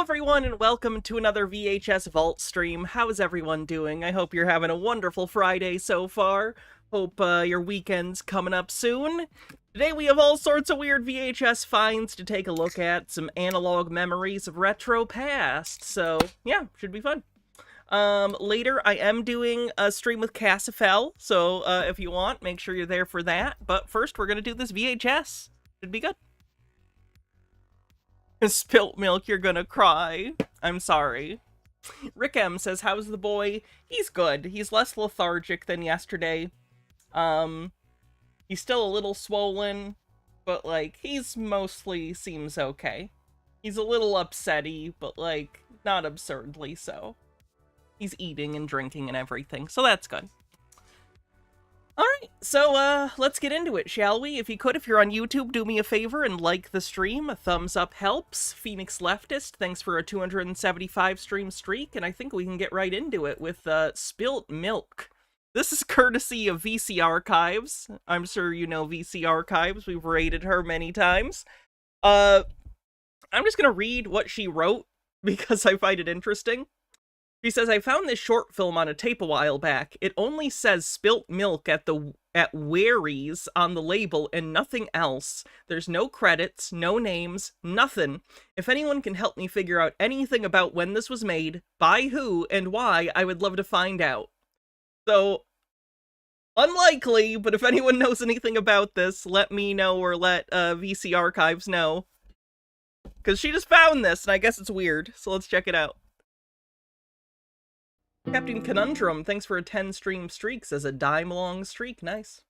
everyone, and welcome to another VHS Vault stream. How is everyone doing? I hope you're having a wonderful Friday so far. Hope your weekend's coming up soon. Today we have all sorts of weird VHS finds to take a look at, some analog memories of retro past, so yeah, should be fun. Later I am doing a stream with Cassifel, so if you want, make sure you're there for that. But first we're gonna do this VHS. Should be good. Spilt milk, you're gonna cry. I'm sorry. Rick M says, how's the boy? He's good. He's less lethargic than yesterday. He's still a little swollen, but, like, he's mostly seems okay. He's a little upsetty, but, like, not absurdly so. He's eating and drinking and everything, so that's good. Alright, so, let's get into it, shall we? If you're on YouTube, do me a favor and like the stream. A thumbs up helps. Phoenix Leftist, thanks for a 275 stream streak, and I think we can get right into it with, Spilt Milk. This is courtesy of VC Archives. I'm sure you know VC Archives. We've rated her many times. I'm just gonna read what she wrote, because I find it interesting. She says, I found this short film on a tape a while back. It only says spilt milk at Waries on the label and nothing else. There's no credits, no names, nothing. If anyone can help me figure out anything about when this was made, by who, and why, I would love to find out. So, unlikely, but if anyone knows anything about this, let me know or let VC Archives know. Because she just found this, and I guess it's weird, so let's check it out. Captain Conundrum, thanks for a 10 stream streak, says a dime-long streak. Nice.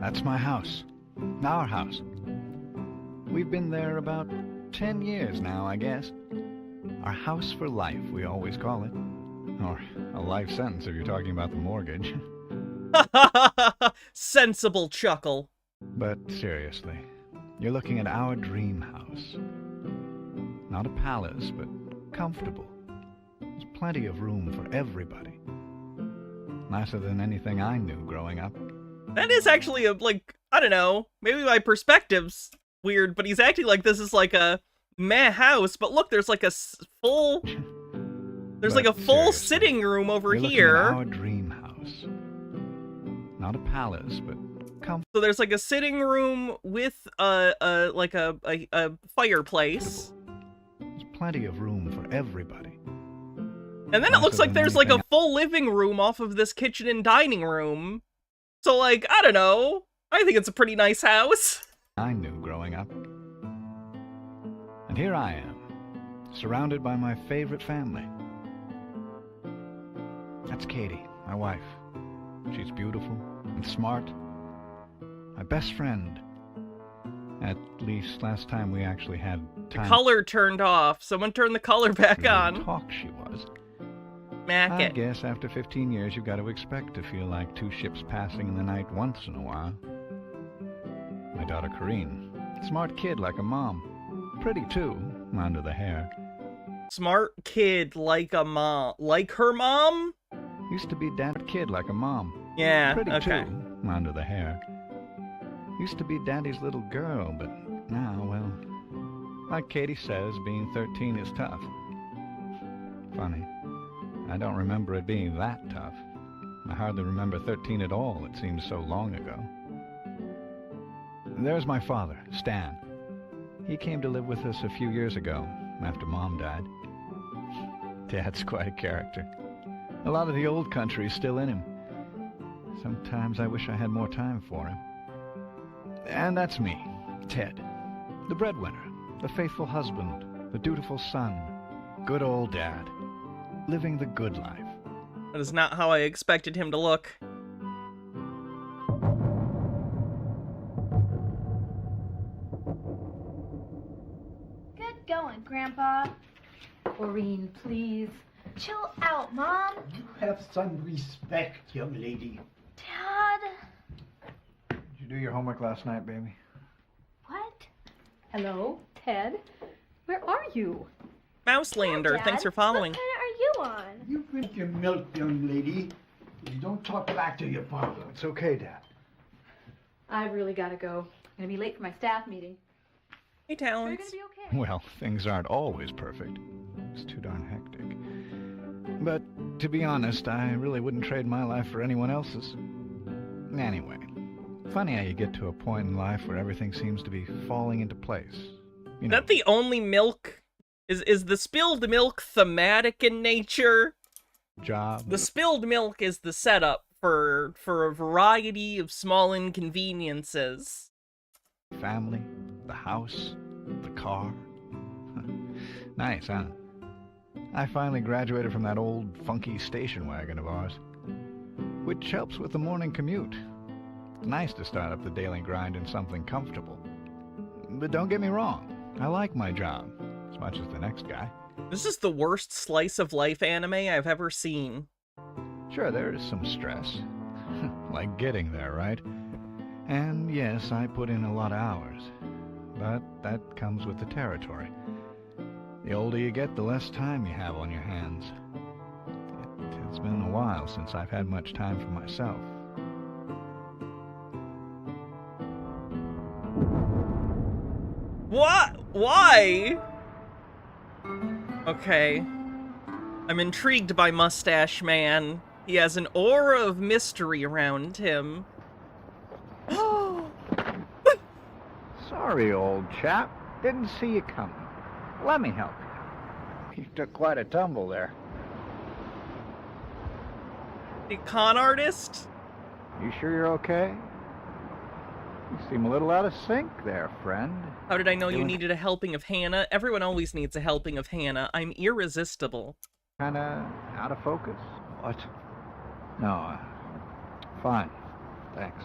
That's my house. Our house. We've been there about 10 years now, I guess. Our house for life, we always call it. Or a life sentence if you're talking about the mortgage. Sensible chuckle. But seriously, you're looking at our dream house. Not a palace, but comfortable. There's plenty of room for everybody. Nicer than anything I knew growing up. That is actually a, like, I don't know, maybe my perspective's weird, but he's acting like this is like a meh house, but look, there's like a full... There's like a full sitting room over here. At our dream house. Not a palace, but so there's like a sitting room with a fireplace. There's plenty of room for everybody. And then it looks like there's like a full living room off of this kitchen and dining room. So, like, I don't know. I think it's a pretty nice house. I knew growing up. And here I am, surrounded by my favorite family. That's Katie, my wife. She's beautiful and smart. My best friend. At least last time we actually had time. The color turned off. Someone turned the color back on. Talk she was. I guess after 15 years you've got to expect to feel like two ships passing in the night once in a while. My daughter Corrine. Smart kid like a mom. Pretty too, under the hair. Smart kid like a mom. Like her mom? Used to be dad's kid like a mom. Yeah, Pretty okay. too, under the hair. Used to be daddy's little girl, but now, well, like Katie says, being 13 is tough. Funny. I don't remember it being that tough. I hardly remember 13 at all. It seems so long ago. There's my father, Stan. He came to live with us a few years ago, after Mom died. Dad's quite a character. A lot of the old country is still in him. Sometimes I wish I had more time for him. And that's me, Ted. The breadwinner, the faithful husband, the dutiful son, good old dad. Living the good life. That is not how I expected him to look. Good going, Grandpa. Maureen, please. Chill out, Mom. You have some respect, young lady. Dad. Did you do your homework last night, baby? What? Hello, Ted? Where are you? Mouselander, Dad, thanks for following. What planet are you on. You drink your milk, young lady. You don't talk back to your father. It's okay, Dad. I've really got to go. I'm going to be late for my staff meeting. Hey, Sure you're Talons. going to be okay. Well, things aren't always perfect. It's too darn hectic. But to be honest, I really wouldn't trade my life for anyone else's. Anyway, funny how you get to a point in life where everything seems to be falling into place. You Is know, that the only milk? Is the spilled milk thematic in nature? job, The spilled milk is the setup for a variety of small inconveniences. family, the house, the car. Nice, huh? I finally graduated from that old funky station wagon of ours, which helps with the morning commute. It's nice to start up the daily grind in something comfortable. But don't get me wrong, I like my job as much as the next guy. This is the worst slice of life anime I've ever seen. Sure, there is some stress, like getting there, right? And yes, I put in a lot of hours, but that comes with the territory. The older you get, the less time you have on your hands. It's been a while since I've had much time for myself. What? Why? Okay. I'm intrigued by Mustache Man. He has an aura of mystery around him. Sorry, old chap. Didn't see you coming. Let me help you. You took quite a tumble there. A con artist? You sure you're okay? You seem a little out of sync there, friend. How did I know you Doing- needed a helping of Hannah? Everyone always needs a helping of Hannah. I'm irresistible. Kinda out of focus? What? No, fine. Thanks.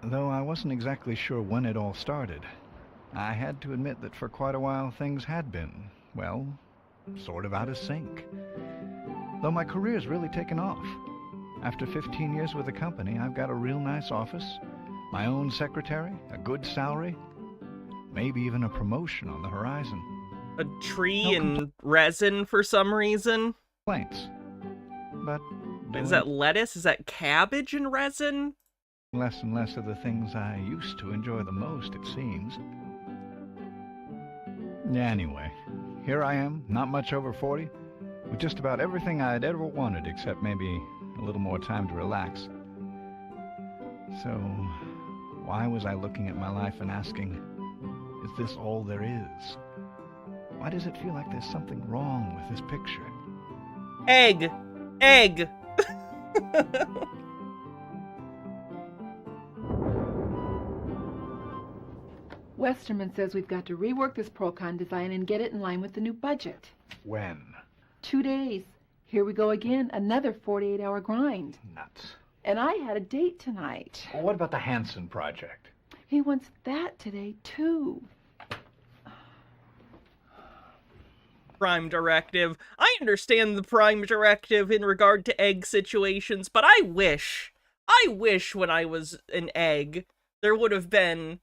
Though I wasn't exactly sure when it all started, I had to admit that for quite a while things had been, well, sort of out of sync. Though my career's really taken off. After 15 years with the company, I've got a real nice office, my own secretary, a good salary, maybe even a promotion on the horizon. A tree No and resin for some reason? Complaints. But Is that lettuce? Is that cabbage and resin? less and less of the things I used to enjoy the most, it seems. Anyway, here I am, not much over 40, with just about everything I'd ever wanted, except maybe a little more time to relax. So, why was I looking at my life and asking, is this all there is? Why does it feel like there's something wrong with this picture? Egg! Egg! Westerman says we've got to rework this Procon design and get it in line with the new budget. When? 2 days. Here we go again, another 48-hour grind. Nuts. And I had a date tonight. Well, what about the Hansen project? He wants that today, too. Prime Directive. I understand the Prime Directive in regard to egg situations, but I wish when I was an egg, there would have been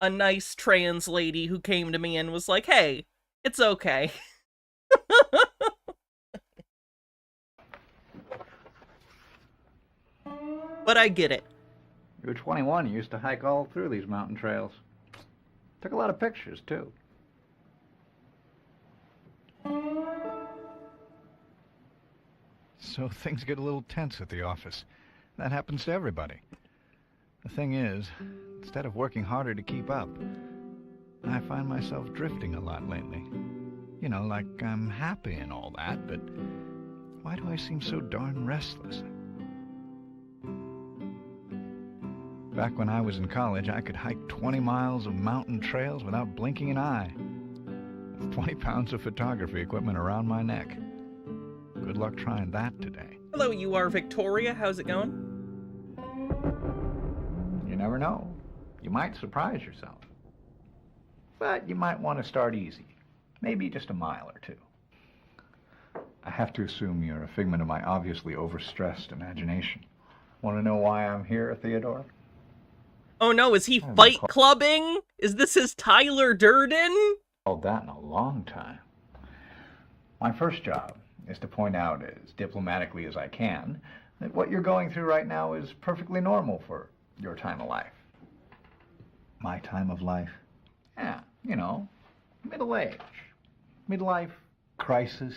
a nice trans lady who came to me and was like, hey, it's okay. But I get it. You were 21, you used to hike all through these mountain trails. Took a lot of pictures, too. So things get a little tense at the office. That happens to everybody. The thing is, instead of working harder to keep up, I find myself drifting a lot lately. You know, like I'm happy and all that, but why do I seem so darn restless? Back when I was in college, I could hike 20 miles of mountain trails without blinking an eye, with 20 pounds of photography equipment around my neck. Good luck trying that today. Hello, you are Victoria. How's it going? You never know. You might surprise yourself. But you might want to start easy. Maybe just a mile or two. I have to assume you're a figment of my obviously overstressed imagination. Want to know why I'm here, Theodore? Oh no, is he Oh, fight my God. clubbing? Is this his Tyler Durden? Called that in a long time. My first job is to point out as diplomatically as I can that what you're going through right now is perfectly normal for your time of life. My time of life? Yeah, you know, middle age. Midlife crisis.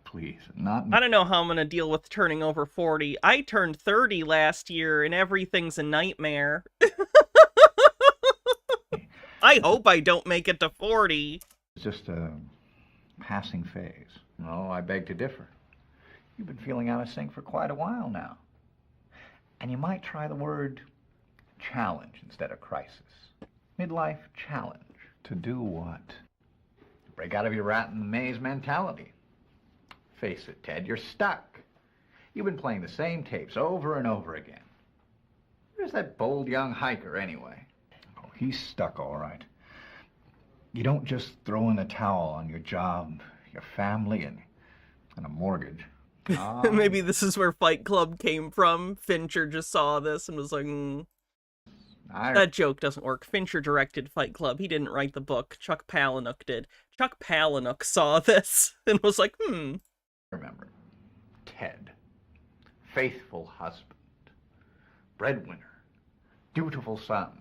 Please, not... I don't know how I'm gonna deal with turning over 40. I turned 30 last year, and everything's a nightmare. I hope I don't make it to 40. It's just a passing phase. No, I beg to differ. You've been feeling out of sync for quite a while now. And you might try the word challenge instead of crisis. Midlife challenge. To do what? Break out of your rat in the maze mentality. Face it, Ted, you're stuck. You've been playing the same tapes over and over again. Where's that bold young hiker, anyway? Oh, he's stuck, all right. You don't just throw in the towel on your job, your family, and a mortgage. Maybe this is where Fight Club came from. Fincher just saw this and was like, That joke doesn't work. Fincher directed Fight Club. He didn't write the book. Chuck Palahniuk did. Chuck Palahniuk saw this and was like, Remember, Ted, faithful husband, breadwinner, dutiful son,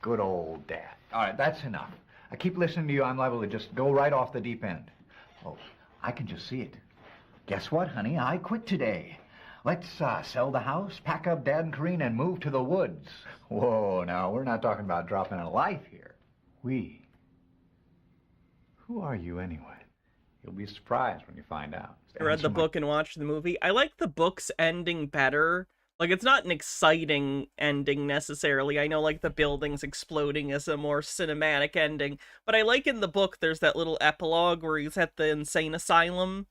good old dad. All right, that's enough. I keep listening to you, I'm liable to just go right off the deep end. Oh, I can just see it. Guess what, honey? I quit today. Let's sell the house, pack up Dad and Karina, and move to the woods. Whoa, now, we're not talking about dropping a life here. We. Who are you anyway? You'll be surprised when you find out. I read the book and watched the movie. I like the book's ending better. Like, it's not an exciting ending necessarily. I know, like, the buildings exploding is a more cinematic ending. But I like in the book there's that little epilogue where he's at the insane asylum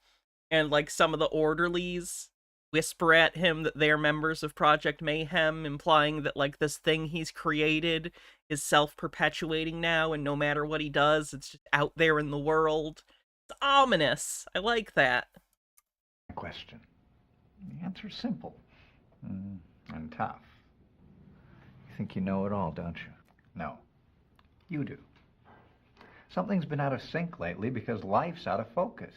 and, like, some of the orderlies whisper at him that they're members of Project Mayhem, implying that, like, this thing he's created is self-perpetuating now, and no matter what he does, it's just out there in the world. It's ominous. I like that. Question. The answer's simple. And tough. You think you know it all, don't you? No. You do. Something's been out of sync lately because life's out of focus.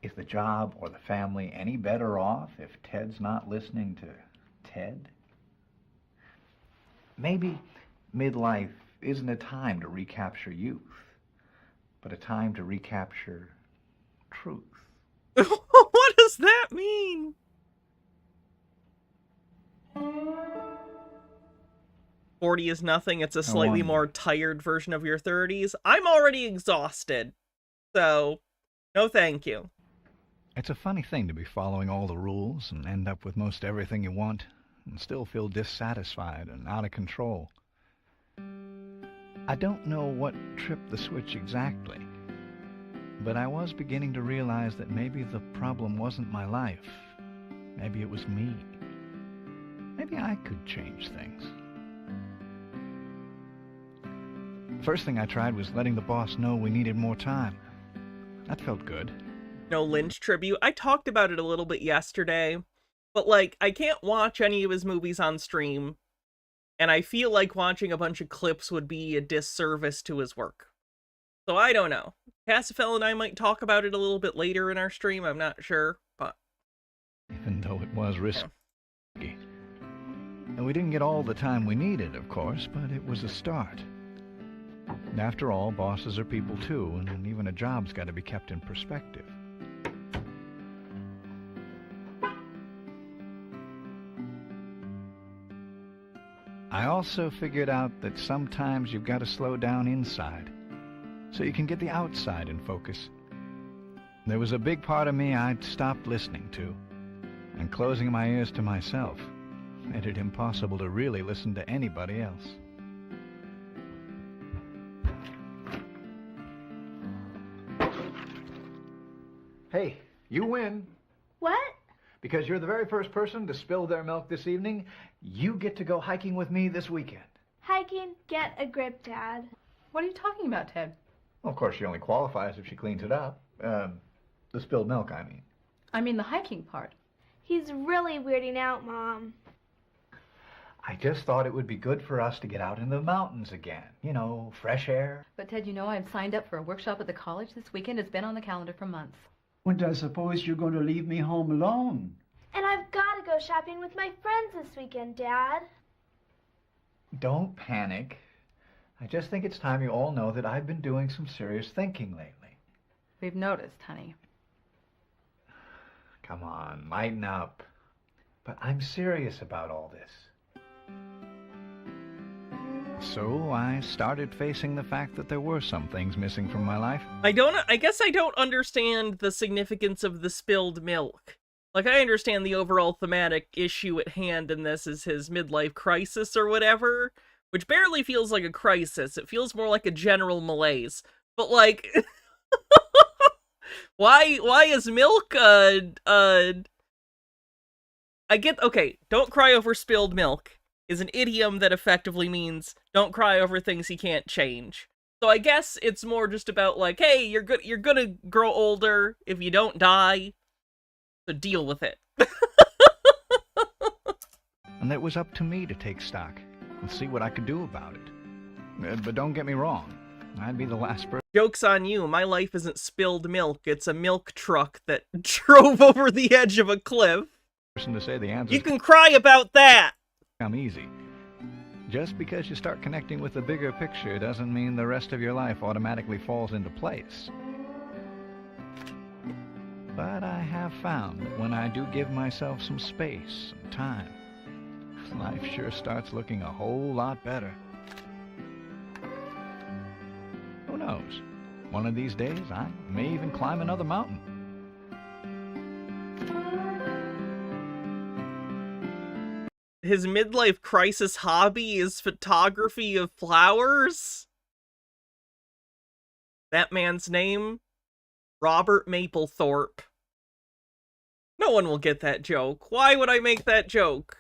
Is the job or the family any better off if Ted's not listening to Ted? Maybe midlife isn't a time to recapture youth, but a time to recapture truth. What does that mean? "40 is nothing. It's a slightly more tired version of your 30s. I'm already exhausted, so no thank you. It's a funny thing to be following all the rules and end up with most everything you want and still feel dissatisfied and out of control. I don't know what tripped the switch exactly, but I was beginning to realize that maybe the problem wasn't my life. Maybe it was me. Maybe I could change things. First thing I tried was letting the boss know we needed more time. That felt good. No Lynch tribute. I talked about it a little bit yesterday, but, like, I can't watch any of his movies on stream, and I feel like watching a bunch of clips would be a disservice to his work. So I don't know. Cassifel and I might talk about it a little bit later in our stream, I'm not sure, but... Even though it was risky. And we didn't get all the time we needed, of course, but it was a start. And after all, bosses are people too, and even a job's got to be kept in perspective. I also figured out that sometimes you've got to slow down inside, so you can get the outside in focus. There was a big part of me I'd stopped listening to, and closing my ears to myself made it impossible to really listen to anybody else. Hey, you win. What? Because you're the very first person to spill their milk this evening, you get to go hiking with me this weekend. Hiking? Get a grip, Dad. What are you talking about, Ted? Well, of course, she only qualifies if she cleans it up. The spilled milk, I mean. I mean the hiking part. He's really weirding out, Mom. I just thought it would be good for us to get out into the mountains again. You know, fresh air. But Ted, you know I'm signed up for a workshop at the college this weekend. It's been on the calendar for months. Well, I suppose you're going to leave me home alone. And I've got to go shopping with my friends this weekend, Dad. Don't panic. I just think it's time you all know that I've been doing some serious thinking lately. We've noticed, honey. Come on, lighten up. But I'm serious about all this. So I started facing the fact that there were some things missing from my life. I guess I don't understand the significance of the spilled milk. Like, I understand the overall thematic issue at hand in this is his midlife crisis or whatever, which barely feels like a crisis. It feels more like a general malaise. But, like, why is milk, I get, okay, don't cry over spilled milk is an idiom that effectively means don't cry over things you can't change. So I guess it's more just about, like, hey, you're gonna grow older if you don't die. So deal with it. And it was up to me to take stock and see what I could do about it. But don't get me wrong, I'd be the last person. Joke's on you, my life isn't spilled milk, it's a milk truck that drove over the edge of a cliff. To say the answer. You can cry about that! Come easy. Just because you start connecting with the bigger picture doesn't mean the rest of your life automatically falls into place. But I have found that when I do give myself some space, some time, life sure starts looking a whole lot better. Who knows? One of these days, I may even climb another mountain. His midlife crisis hobby is photography of flowers? That man's name? Robert Mapplethorpe. No one will get that joke. Why would I make that joke?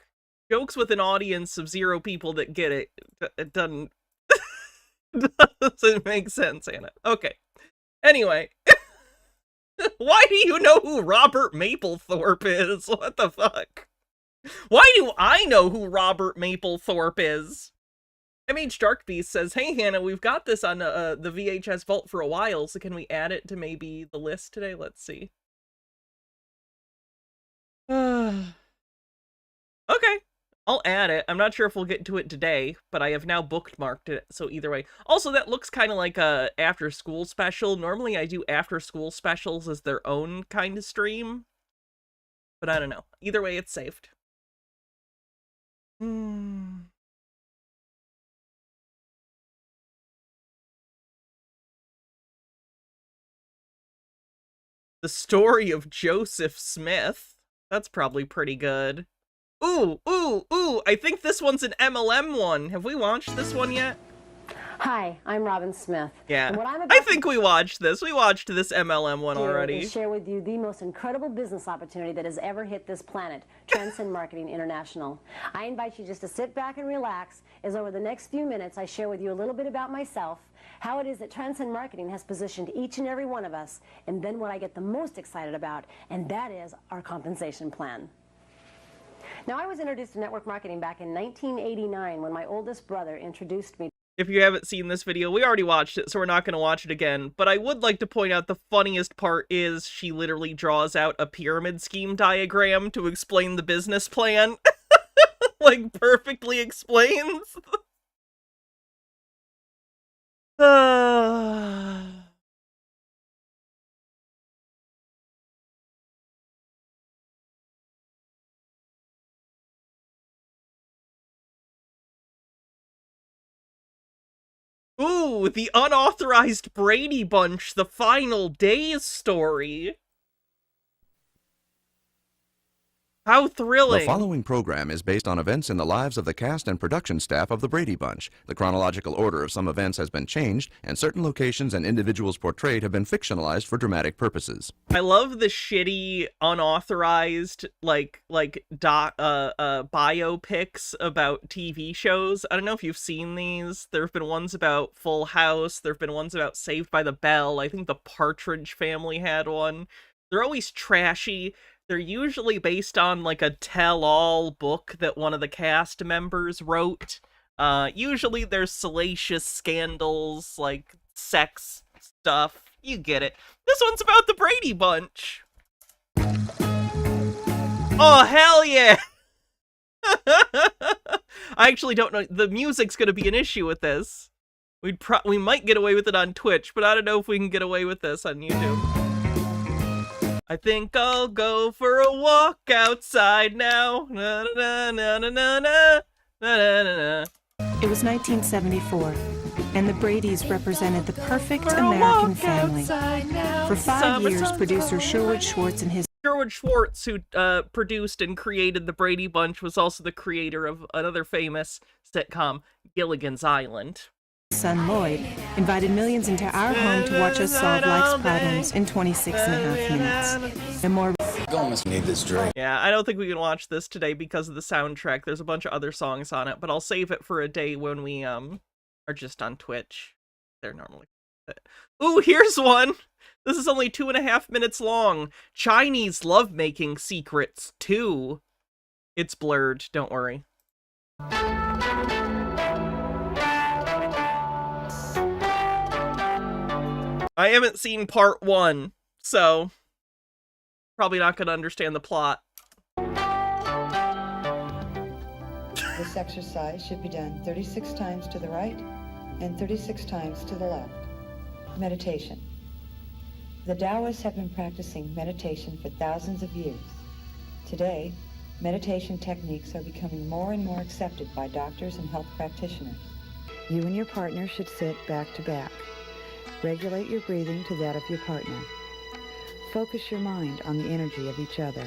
Jokes with an audience of 0 people that get it. It doesn't make sense, Anna. Okay. Anyway. Why do you know who Robert Mapplethorpe is? What the fuck? Why do I know who Robert Mapplethorpe is? MH Darkbeast says, hey Hannah, we've got this on the VHS vault for a while, so can we add it to maybe the list today? Let's see. Okay, I'll add it. I'm not sure if we'll get to it today, but I have now bookmarked it, so either way. Also, that looks kind of like a after-school special. Normally I do after-school specials as their own kind of stream, but I don't know. Either way, it's saved. The story of Joseph Smith. That's probably pretty good. Ooh, I think this one's an MLM one. Have we watched this one yet? Hi, I'm Robin Smith. Yeah, And what I'm I think we watched this. We watched this MLM one already. To share with you the most incredible business opportunity that has ever hit this planet, Transcend Marketing International. I invite you just to sit back and relax as over the next few minutes I share with you a little bit about myself, how it is that Transcend Marketing has positioned each and every one of us, and then what I get the most excited about, and that is our compensation plan. Now, I was introduced to network marketing back in 1989 when my oldest brother introduced me. If you haven't seen this video, we already watched it, so we're not going to watch it again. But I would like to point out the funniest part is she literally draws out a pyramid scheme diagram to explain the business plan. Like, perfectly explains. Ooh, the unauthorized Brady Bunch, the final days story. How thrilling. The following program is based on events in the lives of the cast and production staff of the Brady Bunch. The chronological order of some events has been changed, and certain locations and individuals portrayed have been fictionalized for dramatic purposes. I love the shitty, unauthorized, biopics about TV shows. I don't know if you've seen these. There have been ones about Full House. There have been ones about Saved by the Bell. I think the Partridge Family had one. They're always trashy. They're usually based on, like, a tell-all book that one of the cast members wrote. Usually there's salacious scandals, like, sex stuff. You get it. This one's about the Brady Bunch. Oh, hell yeah! I actually don't know. The music's gonna be an issue with this. We might get away with it on Twitch, but I don't know if we can get away with this on YouTube. I think I'll go for a walk outside now. Na na na na na na na na na. It was 1974, and the Bradys represented the perfect American family. For 5 years, producer Sherwood Schwartz and his Sherwood Schwartz, who produced and created the Brady Bunch, was also the creator of another famous sitcom, Gilligan's Island. son Lloyd invited millions into our home to watch us solve life's problems in 26.5 minutes. And more. Need this drink. Yeah, I don't think we can watch this today because of the soundtrack. There's a bunch of other songs on it, but I'll save it for a day when we are just on Twitch. They're normally. Ooh, here's one. This is only 2.5 minutes long. Chinese lovemaking secrets 2. It's blurred. Don't worry. I haven't seen part 1, so probably not going to understand the plot. This exercise should be done 36 times to the right and 36 times to the left. Meditation. The Taoists have been practicing meditation for thousands of years. Today, meditation techniques are becoming more and more accepted by doctors and health practitioners. You and your partner should sit back to back. Regulate your breathing to that of your partner. Focus your mind on the energy of each other.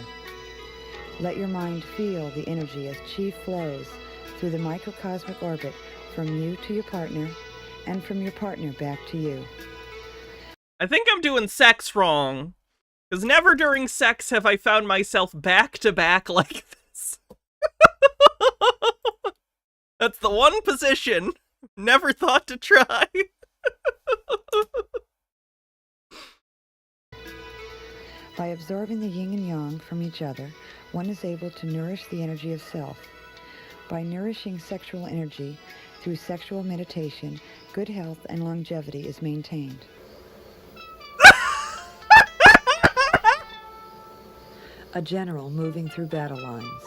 Let your mind feel the energy as chi flows through the microcosmic orbit from you to your partner and from your partner back to you. I think I'm doing sex wrong, because never during sex have I found myself back to back like this. That's the one position never thought to try. By absorbing the yin and yang from each other, one is able to nourish the energy of self. By nourishing sexual energy through sexual meditation, good health and longevity is maintained. A general moving through battle lines.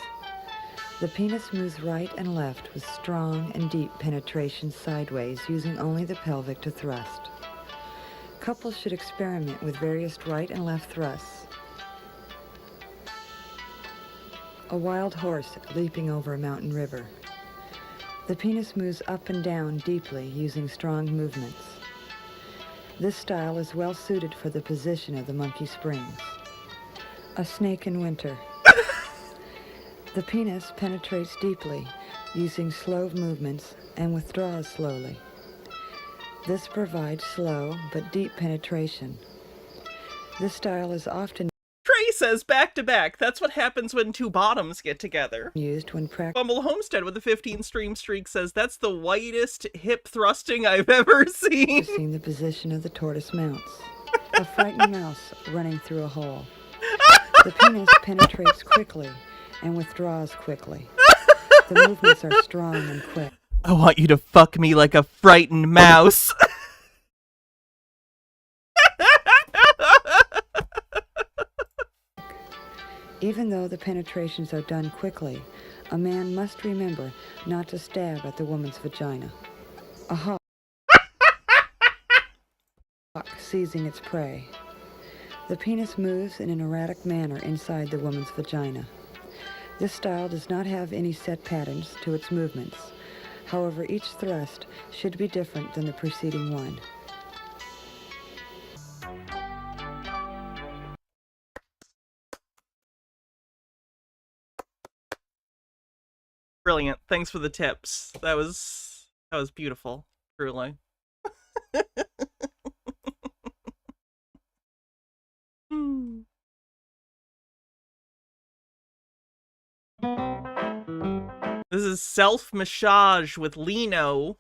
The penis moves right and left with strong and deep penetration sideways, using only the pelvic to thrust. Couples should experiment with various right and left thrusts. A wild horse leaping over a mountain river. The penis moves up and down deeply using strong movements. This style is well suited for the position of the monkey springs. A snake in winter. The penis penetrates deeply using slow movements and withdraws slowly. This provides slow but deep penetration. This style is often Trey says back to back. That's what happens when two bottoms get together. used when Bumble Homestead with a 15-stream streak says that's the whitest hip thrusting I've ever seen. practicing the position of the tortoise mounts. A frightened mouse running through a hole. The penis penetrates quickly and withdraws quickly. The movements are strong and quick. I want you to fuck me like a frightened mouse. Even though the penetrations are done quickly, a man must remember not to stab at the woman's vagina. A hawk seizing its prey. The penis moves in an erratic manner inside the woman's vagina. This style does not have any set patterns to its movements. However, each thrust should be different than the preceding one. Brilliant. Thanks for the tips. That was beautiful, truly. This is Self-Massage with Lino.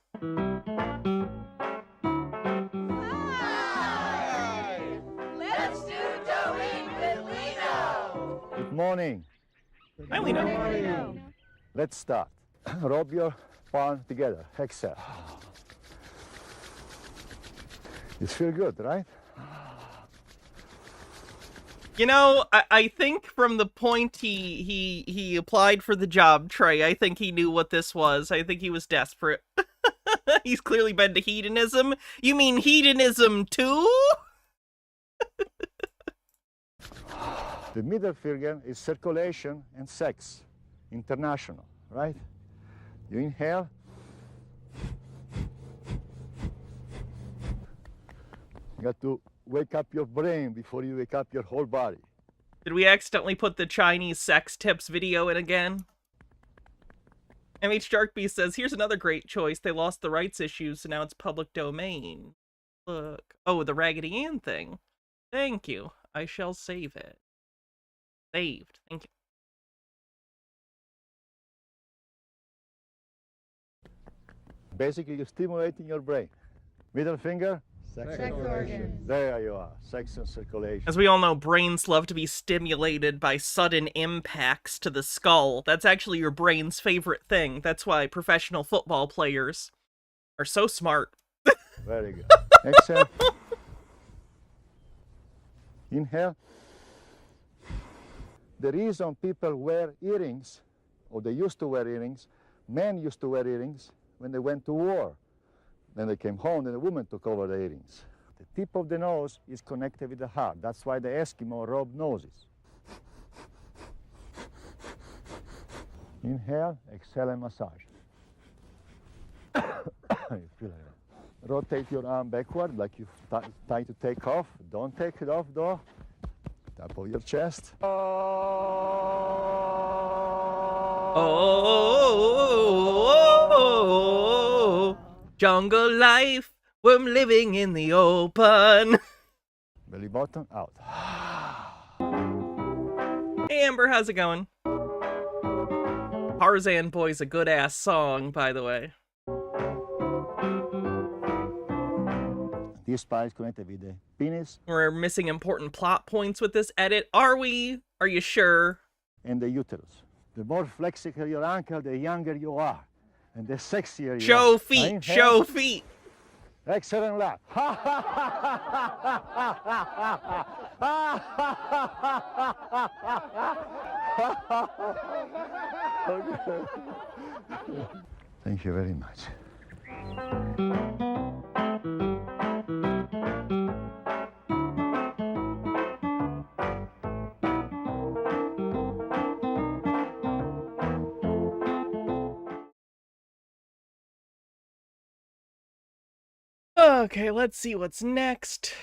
Let's do doing with Lino. Good morning. I only know. Let's start. Rub your palm together. Exhale. This feels good, right? You know, I think from the point he applied for the job, Trey, I think he knew what this was. I think he was desperate. He's clearly been to hedonism. You mean hedonism too? The middle finger is circulation and sex, international, right? You inhale. You got to wake up your brain before you wake up your whole body. Did we accidentally put the Chinese sex tips video in again? MH Darkbeast says, here's another great choice. They lost the rights issues, so now it's public domain. Look. Oh, the Raggedy Ann thing. Thank you. I shall save it. Saved. Thank you. Basically, you're stimulating your brain. Middle finger. Sex organs. There you are. Sex and circulation. As we all know, brains love to be stimulated by sudden impacts to the skull. That's actually your brain's favorite thing. That's why professional football players are so smart. Very good. Exhale. Inhale. The reason people wear earrings, or they used to wear earrings, men used to wear earrings when they went to war. Then they came home and the woman took over the earrings. The tip of the nose is connected with the heart. That's why the Eskimo rub noses. Inhale, exhale, and massage. You feel like that. Rotate your arm backward like you try to take off. Don't take it off though. Tap of your chest. Oh, jungle life, we're living in the open. Belly button out. Hey Amber, how's it going? Tarzan Boy's a good ass song, by the way. This part is connected with the penis. We're missing important plot points with this edit. Are we? Are you sure? And the uterus. The more flexible your ankle, the younger you are. And the sexier you Show are. feet, show feet. Excellent laugh. Okay. Thank you very much. Okay, let's see what's next.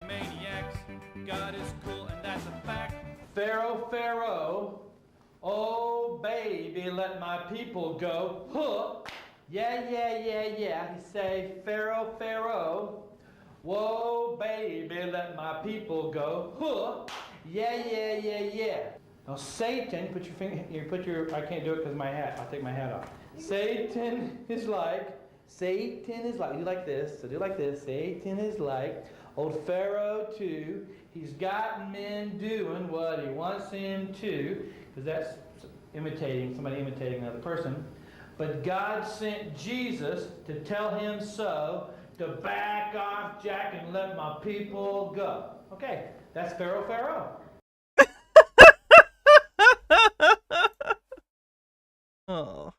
Maniacs, God is cool and that's a fact. Pharaoh, Pharaoh, oh baby, let my people go. Huh, yeah, yeah, yeah, yeah. He say, Pharaoh, Pharaoh, whoa baby, let my people go. Huh, yeah, yeah, yeah, yeah. Now Satan, put your finger, I can't do it because of my hat. I'll take my hat off. Satan is like, you like this, so do like this. Satan is like old Pharaoh too. He's got men doing what he wants him to, because that's somebody imitating another person. But God sent Jesus to tell him so, to back off, Jack, and let my people go. Okay, that's Pharaoh, Pharaoh. Oh.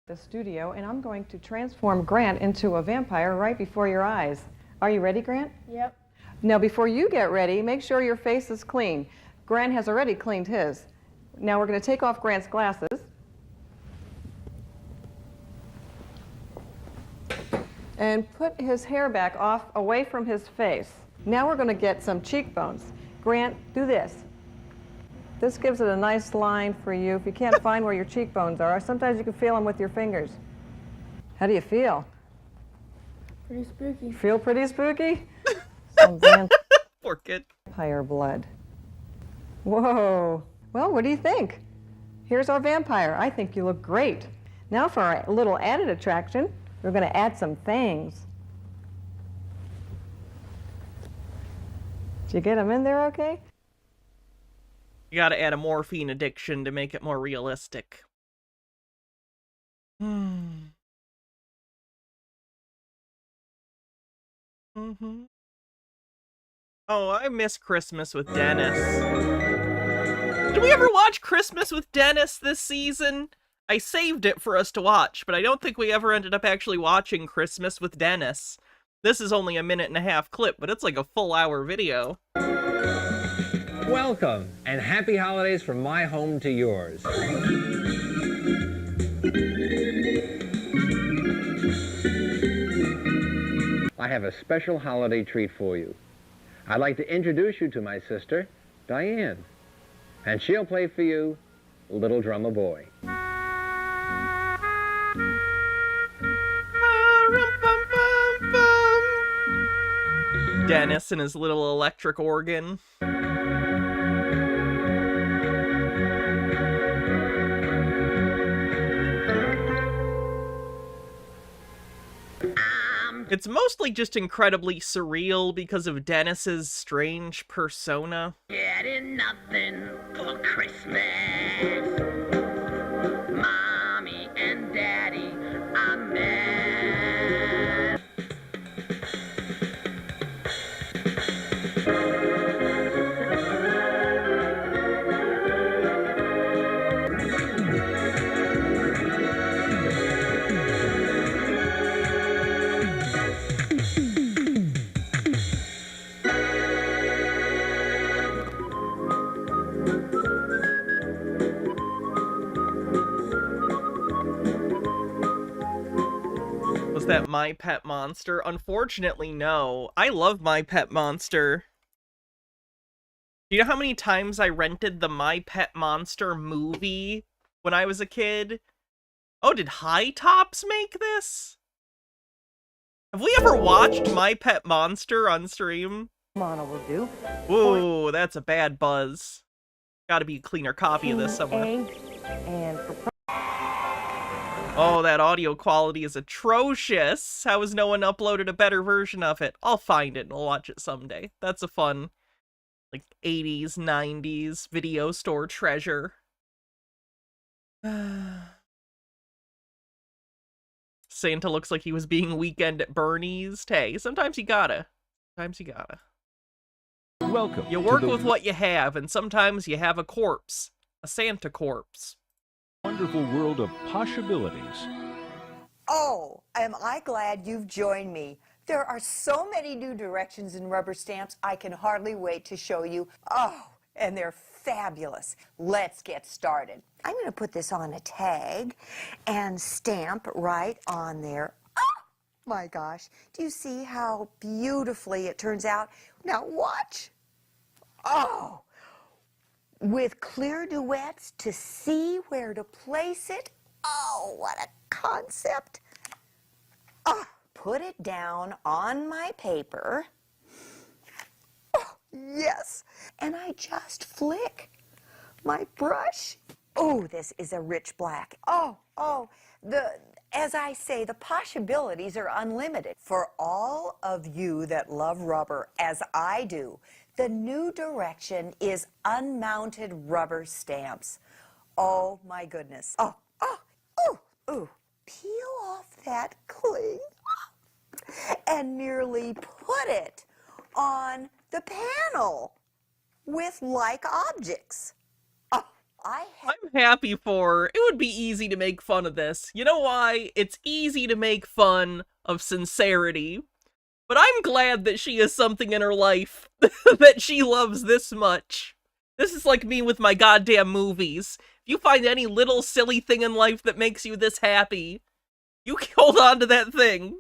The studio, and I'm going to transform Grant into a vampire right before your eyes. Are you ready, Grant? Yep. Now, before you get ready, make sure your face is clean. Grant has already cleaned his. Now we're going to take off Grant's glasses. And put his hair back away from his face. Now we're going to get some cheekbones. Grant, do this. This gives it a nice line for you if you can't find where your cheekbones are. Sometimes you can feel them with your fingers. How do you feel? Pretty spooky. Feel pretty spooky? Some Poor kid. vampire blood. Whoa. Well, what do you think? Here's our vampire. I think you look great. Now for our little added attraction, we're going to add some fangs. Did you get him in there okay? You gotta add a morphine addiction to make it more realistic. Mm-hmm. Oh, I miss Christmas with Dennis. Did we ever watch Christmas with Dennis this season? I saved it for us to watch, but I don't think we ever ended up actually watching Christmas with Dennis. This is only a 1.5-minute clip, but it's like a full-hour video. Welcome, and happy holidays from my home to yours. I have a special holiday treat for you. I'd like to introduce you to my sister, Diane. And she'll play for you, Little Drummer Boy. Dennis and his little electric organ. It's mostly just incredibly surreal because of Dennis's strange persona. Getting nothing for Christmas. Mommy and Daddy, I'm mad. Was that My Pet Monster? Unfortunately, no. I love My Pet Monster. Do you know how many times I rented the My Pet Monster movie when I was a kid? Oh, did High Tops make this? Have we ever watched My Pet Monster on stream? Mono will do. Ooh, that's a bad buzz. Gotta be a cleaner copy of this somewhere. And Oh, that audio quality is atrocious. How has no one uploaded a better version of it? I'll find it and I'll watch it someday. That's a fun, like, 80s, 90s video store treasure. Santa looks like he was being Weekend at Bernie's. Hey, sometimes you gotta. Sometimes you gotta. Welcome. You work with what you have, and sometimes you have a corpse. A Santa corpse. Wonderful world of possibilities. Oh, am I glad you've joined me. There are so many new directions in rubber stamps, I can hardly wait to show you. Oh, and they're fabulous. Let's get started. I'm going to put this on a tag and stamp right on there. Oh, my gosh. Do you see how beautifully it turns out? Now watch. Oh, with clear duets to see where to place it. Oh, what a concept. Oh, put it down on my paper. Oh, yes. And I just flick my brush. Oh, this is a rich black. As I say, the possibilities are unlimited. For all of you that love rubber, as I do, the new direction is unmounted rubber stamps. Oh my goodness. Ooh. Peel off that cling and merely put it on the panel with like objects. I'm happy for her. It would be easy to make fun of this. You know why? It's easy to make fun of sincerity. But I'm glad that she has something in her life that she loves this much. This is like me with my goddamn movies. If you find any little silly thing in life that makes you this happy, you hold on to that thing.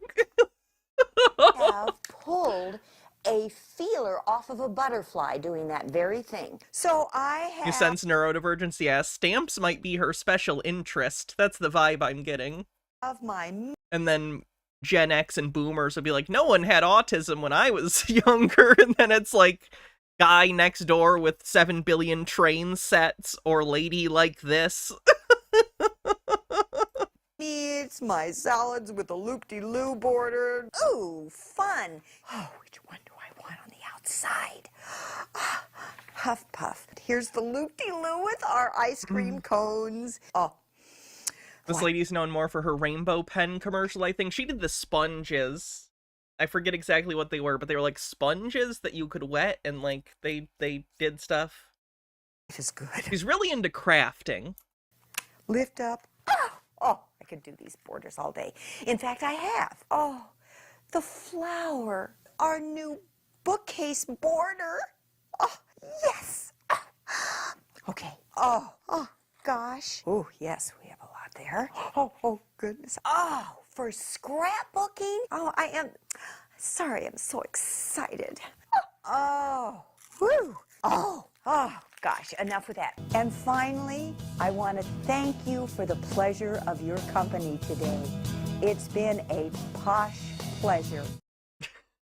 Have pulled a feeler off of a butterfly doing that very thing. So I have... You sense neurodivergence? Yeah, stamps might be her special interest. That's the vibe I'm getting. Of my... And then Gen X and boomers would be like, no one had autism when I was younger. And then it's like, guy next door with 7 billion train sets, or lady like this. It's my salads with a loop-de-loo border. Ooh, fun. Oh, which one do I want on the outside? outside. Puff, puff. Here's the loop-de-loo with our ice cream cones. Oh. This lady's known more for her rainbow pen commercial, I think. She did the sponges. I forget exactly what they were, but they were like sponges that you could wet, and like they did stuff. Life is good. She's really into crafting. Lift up. Oh, I could do these borders all day. In fact, I have. Oh, the flower. Our new bookcase border. Oh, yes. Okay. Oh, gosh. Oh, yes, we have a lot there. Oh, goodness. Oh, for scrapbooking. Oh, I'm so excited. Oh, whew. Oh, gosh, enough with that. And finally, I want to thank you for the pleasure of your company today. It's been a posh pleasure.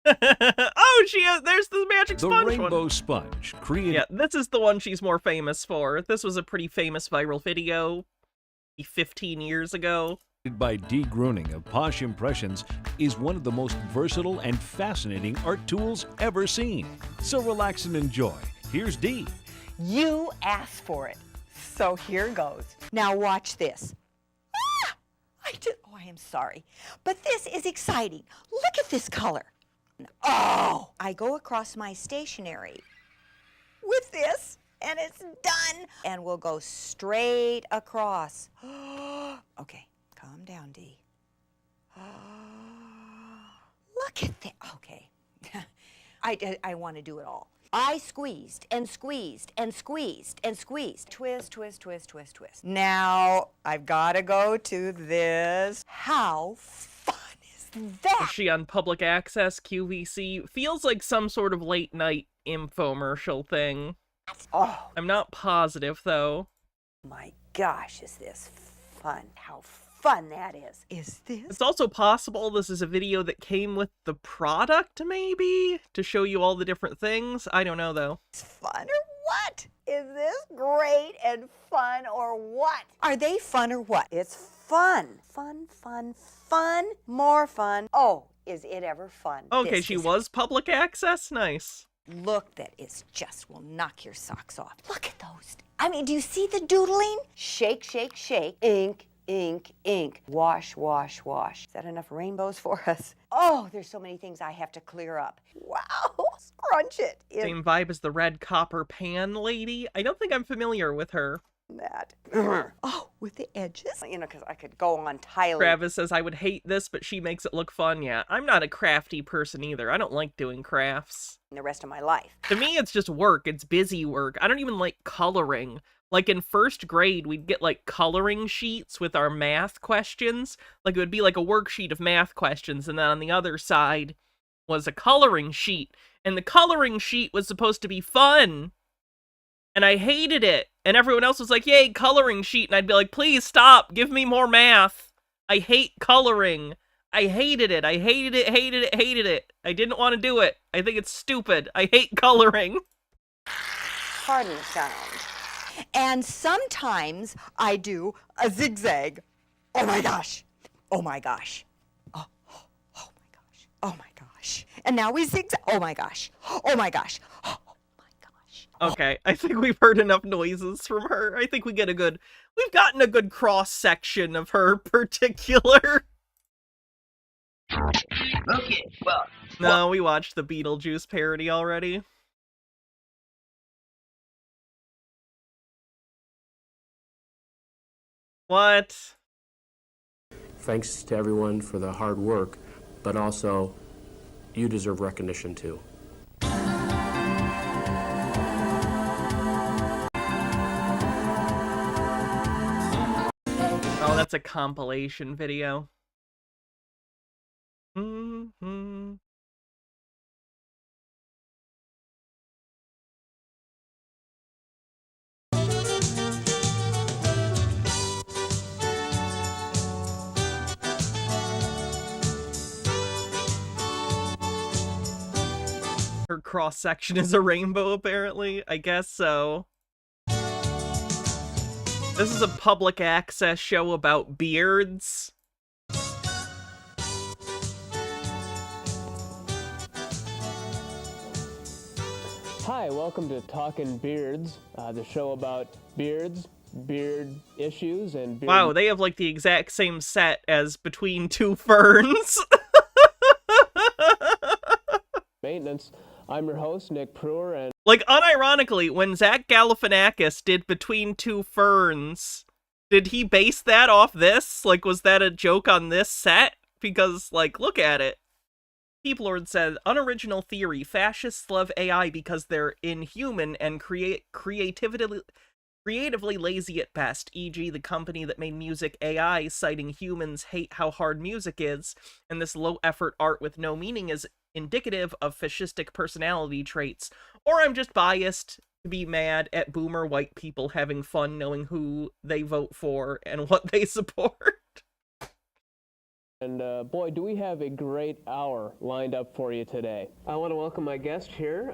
Oh, there's the magic sponge The Rainbow one. Sponge, created... Yeah, this is the one she's more famous for. This was a pretty famous viral video 15 years ago. By Dee Gruning of Posh Impressions, is one of the most versatile and fascinating art tools ever seen. So relax and enjoy. Here's Dee. You asked for it, so here goes. Now watch this. I am sorry, but this is exciting. Look at this color. Oh, I go across my stationery with this, and it's done. And we'll go straight across. Okay, calm down, Dee. Look at that. Okay, I want to do it all. I squeezed and squeezed and squeezed and squeezed. Twist, twist, twist, twist, twist. Now, I've got to go to this. How fun is that? Is she on public access, QVC? Feels like some sort of late night infomercial thing. Oh. I'm not positive, though. My gosh, is this fun. How fun that is. Is this? It's also possible this is a video that came with the product, maybe? To show you all the different things? I don't know, though. It's fun or what? Is this great and fun or what? Are they fun or what? It's fun. Fun, fun, fun. More fun. Oh, is it ever fun? Okay, she was public access? Nice. Look, that is just will knock your socks off. Look at those. I mean, do you see the doodling? Shake, shake, shake. Ink. Ink, ink, wash, wash, wash. Is that enough rainbows for us? Oh, there's so many things I have to clear up. Wow, scrunch it. Same vibe as the red copper pan lady. I don't think I'm familiar with her. That. Oh, with the edges? You know, because I could go on tiling. Travis says, I would hate this, but she makes it look fun. Yeah, I'm not a crafty person either. I don't like doing crafts. The rest of my life. To me, it's just work. It's busy work. I don't even like coloring. Like in first grade, we'd get like coloring sheets with our math questions. Like it would be like a worksheet of math questions. And then on the other side was a coloring sheet. And the coloring sheet was supposed to be fun. And I hated it. And everyone else was like, yay, coloring sheet. And I'd be like, please stop. Give me more math. I hate coloring. I hated it. I hated it, hated it, hated it. I didn't want to do it. I think it's stupid. I hate coloring. Pardon the sound. And sometimes I do a zigzag. Oh my gosh. Oh my gosh. Oh my gosh. Oh my gosh. And now we zigzag. Oh my gosh. Oh my gosh. Oh my gosh. Okay, I think we've heard enough noises from her. I think we've gotten a good cross-section of her particular. Okay, well. No, we watched the Beetlejuice parody already. What? Thanks to everyone for the hard work, but also, you deserve recognition too. Oh, that's a compilation video. Mm-hmm. Her cross-section is a rainbow, apparently. I guess so. This is a public access show about beards. Hi, welcome to Talkin' Beards, the show about beards, beard issues, and beard... Wow, they have like the exact same set as Between Two Ferns. maintenance. I'm your host, Nick Pruer, and... Like, unironically, when Zach Galifianakis did Between Two Ferns, did he base that off this? Like, was that a joke on this set? Because, like, look at it. Peeplord said, unoriginal theory, fascists love AI because they're inhuman and creatively lazy at best, e.g. the company that made music AI citing humans hate how hard music is, and this low-effort art with no meaning is indicative of fascistic personality traits. Or I'm just biased to be mad at boomer white people having fun knowing who they vote for and what they support. And boy, do we have a great hour lined up for you today. I want to welcome my guest here,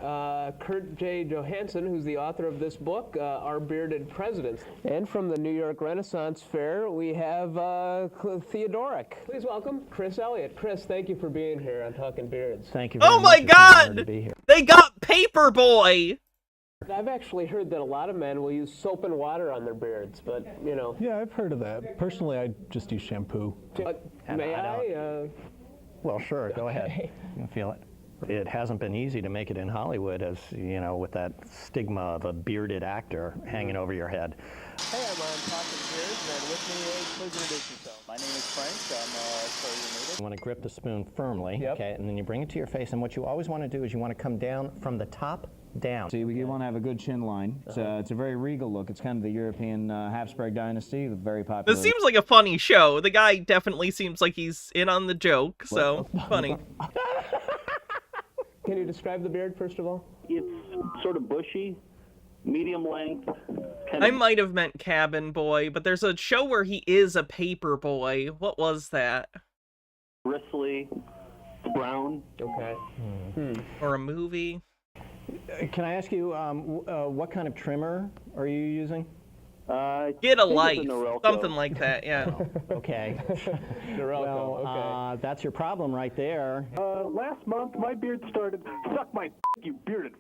Kurt J. Johansson, who's the author of this book, Our Bearded Presidents. And from the New York Renaissance Fair, we have Theodoric. Please welcome Chris Elliott. Chris, thank you for being here on Talkin' Beards. Thank you very much. Oh my God! They got Paperboy! I've actually heard that a lot of men will use soap and water on their beards, but, you know. Yeah, I've heard of that. Personally, I just use shampoo. May I? Well, sure, go ahead. Okay. You can feel it. It hasn't been easy to make it in Hollywood, as, you know, with that stigma of a bearded actor hanging over your head. Hey, I'm on Talkin' Beards, and with me is, please introduce yourself. My name is Frank. I'm a Australian native. You want to grip the spoon firmly, Yep. okay, and then you bring it to your face, and what you always want to do is you want to come down from the top down. So you want to have a good chin line. It's a very regal look. It's kind of the European Habsburg dynasty, very popular. This seems like a funny show. The guy definitely seems like he's in on the joke, so funny. Can you describe the beard, first of all? It's sort of bushy, medium length. I might have meant Cabin Boy, but there's a show where he is a paper boy. What was that? Bristly, brown. Okay. Or a movie. Can I ask you, what kind of trimmer are you using? Get a life. Something like that, yeah. Okay. Norelco, well, that's your problem right there. Last month, my beard started. Suck my you bearded.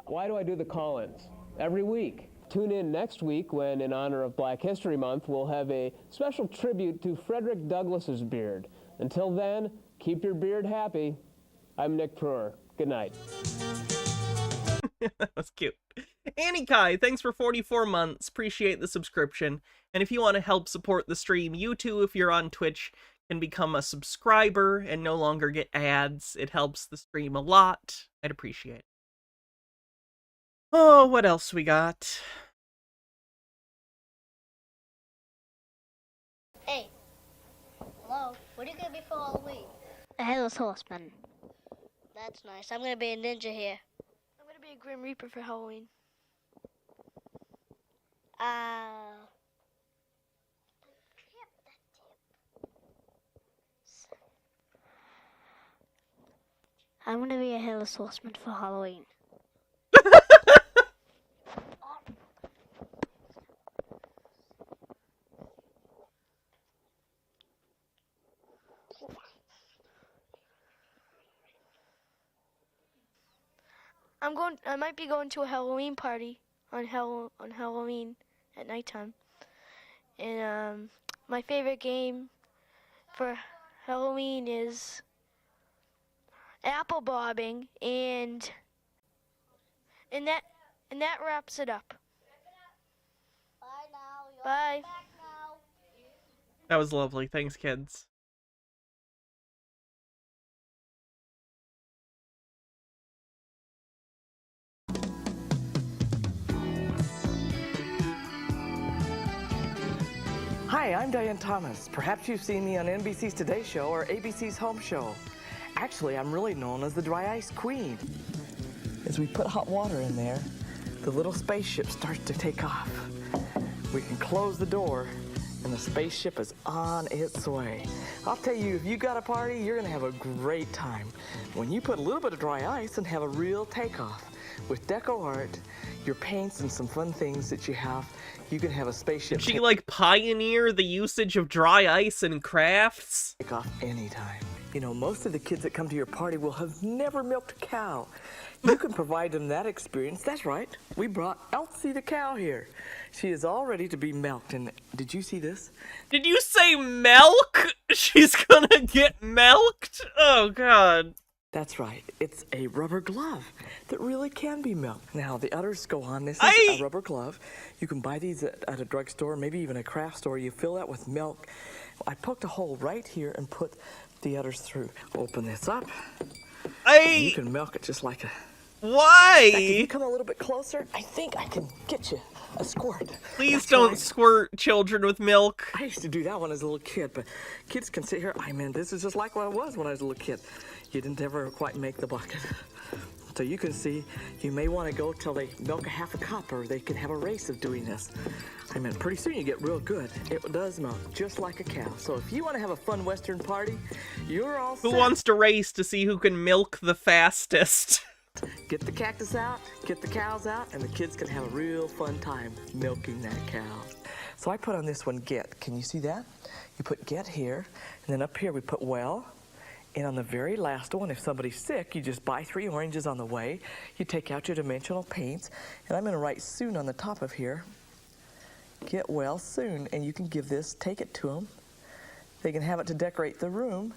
Why do I do the call-ins? Every week. Tune in next week when, in honor of Black History Month, we'll have a special tribute to Frederick Douglass's beard. Until then, keep your beard happy. I'm Nick Pruer. Good night. That was cute. Annie Kai, thanks for 44 months. Appreciate the subscription. And if you want to help support the stream, you too, if you're on Twitch, can become a subscriber and no longer get ads. It helps the stream a lot. I'd appreciate it. Oh, what else we got? Hey. Hello. What are you gonna be for Halloween? A headless horseman. That's nice. I'm gonna be a ninja here. I'm gonna be a Grim Reaper for Halloween. I'm gonna be a headless horseman for Halloween. I might be going to a Halloween party on Halloween at nighttime. And my favorite game for Halloween is apple bobbing, and that wraps it up. Bye now. Bye. Back now. That was lovely. Thanks, kids. Hi, I'm Diane Thomas. Perhaps you've seen me on NBC's Today Show or ABC's Home Show. Actually, I'm really known as the Dry Ice Queen. As we put hot water in there, the little spaceship starts to take off. We can close the door, and the spaceship is on its way. I'll tell you, if you got a party, you're gonna have a great time when you put a little bit of dry ice and have a real takeoff. With deco art, your paints, and some fun things that you have, you can have a spaceship. Did she, like, pioneer the usage of dry ice in crafts? Take off anytime. You know, most of the kids that come to your party will have never milked a cow. You can provide them that experience. That's right. We brought Elsie the cow here. She is all ready to be milked. And did you see this? Did you say milk? She's gonna get milked? Oh, God. That's right. It's a rubber glove that really can be milked. Now, the udders go on. This is a rubber glove. You can buy these at a drugstore, maybe even a craft store. You fill that with milk. I poked a hole right here and put the udders through. Open this up. And you can milk it just like a... Why? In fact, if you come a little bit closer, I think I can get you a squirt. Please don't squirt children with milk. I used to do that when I was a little kid, but kids can sit here. I mean, this is just like what I was when I was a little kid. You didn't ever quite make the bucket. So you can see, you may want to go till they milk a half a cup, or they can have a race of doing this. I mean, pretty soon you get real good. It does milk just like a cow. So if you want to have a fun Western party, you're all set. Who wants to race to see who can milk the fastest? Get the cactus out, get the cows out, and the kids can have a real fun time milking that cow. So I put on this one, get. Can you see that? You put get here, and then up here we put well. And on the very last one, if somebody's sick, you just buy 3 oranges on the way. You take out your dimensional paints, and I'm going to write soon on the top of here. Get well soon, and you can give this, take it to them. They can have it to decorate the room,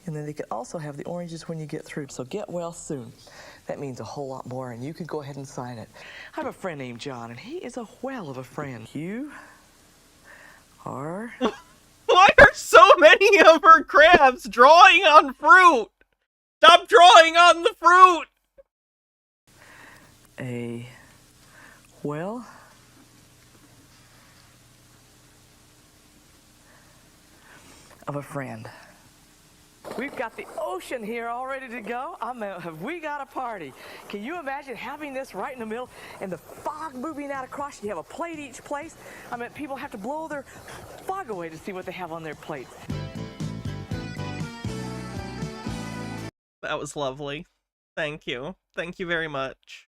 and then they can also have the oranges when you get through. So get well soon. That means a whole lot more, and you can go ahead and sign it. I have a friend named John, and he is a whale of a friend. You are... Why are so many of her crabs drawing on fruit? Stop drawing on the fruit! A well of a friend. We've got the ocean here all ready to go. Have we got a party? Can you imagine having this right in the middle and the fog moving out across? You have a plate each place. I mean, people have to blow their fog away to see what they have on their plates. That was lovely. Thank you. Thank you very much.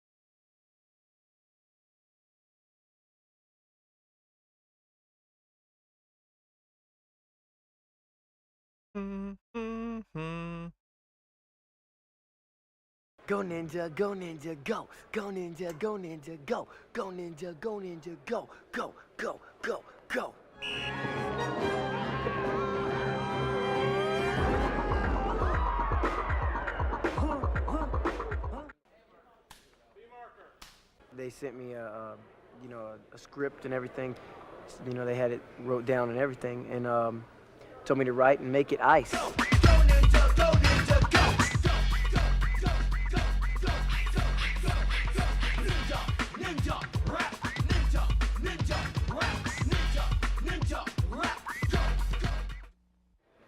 Go ninja, go ninja, go. Go ninja, go ninja, go. Go ninja, go ninja, go. Go, go, go, go. They sent me a script and everything. You know, they had it wrote down and everything, and told me to write and make it ice.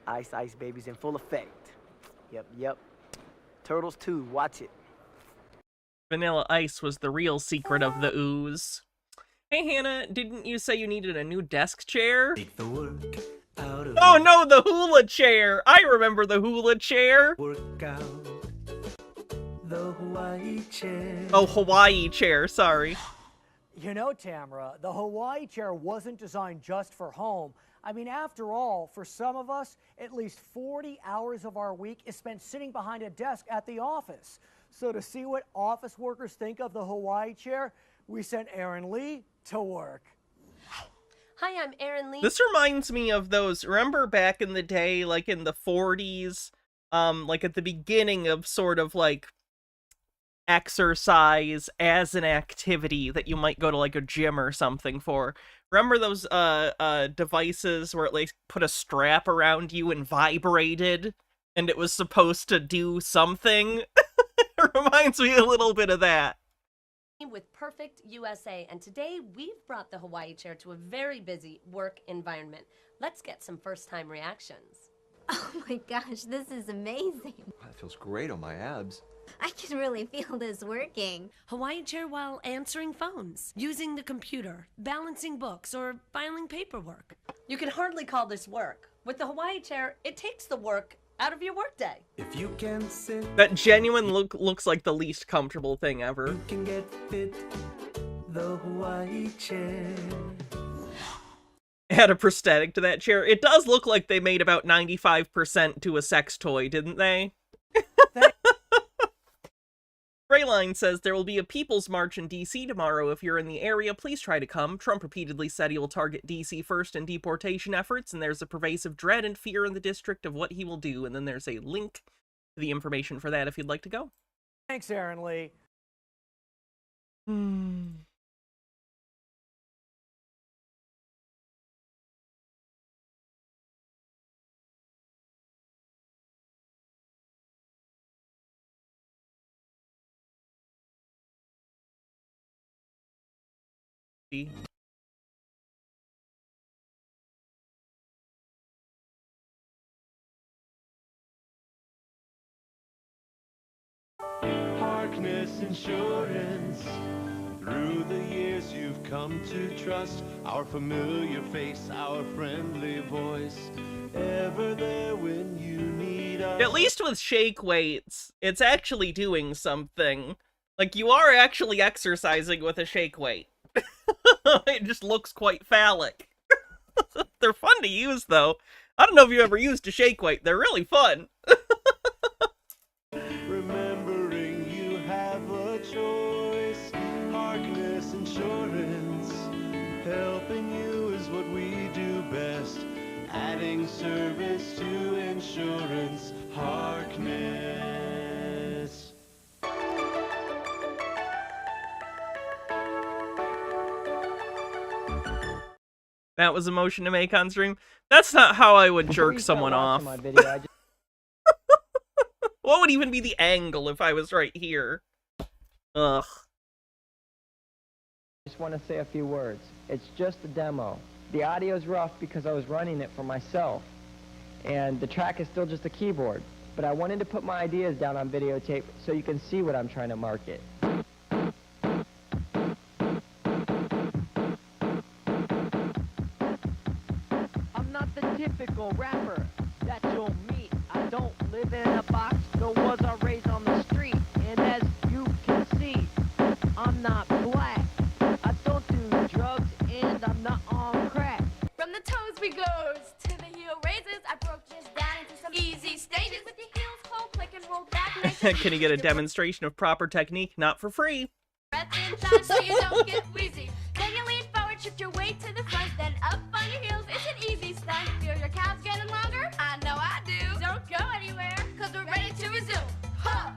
Ice, ice, babies in full effect. Yep. Turtles 2, watch it. Vanilla Ice was the real secret of the ooze. Hey Hannah, didn't you say you needed a new desk chair? Take the work out of Oh no, the hula chair! I remember the hula chair! Work out the Hawaii chair. Oh, Hawaii chair, sorry. You know, Tamara, the Hawaii chair wasn't designed just for home. I mean, after all, for some of us, at least 40 hours of our week is spent sitting behind a desk at the office. So to see what office workers think of the Hawaii chair, we sent Erin Lee to work. Hi, I'm Erin Lee. This reminds me of those, remember back in the day, like in the 40s, like at the beginning of sort of like exercise as an activity that you might go to like a gym or something for. Remember those devices where it like put a strap around you and vibrated and it was supposed to do something? It reminds me a little bit of that. With Perfect USA, and today we've brought the Hawaii chair to a very busy work environment. Let's get some first-time reactions. Oh my gosh, this is amazing. That feels great on my abs. I can really feel this working. Hawaii chair while answering phones, using the computer, balancing books, or filing paperwork. You can hardly call this work. With the Hawaii chair, it takes the work out of your workday. If you can sit, that genuine looks like the least comfortable thing ever. You can get fit, the Hawaii chair. add a prosthetic to that chair. It does look like they made about 95% to a sex toy, didn't they? Grayline says, there will be a People's March in D.C. tomorrow. If you're in the area, please try to come. Trump repeatedly said he will target D.C. first in deportation efforts, and there's a pervasive dread and fear in the district of what he will do. And then there's a link to the information for that if you'd like to go. Thanks, Aaron Lee. Harkness Insurance. Through the years you've come to trust our familiar face, our friendly voice, ever there when you need us. At least with shake weights, it's actually doing something. Like, you are actually exercising with a shake weight. It just looks quite phallic. They're fun to use, though. I don't know if you ever used a shake weight. They're really fun. Remembering you have a choice. Harkness Insurance. Helping you is what we do best. Adding service to insurance. Harkness. That was a motion to make on stream. That's not how I would jerk someone off. What would even be the angle if I was right here? Ugh. Just want to say a few words. It's just a demo. The audio's rough because I was running it for myself. And the track is still just a keyboard. But I wanted to put my ideas down on videotape so you can see what I'm trying to market. I'm not the typical rapper that you'll meet. I don't live in a box, nor was I raised on the street. And as you can see, I'm not black. I don't do drugs and I'm not on crack. From the toes we goes to the heel raises. I broke this down into some easy stages. With your heels cold, click and roll back. Can you get a demonstration of proper technique? Not for free. Breath inside so you don't get wheezy. Then you lean forward, shift your weight to the front, then up on your heels. It's an easy stunt. Feel your calves getting longer? I know I do. Don't go anywhere, cause we're ready to resume. Huh.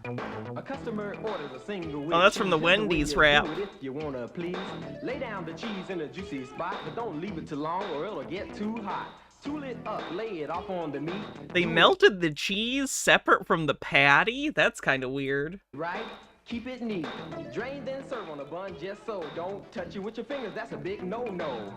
A customer orders a single. Oh, that's from the Wendy's rap. If you wanna please lay down the cheese in a juicy spot, but don't leave it too long or it'll get too hot. Tool it up, lay it off on the meat. They melted the cheese separate from the patty? That's kind of weird. Right? Keep it neat. Drain then serve on a bun just so. Don't touch it with your fingers, that's a big no-no.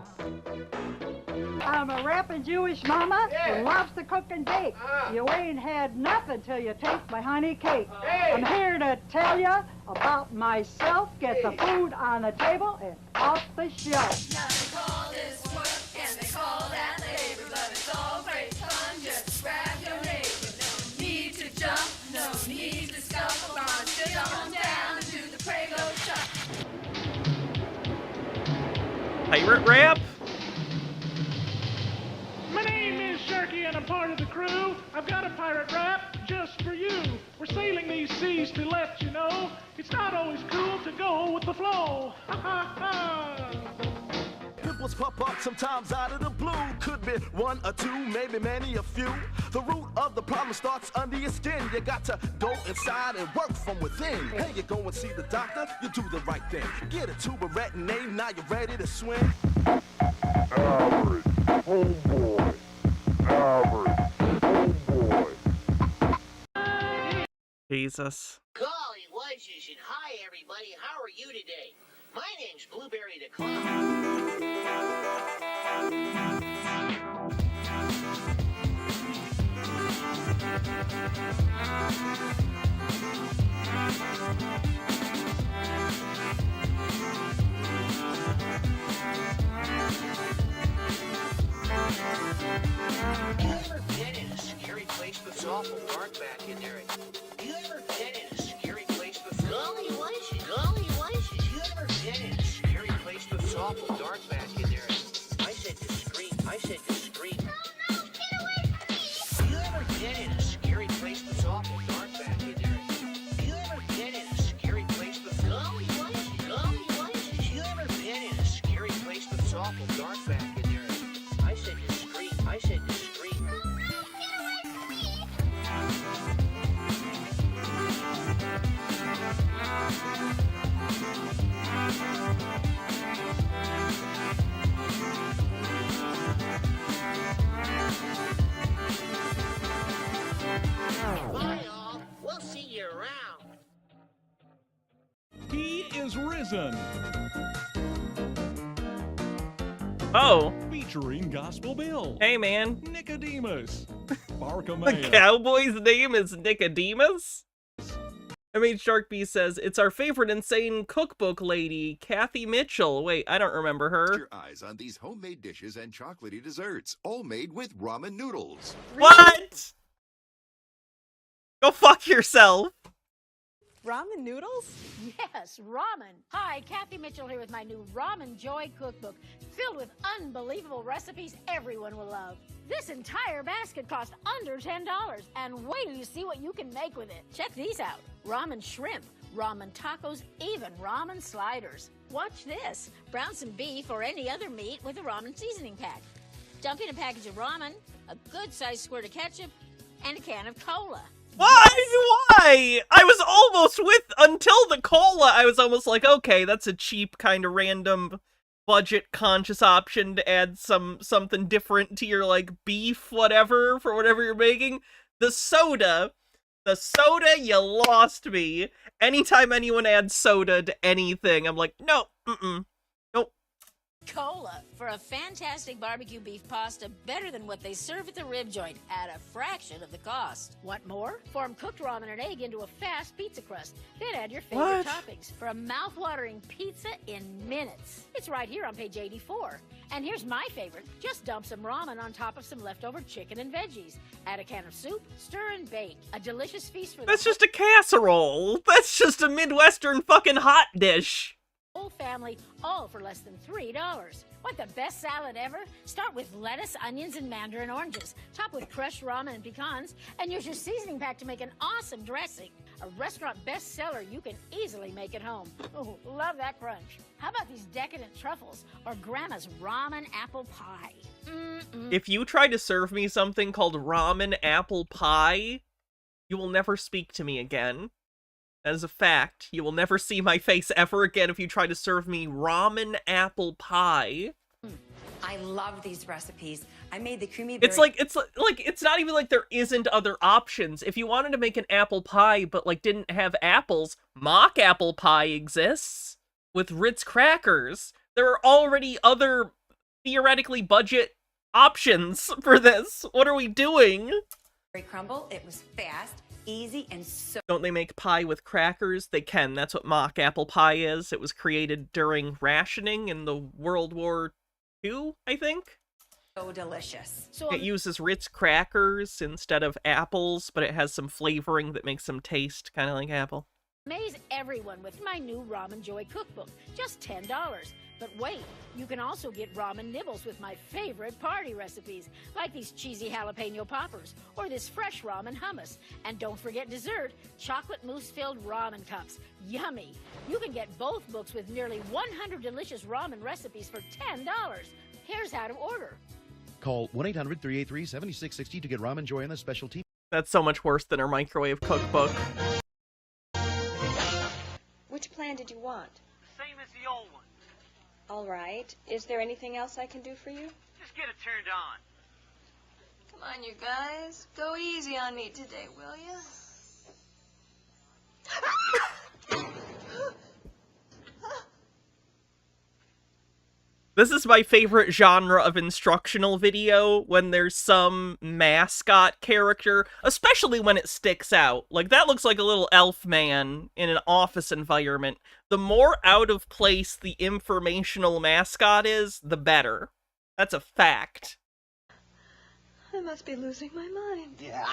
I'm a rapping Jewish mama who loves to cook and bake. You ain't had nothing till you taste my honey cake. I'm here to tell you about myself. Get the food on the table and off the shelf. Now they call this work and they call that labor, but it's all great fun. Just grab your neighbor. No need to jump, no need to scuffle. On, sit on down and do the Prego shuffle. Pirate rap? My name is Sharky and I'm part of the crew. I've got a pirate rap just for you. We're sailing these seas to let you know it's not always cool to go with the flow. Ha ha ha! Pimples pop up sometimes out of the blue. Could be one or two, maybe many a few. The root of the problem starts under your skin. You got to go inside and work from within. Hey, you go and see the doctor, you do the right thing. Get a tuberette name, now you're ready to swing. Average homeboy. Average homeboy. Jesus. Golly wishes and hi everybody, how are you today? My name's Blueberry the Clown. You ever been in a scary place that's awful dark back in there? You ever been in a scary place before? Golly wishes, golly wishes. You ever been in a scary place that's awful dark back in there? I said to scream, I around. He is risen. Oh. Featuring Gospel Bill. Hey, man. Nicodemus. The Barkamea. cowboy's name is Nicodemus? Sharkbee says, it's our favorite insane cookbook lady, Kathy Mitchell. Wait, I don't remember her. Your eyes on these homemade dishes and chocolatey desserts, all made with ramen noodles. What? Go fuck yourself. Ramen noodles? Yes, ramen. Hi, Kathy Mitchell here with my new Ramen Joy cookbook, filled with unbelievable recipes everyone will love. This entire basket cost under $10, and wait till you see what you can make with it. Check these out. Ramen shrimp, ramen tacos, even ramen sliders. Watch this. Brown some beef or any other meat with a ramen seasoning pack. Dump in a package of ramen, a good-sized squirt of ketchup, and a can of cola. Why? I was almost until the cola, I was almost like, okay, that's a cheap kind of random budget conscious option to add something different to your, like, beef, whatever, for whatever you're making. The soda, you lost me. Anytime anyone adds soda to anything, I'm like, no, nope. Cola for a fantastic barbecue beef pasta better than what they serve at the rib joint at a fraction of the cost. What more? Form cooked ramen and egg into a fast pizza crust. Then add your favorite toppings for a mouth-watering pizza in minutes. It's right here on page 84. And here's my favorite. Just dump some ramen on top of some leftover chicken and veggies. Add a can of soup, stir and bake. A delicious feast for That's just a casserole. That's just a Midwestern fucking hot dish. Whole family, all for less than $3. Want the best salad ever? Start with lettuce, onions, and mandarin oranges. Top with crushed ramen and pecans, and use your seasoning pack to make an awesome dressing. A restaurant bestseller you can easily make at home. Ooh, love that crunch. How about these decadent truffles or Grandma's ramen apple pie? If you try to serve me something called ramen apple pie, you will never speak to me again. That is a fact. You will never see my face ever again if you try to serve me ramen apple pie. I love these recipes. I made the creamy berry. It's not even like there isn't other options. If you wanted to make an apple pie but like didn't have apples, mock apple pie exists with Ritz crackers. There are already other theoretically budget options for this. What are we doing? Crumble. It was fast, easy, and so... Don't they make pie with crackers? They can. That's what mock apple pie is. It was created during rationing in the World War II, I think? So delicious. It uses Ritz crackers instead of apples, but it has some flavoring that makes them taste kind of like apple. Amaze everyone with my new Ramen Joy cookbook. Just $10. But wait, you can also get ramen nibbles with my favorite party recipes, like these cheesy jalapeno poppers, or this fresh ramen hummus. And don't forget dessert, chocolate mousse-filled ramen cups. Yummy! You can get both books with nearly 100 delicious ramen recipes for $10. Here's how to order. Call 1-800-383-7660 to get Ramen Joy on a specialty. That's so much worse than our microwave cookbook. Which plan did you want? Same as the old one. All right. Is there anything else I can do for you? Just get it turned on. Come on, you guys. Go easy on me today, will you? This is my favorite genre of instructional video, when there's some mascot character, especially when it sticks out. Like, that looks like a little elf man in an office environment. The more out of place the informational mascot is, the better. That's a fact. I must be losing my mind. Yeah.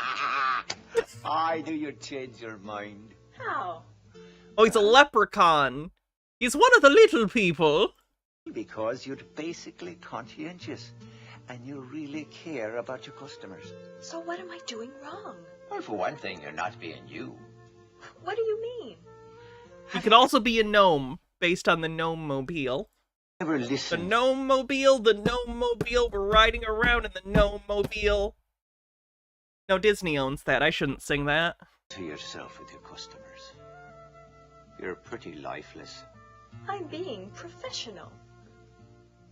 Why do you change your mind? How? Oh, he's a leprechaun. He's one of the little people. Because you're basically conscientious and you really care about your customers. So what am I doing wrong? Well, for one thing, you're not being you. What do you mean? He could also be a gnome, based on the Gnome-mobile. Never listen. The Gnome-mobile, we're riding around in the Gnome-mobile. No, Disney owns that, I shouldn't sing that. To yourself with your customers. You're pretty lifeless. I'm being professional.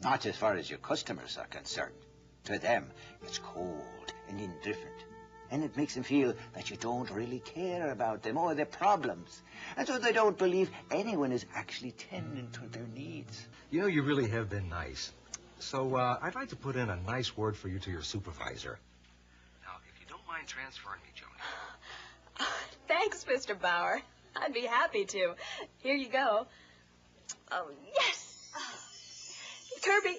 Not as far as your customers are concerned. To them, it's cold and indifferent. And it makes them feel that you don't really care about them or their problems. And so they don't believe anyone is actually tending to their needs. You know, you really have been nice. So I'd like to put in a nice word for you to your supervisor. Now, if you don't mind transferring me, Joni. Thanks, Mr. Bauer. I'd be happy to. Here you go. Oh, yes! Kirby.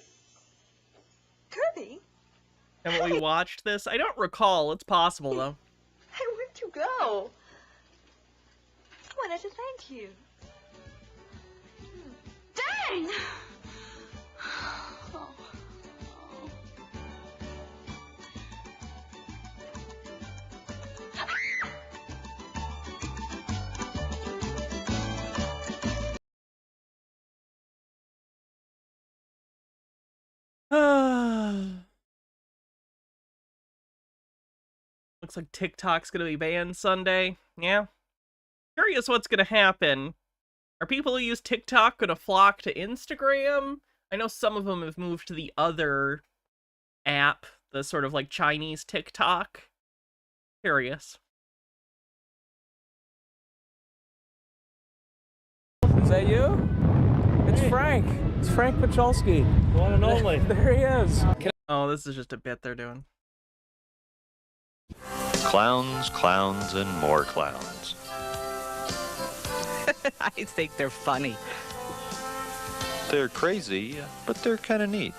Kirby? Haven't we watched this? I don't recall. It's possible, though. Hey, where'd you go? I wanted to thank you. Dang! Oh. Looks like TikTok's gonna be banned Sunday. Yeah. Curious what's gonna happen. Are people who use TikTok gonna flock to Instagram? I know some of them have moved to the other app, the sort of like Chinese TikTok. Curious. Is that you? It's Frank. It's Frank Pacholski. One and only. There he is. Oh, this is just a bit they're doing. Clowns, clowns, and more clowns. I think they're funny. They're crazy, but they're kind of neat.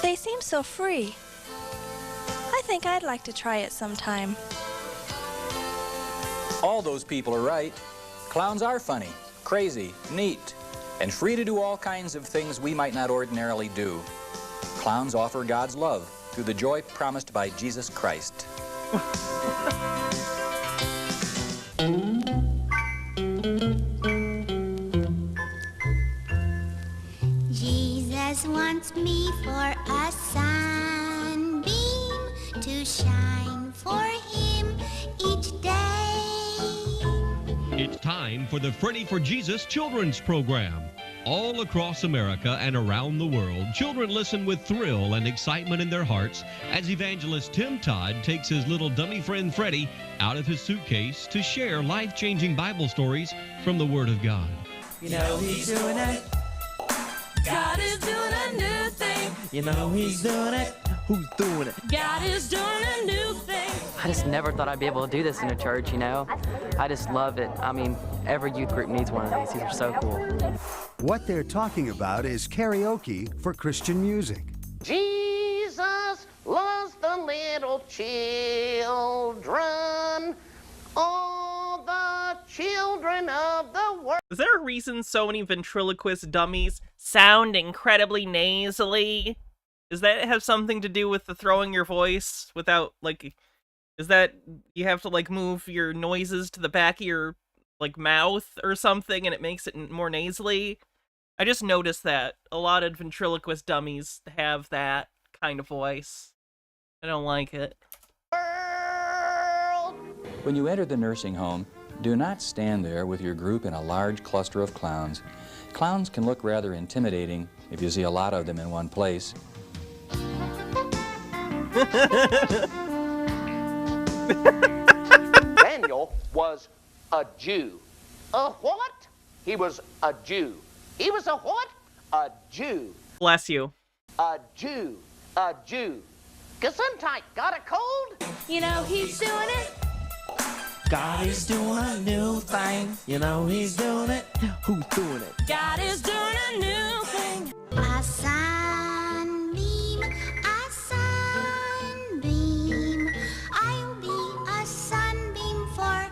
They seem so free. I think I'd like to try it sometime. All those people are right. Clowns are funny, crazy, neat, and free to do all kinds of things we might not ordinarily do. Clowns offer God's love through the joy promised by Jesus Christ. Jesus wants me for a sunbeam to shine for him each day. It's time for the Freddy for Jesus Children's Program. All across America and around the world, children listen with thrill and excitement in their hearts as evangelist Tim Todd takes his little dummy friend Freddy out of his suitcase to share life-changing Bible stories from the Word of God. You know he's doing it. God is doing a new thing. You know he's doing it. Who's doing it? God is doing a new thing. I just never thought I'd be able to do this in a church, you know? I just love it. I mean, every youth group needs one of these. These are so cool. What they're talking about is karaoke for Christian music. Jesus loves the little children, all the children of the world. Is there a reason so many ventriloquist dummies sound incredibly nasally? Does that have something to do with the throwing your voice without, like, is that you have to, like, move your noises to the back of your, like, mouth or something and it makes it more nasally? I just noticed that a lot of ventriloquist dummies have that kind of voice. I don't like it. When you enter the nursing home, do not stand there with your group in a large cluster of clowns. Clowns can look rather intimidating if you see a lot of them in one place. Daniel was a Jew. A what? He was a Jew. He was a what? A Jew. Bless you. A Jew. A Jew. Gesundheit, got a cold? You know he's doing it. God is doing a new thing. You know he's doing it. Who's doing it? God is doing a new thing. A sunbeam, a sunbeam. I'll be a sunbeam for.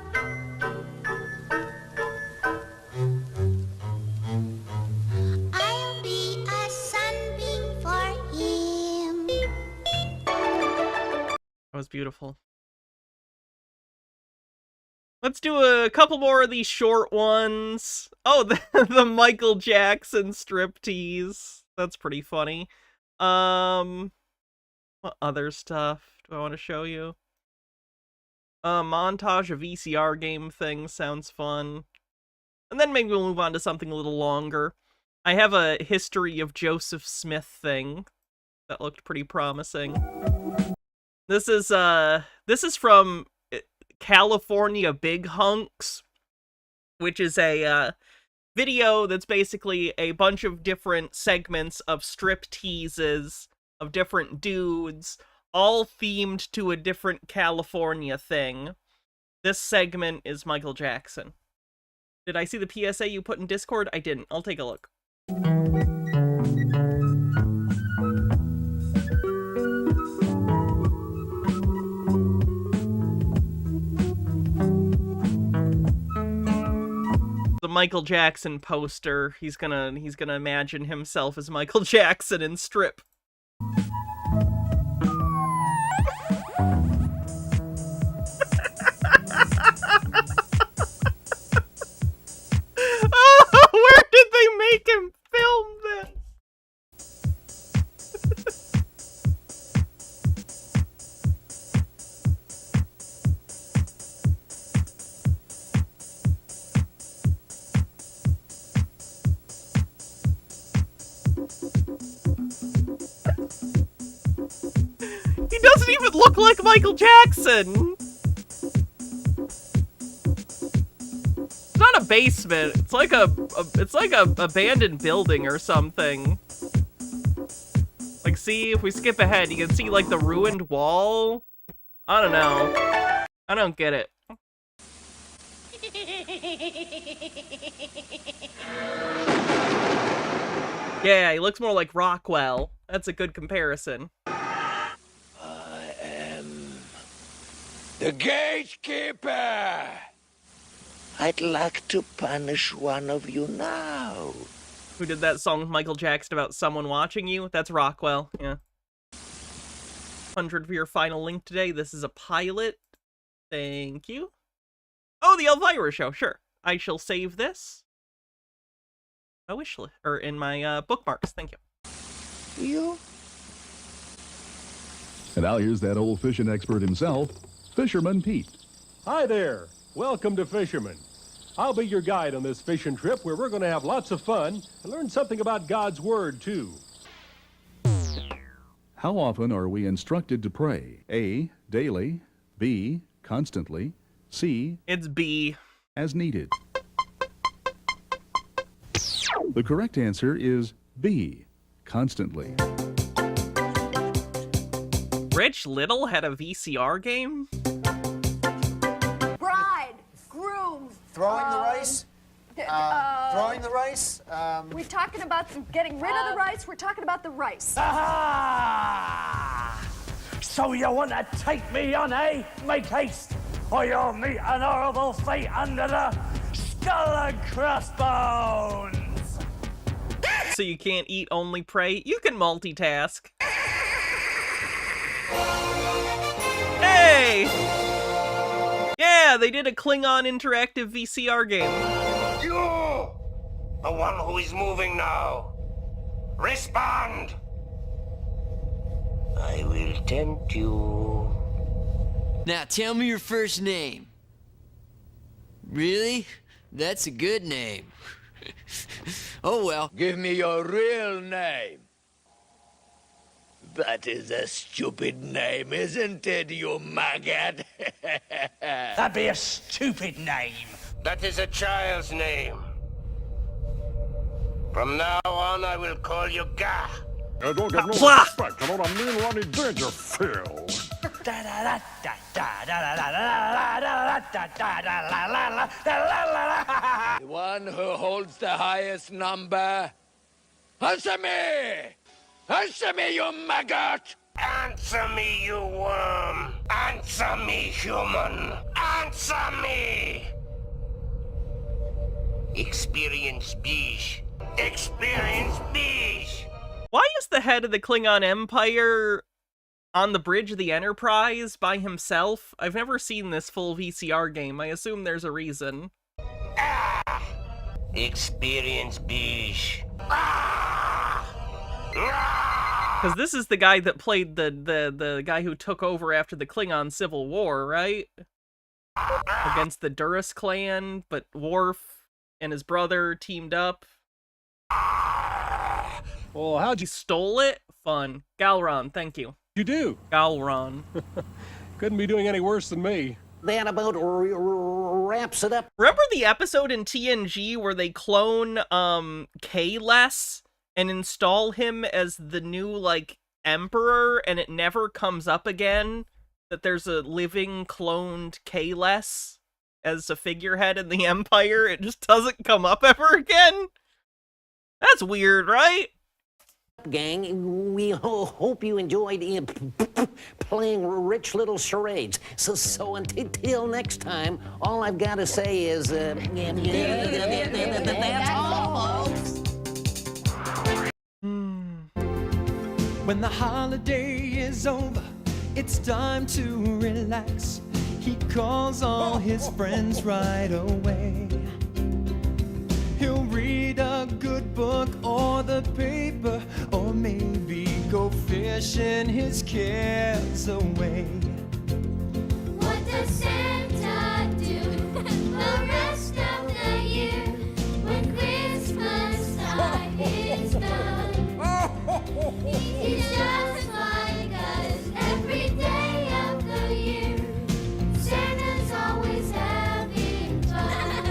I'll be a sunbeam for him. That was beautiful. Let's do a couple more of these short ones. Oh, the Michael Jackson striptease. That's pretty funny. What other stuff do I want to show you? Montage of VCR game things sounds fun. And then maybe we'll move on to something a little longer. I have a history of Joseph Smith thing that looked pretty promising. This is from California Big Hunks, which is a video that's basically a bunch of different segments of strip teases of different dudes, all themed to a different California thing. This segment is Michael Jackson. Did I see the PSA you put in Discord? I didn't. I'll take a look. The Michael Jackson poster. He's gonna imagine himself as Michael Jackson in strip. Oh, where did they make him film this? He doesn't even look like Michael Jackson! It's not a basement. It's like a abandoned building or something. Like, see, if we skip ahead, you can see, like, the ruined wall. I don't know. I don't get it. Yeah, he looks more like Rockwell. That's a good comparison. I am the gatekeeper. I'd like to punish one of you now. Who did that song with Michael Jackson about someone watching you? That's Rockwell, yeah. 100 for your final link today. This is a pilot. Thank you. Oh, the Elvira show, sure. I shall save this. My wish list, or in my bookmarks, thank you. You? And now here's that old fishing expert himself, Fisherman Pete. Hi there. Welcome to Fisherman. I'll be your guide on this fishing trip where we're going to have lots of fun and learn something about God's Word, too. How often are we instructed to pray? A, daily. B, constantly. C, it's B, as needed. The correct answer is B, constantly. Rich Little had a VCR game? Bride, groom. Throwing the rice? Throwing the rice? We're talking about getting rid of the rice. We're talking about the rice. Aha! So you want to take me on, eh? Make haste, or you'll meet an horrible fate under the skull and crossbones. So you can't eat, only pray? You can multitask. Hey! Yeah, they did a Klingon interactive VCR game. You! The one who is moving now. Respond! I will tempt you. Now tell me your first name. Really? That's a good name. Oh well. Give me your real name. That is a stupid name, isn't it, you maggot? That'd be a stupid name. That is a child's name. From now on, I will call you Gah. I don't get no respect, you know what I mean? Ronnie Dangerfield. The one who holds the highest number. Answer me! Answer me, you maggot! Answer me, you worm! Answer me, human! Answer me! Experience beige. Experience beige! Why is the head of the Klingon Empire on the bridge of the Enterprise by himself? I've never seen this full VCR game. I assume there's a reason. Experience beige. Because this is the guy that played the guy who took over after the Klingon Civil War, right? Against the Duras clan, but Worf and his brother teamed up. Well, how'd you stole it? Fun. Galron, thank you. You do? Galron. Couldn't be doing any worse than me. That about wraps it up. Remember the episode in TNG where they clone K-Less and install him as the new, like, emperor, and it never comes up again that there's a living cloned K-Less as a figurehead in the Empire? It just doesn't come up ever again? That's weird, right? Gang, we hope you enjoyed playing rich little charades. So until next time, all I've got to say is, that's all, folks. When the holiday is over, it's time to relax. He calls all his friends right away. He'll read a good book or the paper, or maybe go fishing his cares away. What does Santa do the rest of the year when Christmas time is done? He's just like us every day of the year. Santa's always having fun.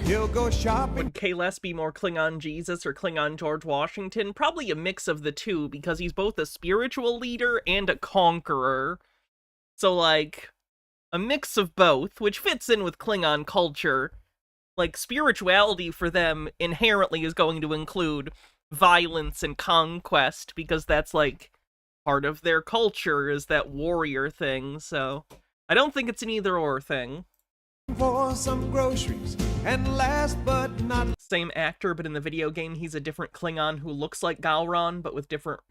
He'll go shopping. Would K-Less be more Klingon Jesus or Klingon George Washington? Probably a mix of the two, because he's both a spiritual leader and a conqueror. So, like, a mix of both, which fits in with Klingon culture. Like, spirituality for them inherently is going to include violence and conquest, because that's, like, part of their culture is that warrior thing, so I don't think it's an either-or thing. For some groceries, and last but not same actor, but in the video game he's a different Klingon who looks like Galron but with different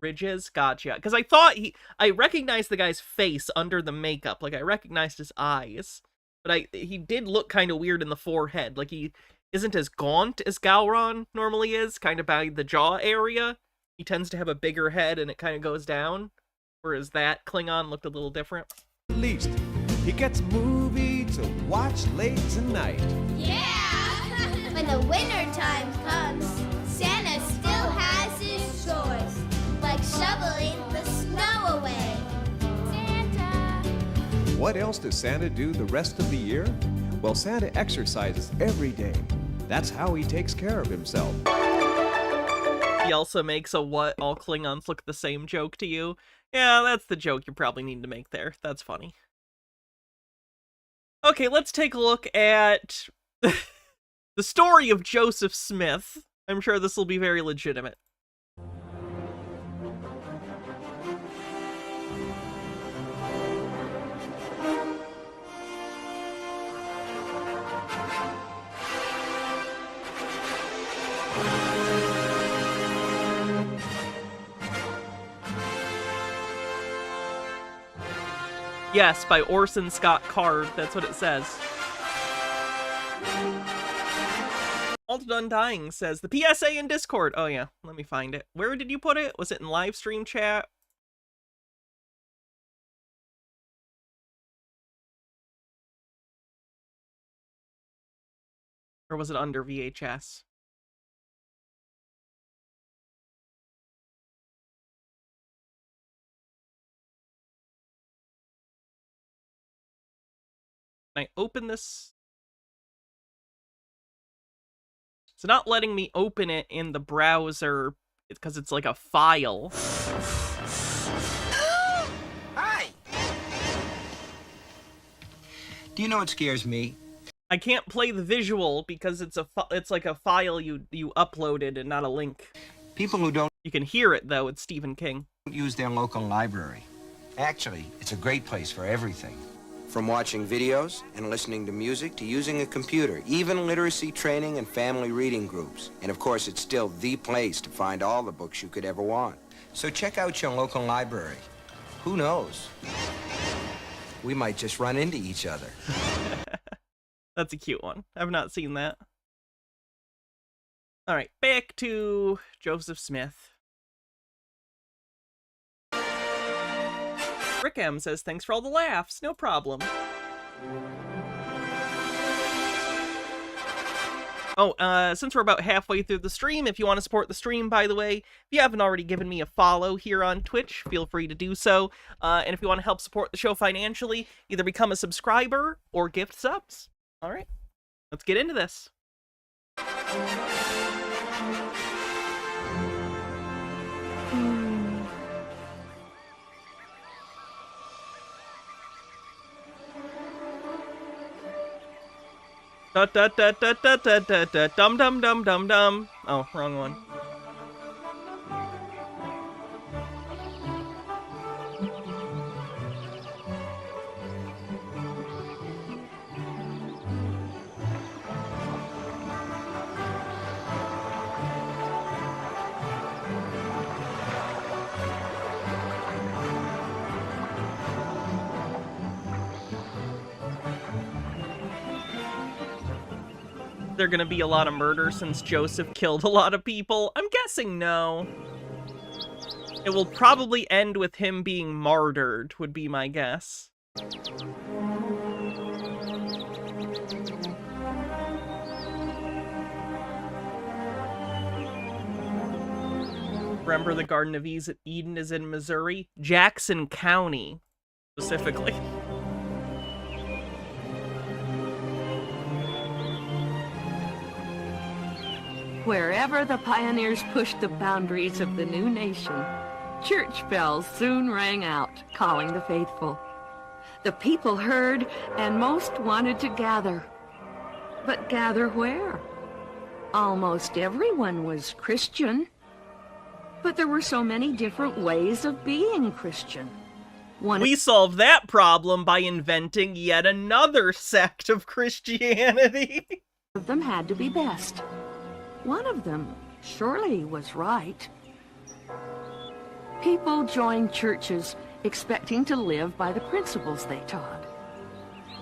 ridges. Gotcha. Because I recognized the guy's face under the makeup, like I recognized his eyes, but he did look kind of weird in the forehead. Like he isn't as gaunt as Galron normally is, kind of by the jaw area. He tends to have a bigger head and it kind of goes down, whereas that Klingon looked a little different. At least he gets a movie to watch late tonight. Yeah! When the winter time comes, Santa still has his chores, like shoveling the snow away. Santa! What else does Santa do the rest of the year? Well, Santa exercises every day. That's how he takes care of himself. He also makes a "what, all Klingons look the same" joke to you. Yeah, that's the joke you probably need to make there. That's funny. Okay, let's take a look at the story of Joseph Smith. I'm sure this will be very legitimate. Yes, by Orson Scott Card. That's what it says. Altered Undying says, the PSA in Discord. Oh yeah, let me find it. Where did you put it? Was it in live stream chat? Or was it under VHS? Can I open this? It's not letting me open it in the browser because it's like a file. Hi! Do you know what scares me? I can't play the visual because it's like a file you uploaded and not a link. People who don't... You can hear it though, it's Stephen King. ...use their local library. Actually, it's a great place for everything. From watching videos and listening to music to using a computer, even literacy training and family reading groups. And of course, it's still the place to find all the books you could ever want. So check out your local library. Who knows? We might just run into each other. That's a cute one. I've not seen that. Alright, back to Joseph Smith. Rick M says, thanks for all the laughs. No problem. Oh, since we're about halfway through the stream, if you want to support the stream, by the way, if you haven't already given me a follow here on Twitch, feel free to do so. And if you want to help support the show financially, either become a subscriber or gift subs. All right, let's get into this. Dum dum dum dum dum. Oh, wrong one. There gonna be a lot of murder since Joseph killed a lot of people? I'm guessing no. It will probably end with him being martyred, would be my guess. Remember the Garden of Eden is in Missouri? Jackson County, specifically. Wherever the pioneers pushed the boundaries of the new nation, church bells soon rang out, calling the faithful. The people heard, and most wanted to gather. But gather where? Almost everyone was Christian. But there were so many different ways of being Christian. We solved that problem by inventing yet another sect of Christianity. Of them had to be best. One of them surely was right. People joined churches expecting to live by the principles they taught.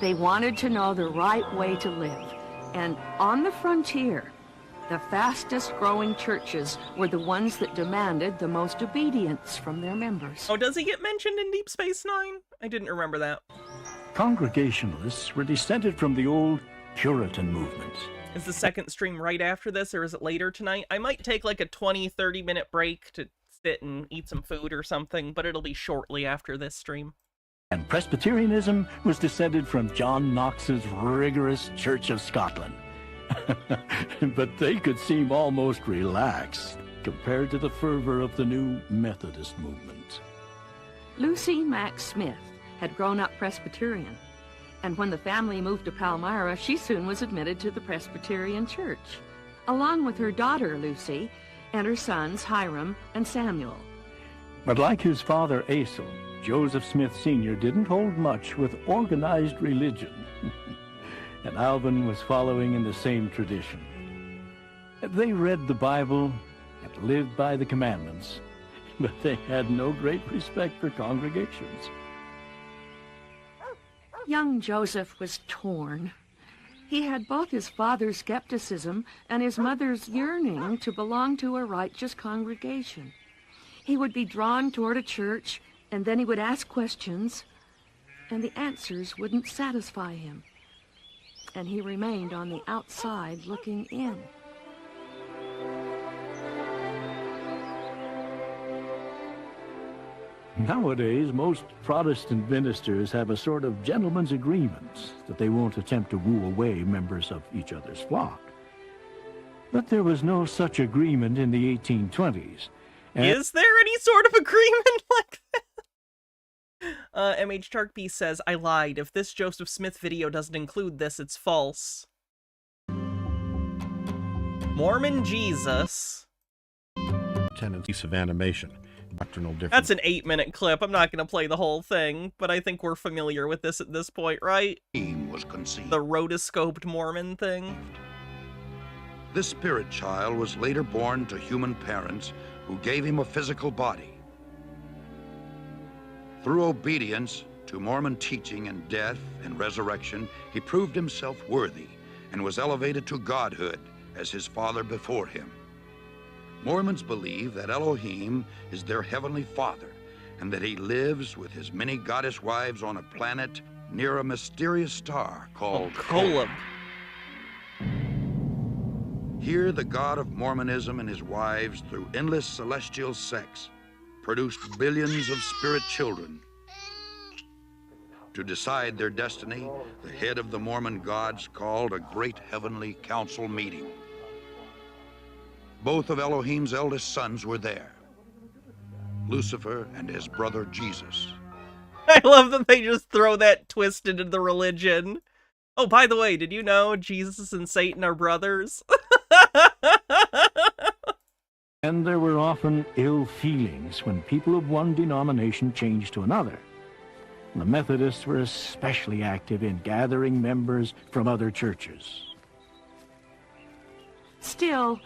They wanted to know the right way to live. And on the frontier, the fastest growing churches were the ones that demanded the most obedience from their members. Oh, does he get mentioned in Deep Space Nine? I didn't remember that. Congregationalists were descended from the old Puritan movement. Is the second stream right after this, or is it later tonight? I might take like a 20-30 minute break to sit and eat some food or something, but it'll be shortly after this stream. And Presbyterianism was descended from John Knox's rigorous Church of Scotland. But they could seem almost relaxed compared to the fervor of the new Methodist movement. Lucy Mack Smith had grown up Presbyterian, and when the family moved to Palmyra, she soon was admitted to the Presbyterian Church, along with her daughter Lucy and her sons Hiram and Samuel. But like his father Asel, Joseph Smith Sr. didn't hold much with organized religion. And Alvin was following in the same tradition. They read the Bible and lived by the commandments, but they had no great respect for congregations. Young Joseph was torn. He had both his father's skepticism and his mother's yearning to belong to a righteous congregation. He would be drawn toward a church, and then he would ask questions, and the answers wouldn't satisfy him. And he remained on the outside looking in. Nowadays, most Protestant ministers have a sort of gentleman's agreement that they won't attempt to woo away members of each other's flock. But there was no such agreement in the 1820s. Is there any sort of agreement like that? MH Tarkby says, I lied. If this Joseph Smith video doesn't include this, it's false. Mormon Jesus. Tendencies of animation. Doctrinal difference. That's an 8-minute clip. I'm not going to play the whole thing, but I think we're familiar with this at this point, right? Was conceived. The rotoscoped Mormon thing. This spirit child was later born to human parents who gave him a physical body. Through obedience to Mormon teaching and death and resurrection, he proved himself worthy and was elevated to godhood as his father before him. Mormons believe that Elohim is their heavenly father and that he lives with his many goddess wives on a planet near a mysterious star called Kolob. Here, the God of Mormonism and his wives, through endless celestial sex, produced billions of spirit children. To decide their destiny, the head of the Mormon gods called a great heavenly council meeting. Both of Elohim's eldest sons were there, Lucifer and his brother Jesus. I love that they just throw that twist into the religion. Oh, by the way, did you know Jesus and Satan are brothers? And there were often ill feelings when people of one denomination changed to another. The Methodists were especially active in gathering members from other churches. Still,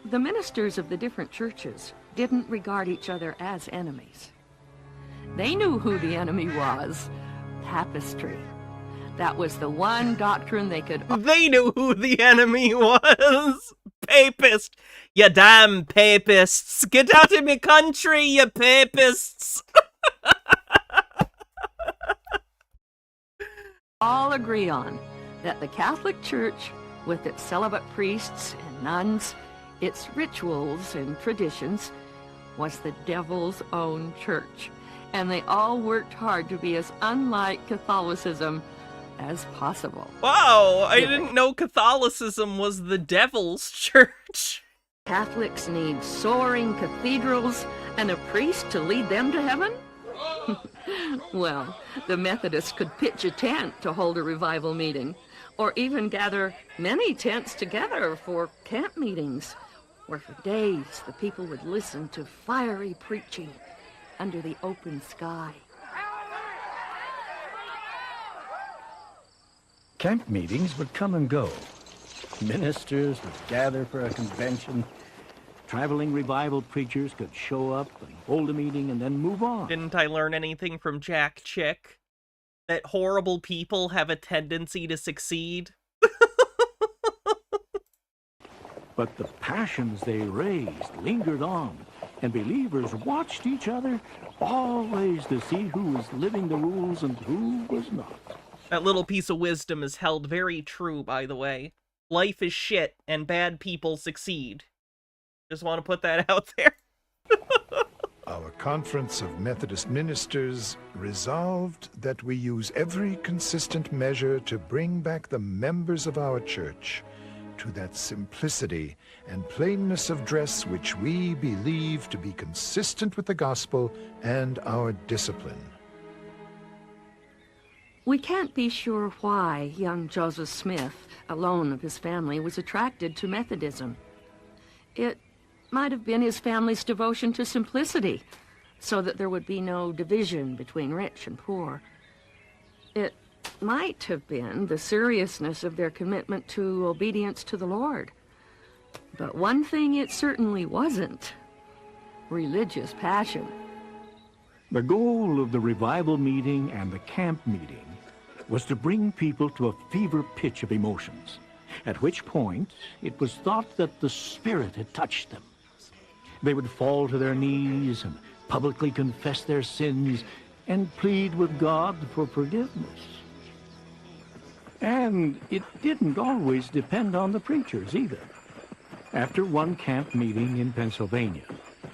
the ministers of the different churches didn't regard each other as enemies. They knew who the enemy was: tapestry. That was the one doctrine they could... They knew who the enemy was! Papist! You damn papists! Get out of me country, you papists! all agree on that the Catholic Church, with its celibate priests and nuns, its rituals and traditions, was the devil's own church. And they all worked hard to be as unlike Catholicism as possible. Wow, I didn't know Catholicism was the devil's church. Catholics need soaring cathedrals and a priest to lead them to heaven? Well, the Methodists could pitch a tent to hold a revival meeting, or even gather many tents together for camp meetings, where for days the people would listen to fiery preaching under the open sky. Camp meetings would come and go. Ministers would gather for a convention. Traveling revival preachers could show up and hold a meeting and then move on. Didn't I learn anything from Jack Chick? That horrible people have a tendency to succeed? But the passions they raised lingered on, and believers watched each other, always to see who was living the rules and who was not. That little piece of wisdom is held very true, by the way. Life is shit, and bad people succeed. Just want to put that out there. Our Conference of Methodist Ministers resolved that we use every consistent measure to bring back the members of our church to that simplicity and plainness of dress which we believe to be consistent with the gospel and our discipline. We can't be sure why young Joseph Smith, alone of his family, was attracted to Methodism. It might have been his family's devotion to simplicity, so that there would be no division between rich and poor. It might have been the seriousness of their commitment to obedience to the Lord. But one thing it certainly wasn't: religious passion. The goal of the revival meeting and the camp meeting was to bring people to a fever pitch of emotions, at which point it was thought that the Spirit had touched them. They would fall to their knees and publicly confess their sins and plead with God for forgiveness. And it didn't always depend on the preachers either. After one camp meeting in Pennsylvania,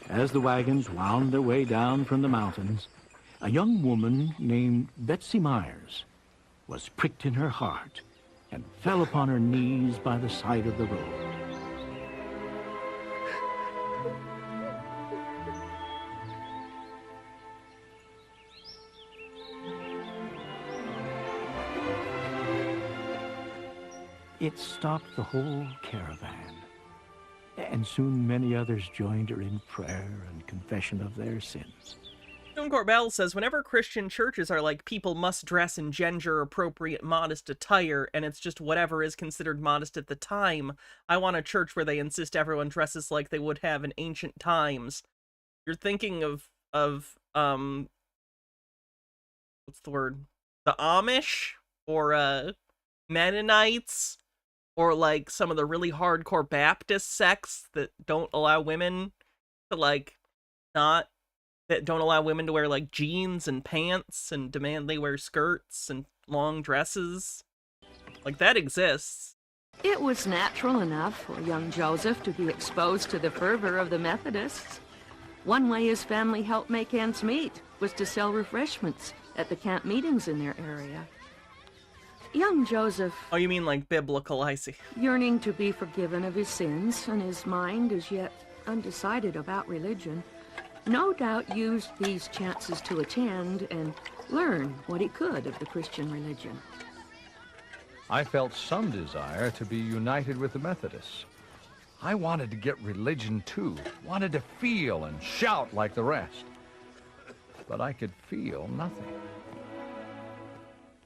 as the wagons wound their way down from the mountains, a young woman named Betsy Myers was pricked in her heart and fell upon her knees by the side of the road. It stopped the whole caravan, and soon many others joined her in prayer and confession of their sins. Stone Corbell says, whenever Christian churches are like, people must dress in gender-appropriate modest attire, and it's just whatever is considered modest at the time, I want a church where they insist everyone dresses like they would have in ancient times. You're thinking of what's the word? The Amish? Or, Mennonites? Or, like, some of the really hardcore Baptist sects that don't allow women to, like, that don't allow women to wear, like, jeans and pants and demand they wear skirts and long dresses. Like, that exists. It was natural enough for young Joseph to be exposed to the fervor of the Methodists. One way his family helped make ends meet was to sell refreshments at the camp meetings in their area. Young Joseph... Oh, you mean like biblical, I see. Yearning to be forgiven of his sins, and his mind as yet undecided about religion, no doubt used these chances to attend and learn what he could of the Christian religion. I felt some desire to be united with the Methodists. I wanted to get religion too, wanted to feel and shout like the rest. But I could feel nothing.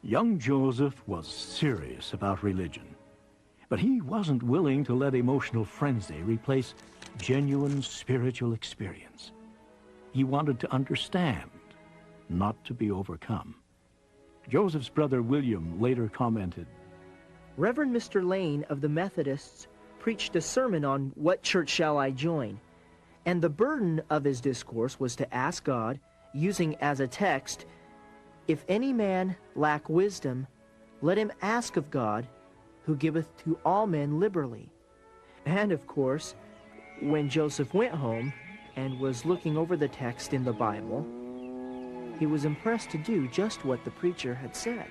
Young Joseph was serious about religion, but he wasn't willing to let emotional frenzy replace genuine spiritual experience. He wanted to understand, not to be overcome. Joseph's brother William later commented, Reverend Mr. Lane of the Methodists preached a sermon on what church shall I join, and the burden of his discourse was to ask God, using as a text, if any man lack wisdom, let him ask of God, who giveth to all men liberally. And of course, when Joseph went home and was looking over the text in the Bible, he was impressed to do just what the preacher had said.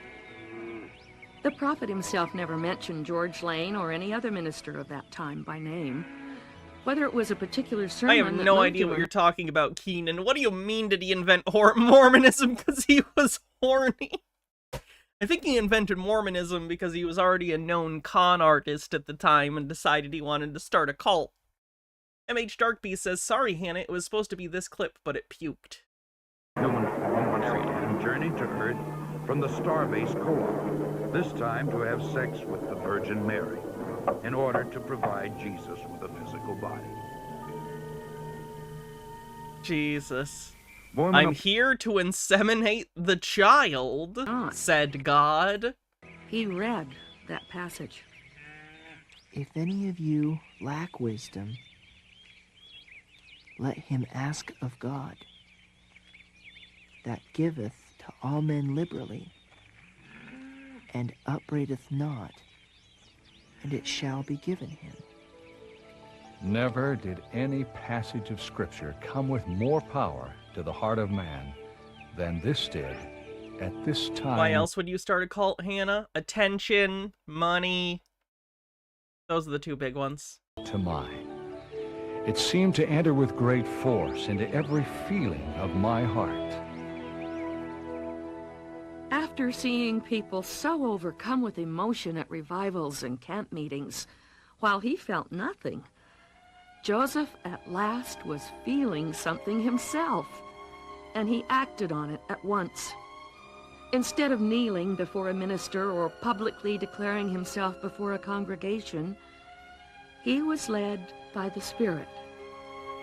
The prophet himself never mentioned George Lane or any other minister of that time by name. Whether it was a particular sermon... I have no idea what you're talking about, Keenan. What do you mean did he invent Mormonism because he was horny? I think he invented Mormonism because he was already a known con artist at the time and decided he wanted to start a cult. M.H. Darkbeast says, sorry, Hannah, it was supposed to be this clip, but it puked. Human form once again journeyed to Earth from the Starbase Co-op, this time to have sex with the Virgin Mary, in order to provide Jesus with a physical body. Jesus. Mormon I'm here to inseminate the child, said God. He read that passage. If any of you lack wisdom, let him ask of God, that giveth to all men liberally, and upbraideth not, and it shall be given him. Never did any passage of Scripture come with more power to the heart of man than this did at this time. Why else would you start a cult, Hannah? Attention, money. Those are the two big ones. To mine. It seemed to enter with great force into every feeling of my heart. After seeing people so overcome with emotion at revivals and camp meetings, while he felt nothing, Joseph at last was feeling something himself, and he acted on it at once. Instead of kneeling before a minister or publicly declaring himself before a congregation, he was led by the Spirit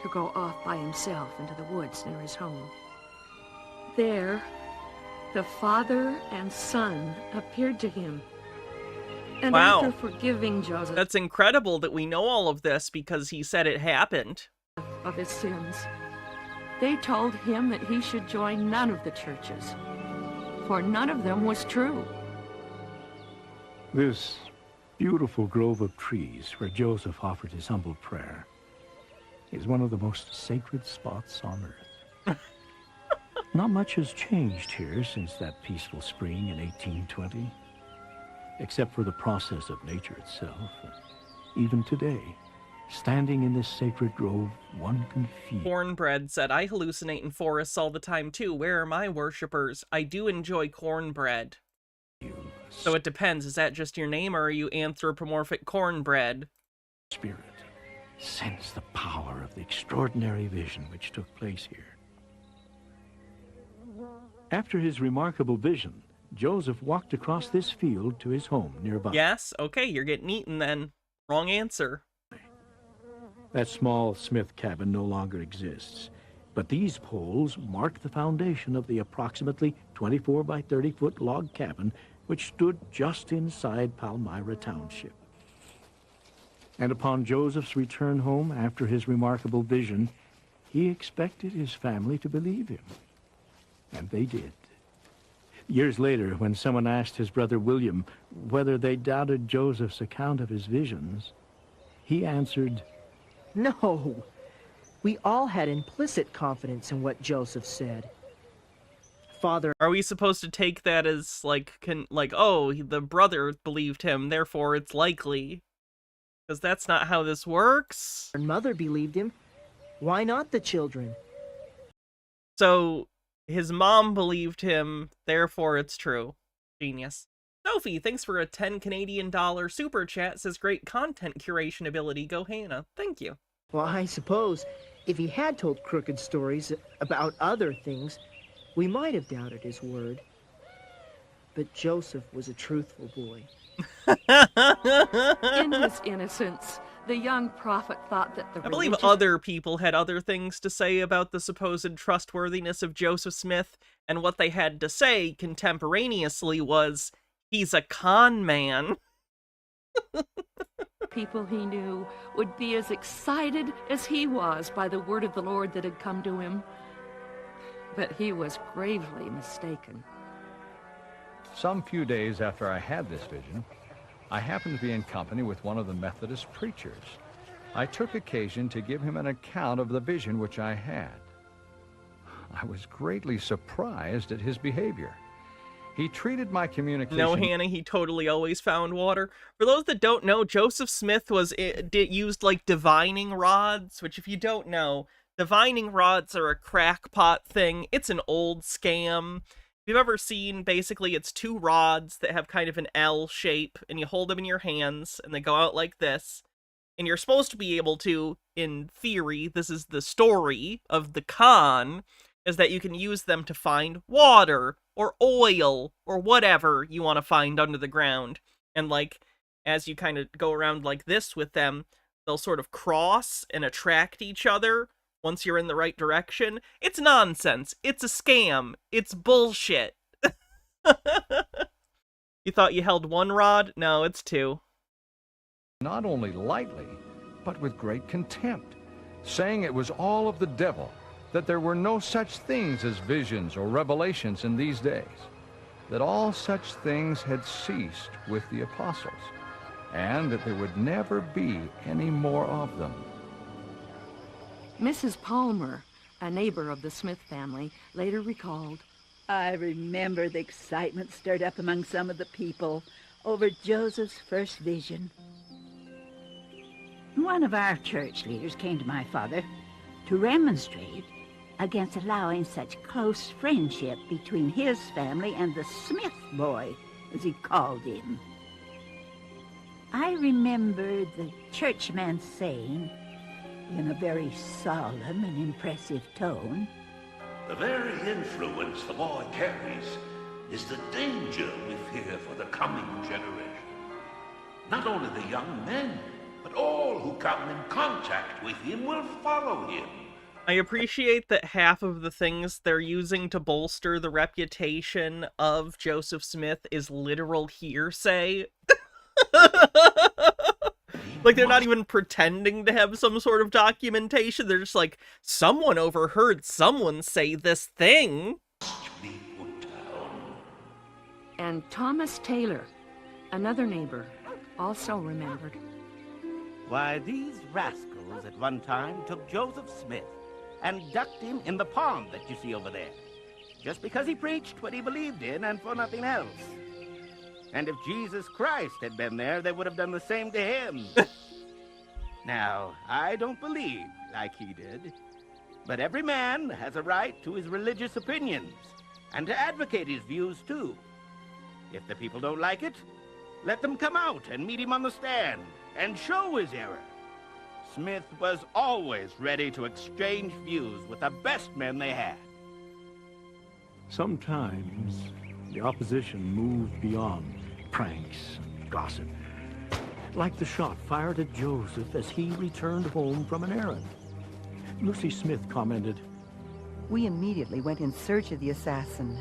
to go off by himself into the woods near his home. There, the Father and Son appeared to him. And wow. After forgiving Joseph... That's incredible that we know all of this because he said it happened. ...of his sins, they told him that he should join none of the churches, for none of them was true. This beautiful grove of trees where Joseph offered his humble prayer is one of the most sacred spots on earth. Not much has changed here since that peaceful spring in 1820, except for the process of nature itself. Even today, standing in this sacred grove, one can feel... Cornbread said, I hallucinate in forests all the time too. Where are my worshippers? I do enjoy cornbread. So it depends. Is that just your name, or are you anthropomorphic cornbread? Spirit, sense the power of the extraordinary vision which took place here. After his remarkable vision, Joseph walked across this field to his home nearby. Yes? Okay, you're getting eaten then. Wrong answer. That small Smith cabin no longer exists, but these poles mark the foundation of the approximately 24 by 30 foot log cabin which stood just inside Palmyra Township. And upon Joseph's return home after his remarkable vision, he expected his family to believe him. And they did. Years later, when someone asked his brother William whether they doubted Joseph's account of his visions, he answered, No. We all had implicit confidence in what Joseph said. Father... Are we supposed to take that as, like, oh, the brother believed him, therefore it's likely? Because that's not how this works. And Mother believed him. Why not the children? So, his mom believed him, therefore it's true. Genius. Sophie, thanks for a 10 Canadian dollar super chat. Says great content curation ability. Go Hannah. Thank you. Well, I suppose if he had told crooked stories about other things, we might have doubted his word. But Joseph was a truthful boy. In his innocence, the young prophet thought that the I believe other people had other things to say about the supposed trustworthiness of Joseph Smith, and what they had to say contemporaneously was, he's a con man. people he knew would be as excited as he was by the word of the Lord that had come to him. But he was gravely mistaken. Some few days after I had this vision, I happened to be in company with one of the Methodist preachers. I took occasion to give him an account of the vision which I had. I was greatly surprised at his behavior. He treated my communication... No, Hannah, he totally always found water. For those that don't know, Joseph Smith used, like, divining rods, which, if you don't know, divining rods are a crackpot thing. It's an old scam. If you've ever seen, basically, it's two rods that have kind of an L shape, and you hold them in your hands, and they go out like this. And you're supposed to be able to, in theory, this is the story of the con, is that you can use them to find water, or oil, or whatever you want to find under the ground. And, like, as you kind of go around like this with them, they'll sort of cross and attract each other once you're in the right direction. It's nonsense. It's a scam. It's bullshit. You thought you held one rod? No, it's two. Not only lightly, but with great contempt, saying it was all of the devil, that there were no such things as visions or revelations in these days, that all such things had ceased with the apostles, and that there would never be any more of them. Mrs. Palmer, a neighbor of the Smith family, later recalled, I remember the excitement stirred up among some of the people over Joseph's first vision. One of our church leaders came to my father to remonstrate against allowing such close friendship between his family and the Smith boy, as he called him. I remember the churchman saying, in a very solemn and impressive tone, the very influence the boy carries is the danger we fear for the coming generation. Not only the young men, but all who come in contact with him will follow him. I appreciate that half of the things they're using to bolster the reputation of Joseph Smith is literal hearsay. Like, they're not even pretending to have some sort of documentation. They're just like, someone overheard someone say this thing. And Thomas Taylor, another neighbor, also remembered. Why, these rascals at one time took Joseph Smith and ducked him in the pond that you see over there, just because he preached what he believed in and for nothing else. And if Jesus Christ had been there, they would have done the same to him. Now, I don't believe like he did, but every man has a right to his religious opinions and to advocate his views too. If the people don't like it, let them come out and meet him on the stand and show his error. Smith was always ready to exchange views with the best men they had. Sometimes the opposition moved beyond pranks and gossip, like the shot fired at Joseph as he returned home from an errand. Lucy Smith commented, We immediately went in search of the assassin,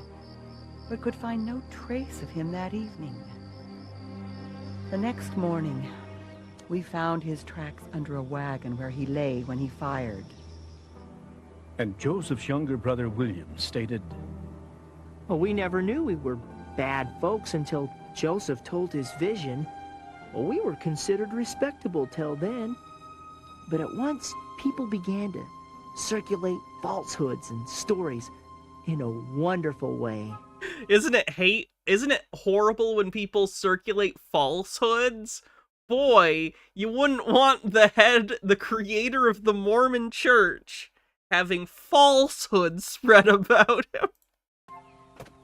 but could find no trace of him that evening. The next morning, we found his tracks under a wagon where he lay when he fired. And Joseph's younger brother William stated, Well, we never knew we were bad folks until Joseph told his vision. Well, we were considered respectable till then. But at once, people began to circulate falsehoods and stories in a wonderful way. Isn't it horrible when people circulate falsehoods? Boy, you wouldn't want the creator of the Mormon Church, having falsehoods spread about him.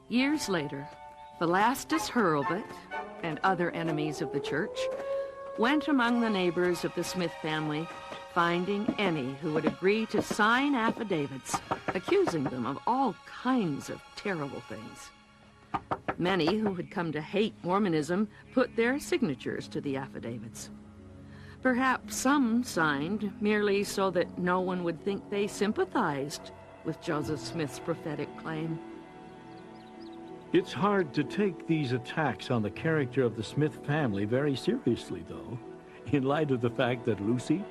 Years later, Velastus Hurlbut and other enemies of the church went among the neighbors of the Smith family, finding any who would agree to sign affidavits accusing them of all kinds of terrible things. Many who had come to hate Mormonism put their signatures to the affidavits. Perhaps some signed merely so that no one would think they sympathized with Joseph Smith's prophetic claim. It's hard to take these attacks on the character of the Smith family very seriously, though, in light of the fact that Lucy,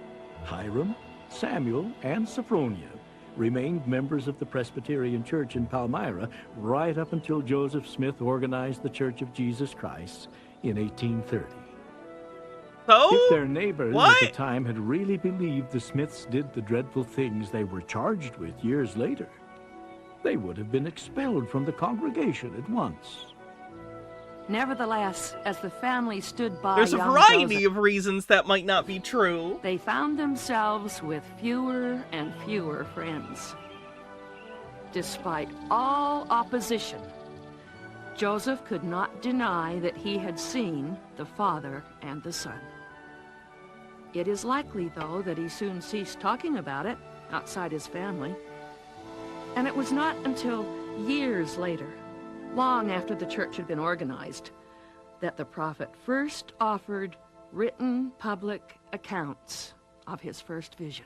Hiram, Samuel, and Sophronia remained members of the Presbyterian Church in Palmyra right up until Joseph Smith organized the Church of Jesus Christ in 1830. So? If their neighbors What? at the time had really believed the Smiths did the dreadful things they were charged with years later, they would have been expelled from the congregation at once. Nevertheless, as the family stood by There's a young variety Joseph, of reasons that might not be true. they found themselves with fewer and fewer friends. Despite all opposition, Joseph could not deny that he had seen the Father and the Son. It is likely, though, that he soon ceased talking about it outside his family. And it was not until years later, long after the church had been organized, that the prophet first offered written public accounts of his first vision.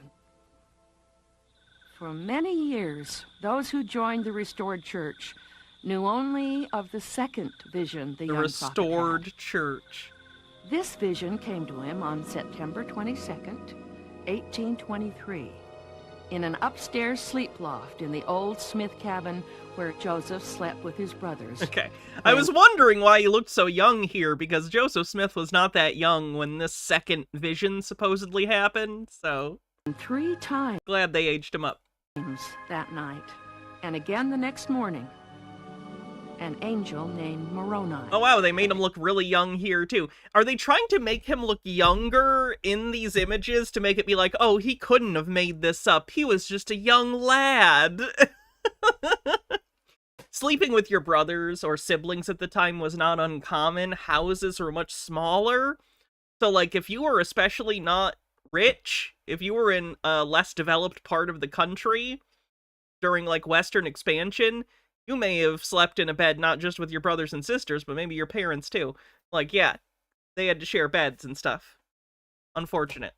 For many years, those who joined the restored church knew only of the second vision the young prophet had. Restored church. This vision came to him on September 22nd, 1823, in an upstairs sleep loft in the old Smith cabin where Joseph slept with his brothers. Okay. I was wondering why he looked so young here, because Joseph Smith was not that young when this second vision supposedly happened, so... 3 times glad they aged him up. That night, and again the next morning, an angel named Moroni. Oh wow, they made him look really young here too. Are they trying to make him look younger in these images to make it be like, oh, he couldn't have made this up. He was just a young lad. Sleeping with your brothers or siblings at the time was not uncommon. Houses were much smaller. So like if you were especially not rich, if you were in a less developed part of the country during like Western expansion, you may have slept in a bed not just with your brothers and sisters, but maybe your parents too. Like, yeah, they had to share beds and stuff. Unfortunate.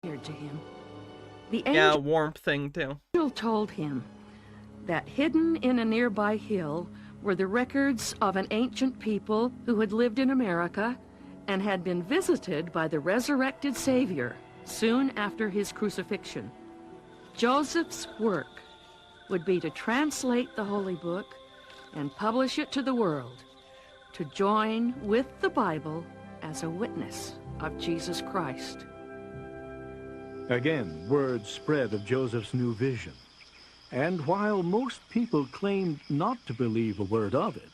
To him. The Yeah, angel warmth thing too. told him that hidden in a nearby hill were the records of an ancient people who had lived in America and had been visited by the resurrected Savior soon after his crucifixion. Joseph's work would be to translate the Holy Book and publish it to the world, to join with the Bible as a witness of Jesus Christ. Again, word spread of Joseph's new vision. And while most people claimed not to believe a word of it,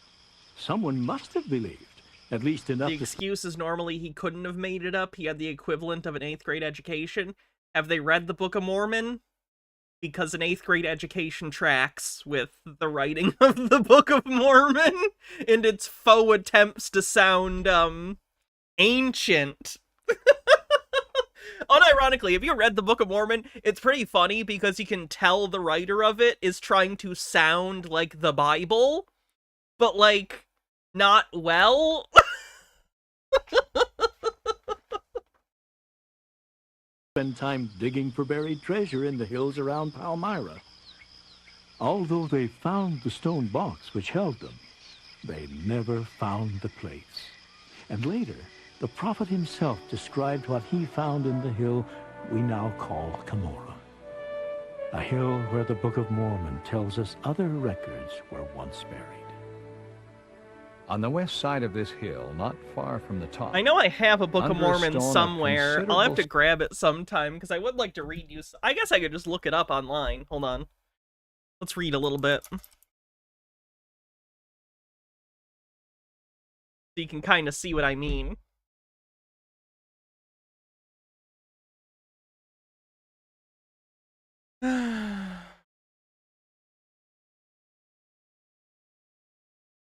someone must have believed, at least enough The excuse is normally he couldn't have made it up. He had the equivalent of an 8th grade education. Have they read the Book of Mormon? Because an 8th grade education tracks with the writing of the Book of Mormon and its faux attempts to sound, ancient. Unironically, if you read the Book of Mormon, it's pretty funny because you can tell the writer of it is trying to sound like the Bible, but, like, not well. spend time digging for buried treasure in the hills around Palmyra. Although they found the stone box which held them, they never found the place. And later, the prophet himself described what he found in the hill we now call Cumorah. a hill where the Book of Mormon tells us other records were once buried. On the west side of this hill, not far from the top, I know I have a Book of under a Mormon stone of somewhere. I'll have to considerable grab it sometime, because I would like to read you... I guess I could just look it up online. Hold on. Let's read a little bit. So you can kind of see what I mean.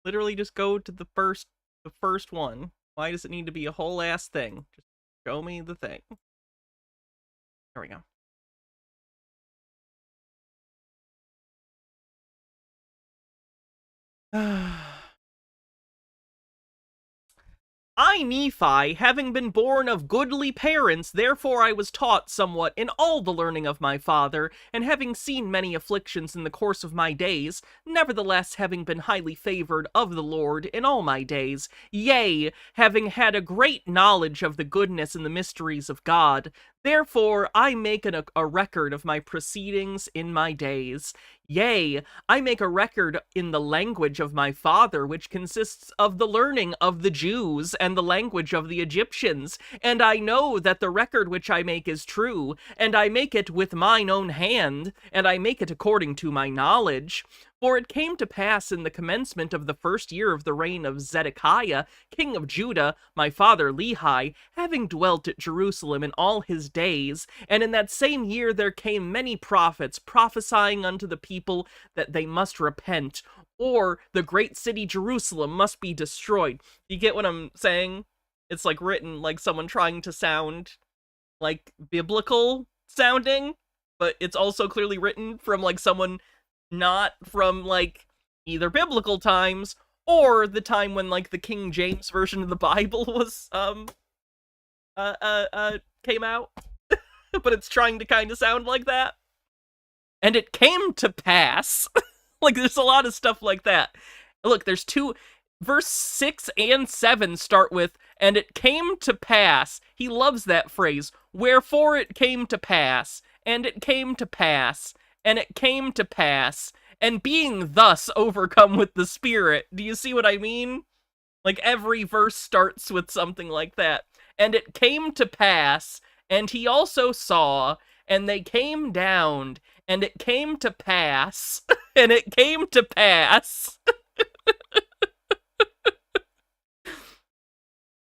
Literally just go to the first one. Why does it need to be a whole ass thing? Just show me the thing. There we go. I, Nephi, having been born of goodly parents, therefore I was taught somewhat in all the learning of my father, and having seen many afflictions in the course of my days, nevertheless having been highly favored of the Lord in all my days, yea, having had a great knowledge of the goodness and the mysteries of God, therefore I make a record of my proceedings in my days. Yea, I make a record in the language of my father, which consists of the learning of the Jews and the language of the Egyptians. And I know that the record which I make is true, and I make it with mine own hand, and I make it according to my knowledge. For it came to pass in the commencement of the first year of the reign of Zedekiah, king of Judah, my father Lehi, having dwelt at Jerusalem in all his days, and in that same year there came many prophets, prophesying unto the people that they must repent, or the great city Jerusalem must be destroyed. You get what I'm saying? It's like written like someone trying to sound like biblical sounding, but it's also clearly written from like someone not from, like, either biblical times, or the time when, like, the King James version of the Bible was, came out. But it's trying to kind of sound like that. And it came to pass. Like, there's a lot of stuff like that. Look, there's verse 6 and 7 start with, and it came to pass. He loves that phrase. Wherefore it came to pass, and it came to pass, and it came to pass, and being thus overcome with the Spirit. Do you see what I mean? Like, every verse starts with something like that. And it came to pass, and he also saw, and they came down, and it came to pass, and it came to pass.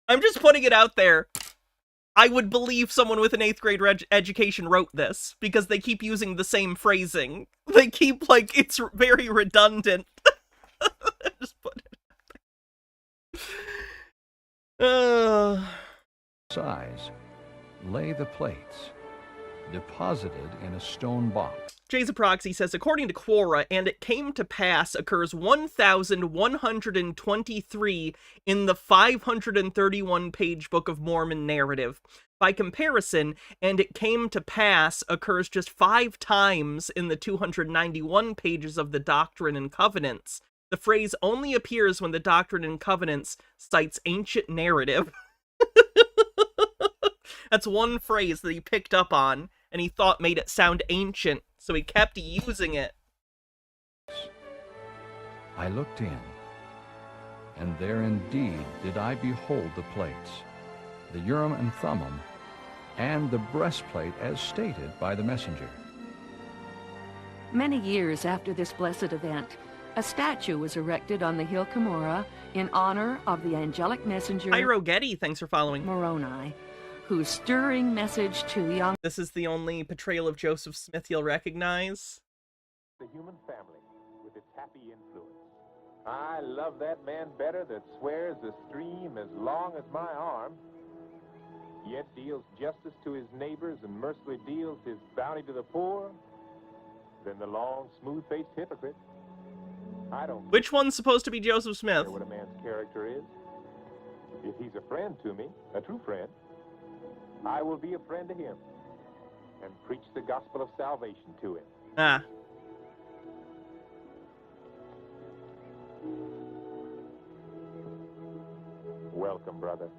I'm just putting it out there. I would believe someone with an 8th grade education wrote this, because they keep using the same phrasing. They keep, like, it's very redundant. Just put it out there. Size, lay the plates, deposited in a stone box. Jay's a Proxy says, according to Quora, and it came to pass occurs 1,123 in the 531-page Book of Mormon narrative. By comparison, and it came to pass occurs just 5 times in the 291 pages of the Doctrine and Covenants. The phrase only appears when the Doctrine and Covenants cites ancient narrative. That's one phrase that he picked up on, and he thought made it sound ancient, so he kept using it. I looked in, and there indeed did I behold the plates, the Urim and Thummim, and the breastplate as stated by the messenger. Many years after this blessed event, a statue was erected on the hill Cumorah in honor of the angelic messenger Iro Getty, thanks for following. Moroni, whose stirring message to young... This is the only portrayal of Joseph Smith you'll recognize. The human family with its happy influence. I love that man better that swears a stream as long as my arm, yet deals justice to his neighbors and mercifully deals his bounty to the poor, than the long, smooth-faced hypocrite. I don't... Which one's supposed to be Joseph Smith? What a man's character is. If he's a friend to me, a true friend, I will be a friend to him and preach the gospel of salvation to him. Ah. Welcome, brother.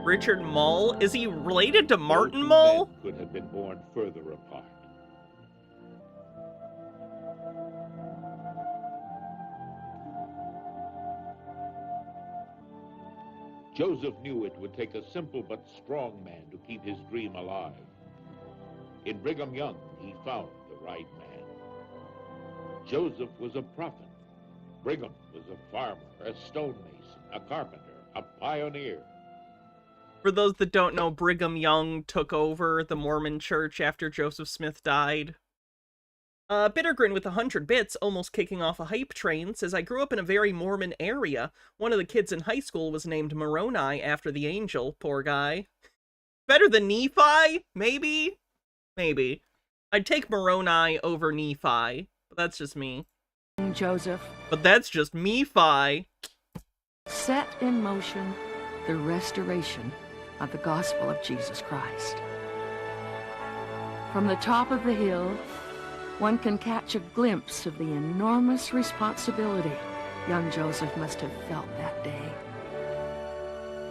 Richard Mull? Is he related to Martin No two Mull? men could have been born further apart. Joseph knew it would take a simple but strong man to keep his dream alive. In Brigham Young, he found the right man. Joseph was a prophet. Brigham was a farmer, a stonemason, a carpenter, a pioneer. For those that don't know, Brigham Young took over the Mormon church after Joseph Smith died. Bittergrin with 100 bits, almost kicking off a hype train, says, I grew up in a very Mormon area. One of the kids in high school was named Moroni after the angel, poor guy. Better than Nephi? Maybe? Maybe. I'd take Moroni over Nephi, but that's just me. Joseph But that's just me-fi. set in motion the restoration of the gospel of Jesus Christ. From the top of the hill, one can catch a glimpse of the enormous responsibility young Joseph must have felt that day.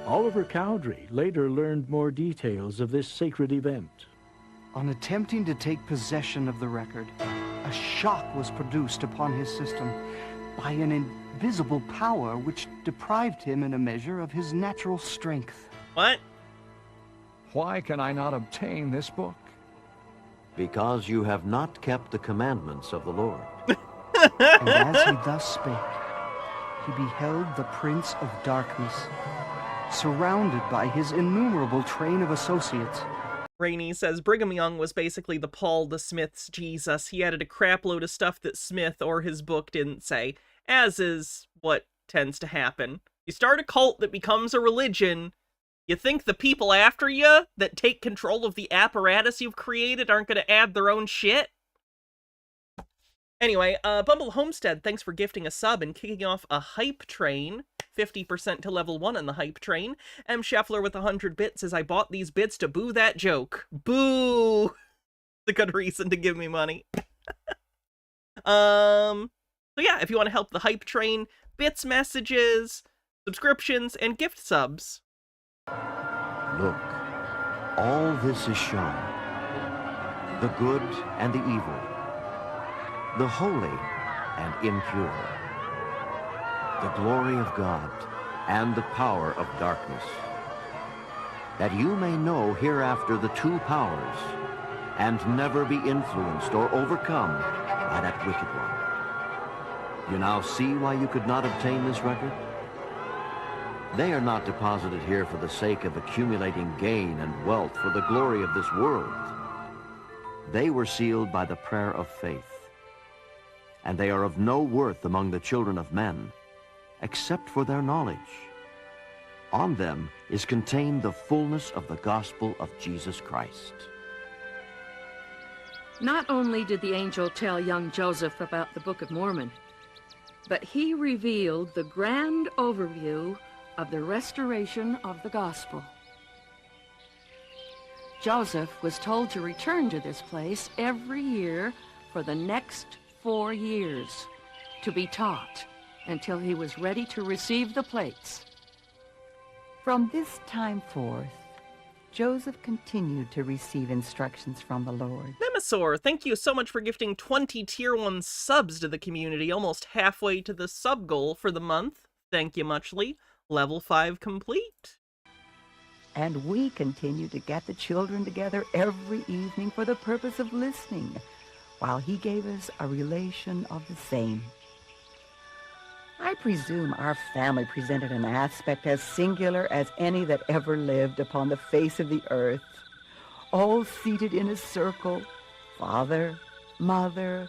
Oliver Cowdery later learned more details of this sacred event. On attempting to take possession of the record, a shock was produced upon his system by an invisible power which deprived him in a measure of his natural strength. What? Why can I not obtain this book? Because you have not kept the commandments of the Lord. And as he thus spake, he beheld the Prince of Darkness, surrounded by his innumerable train of associates. Rainey says Brigham Young was basically the Paul the Smith's Jesus. He added a crap load of stuff that Smith or his book didn't say, as is what tends to happen. You start a cult that becomes a religion, you think the people after you that take control of the apparatus you've created aren't going to add their own shit? Anyway, Bumble Homestead, thanks for gifting a sub and kicking off a hype train. 50% to level 1 on the hype train. M. Scheffler with 100 bits says, I bought these bits to boo that joke. Boo! It's a good reason to give me money. So yeah, if you want to help the hype train, bits, messages, subscriptions, and gift subs. Look, all this is shown. The good and the evil. The holy and impure. The glory of God and the power of darkness. That you may know hereafter the two powers and never be influenced or overcome by that wicked one. You now see why you could not obtain this record? They are not deposited here for the sake of accumulating gain and wealth for the glory of this world. They were sealed by the prayer of faith, and they are of no worth among the children of men, except for their knowledge. On them is contained the fullness of the gospel of Jesus Christ. Not only did the angel tell young Joseph about the Book of Mormon, but he revealed the grand overview of the restoration of the gospel. Joseph was told to return to this place every year for the next 4 years to be taught until he was ready to receive the plates. From this time forth, Joseph continued to receive instructions from the Lord. Nemesaur, thank you so much for gifting 20 Tier 1 subs to the community, almost halfway to the sub goal for the month. Thank you muchly. Level 5 complete. And we continue to get the children together every evening for the purpose of listening, while he gave us a relation of the same. I presume our family presented an aspect as singular as any that ever lived upon the face of the earth, all seated in a circle, father, mother,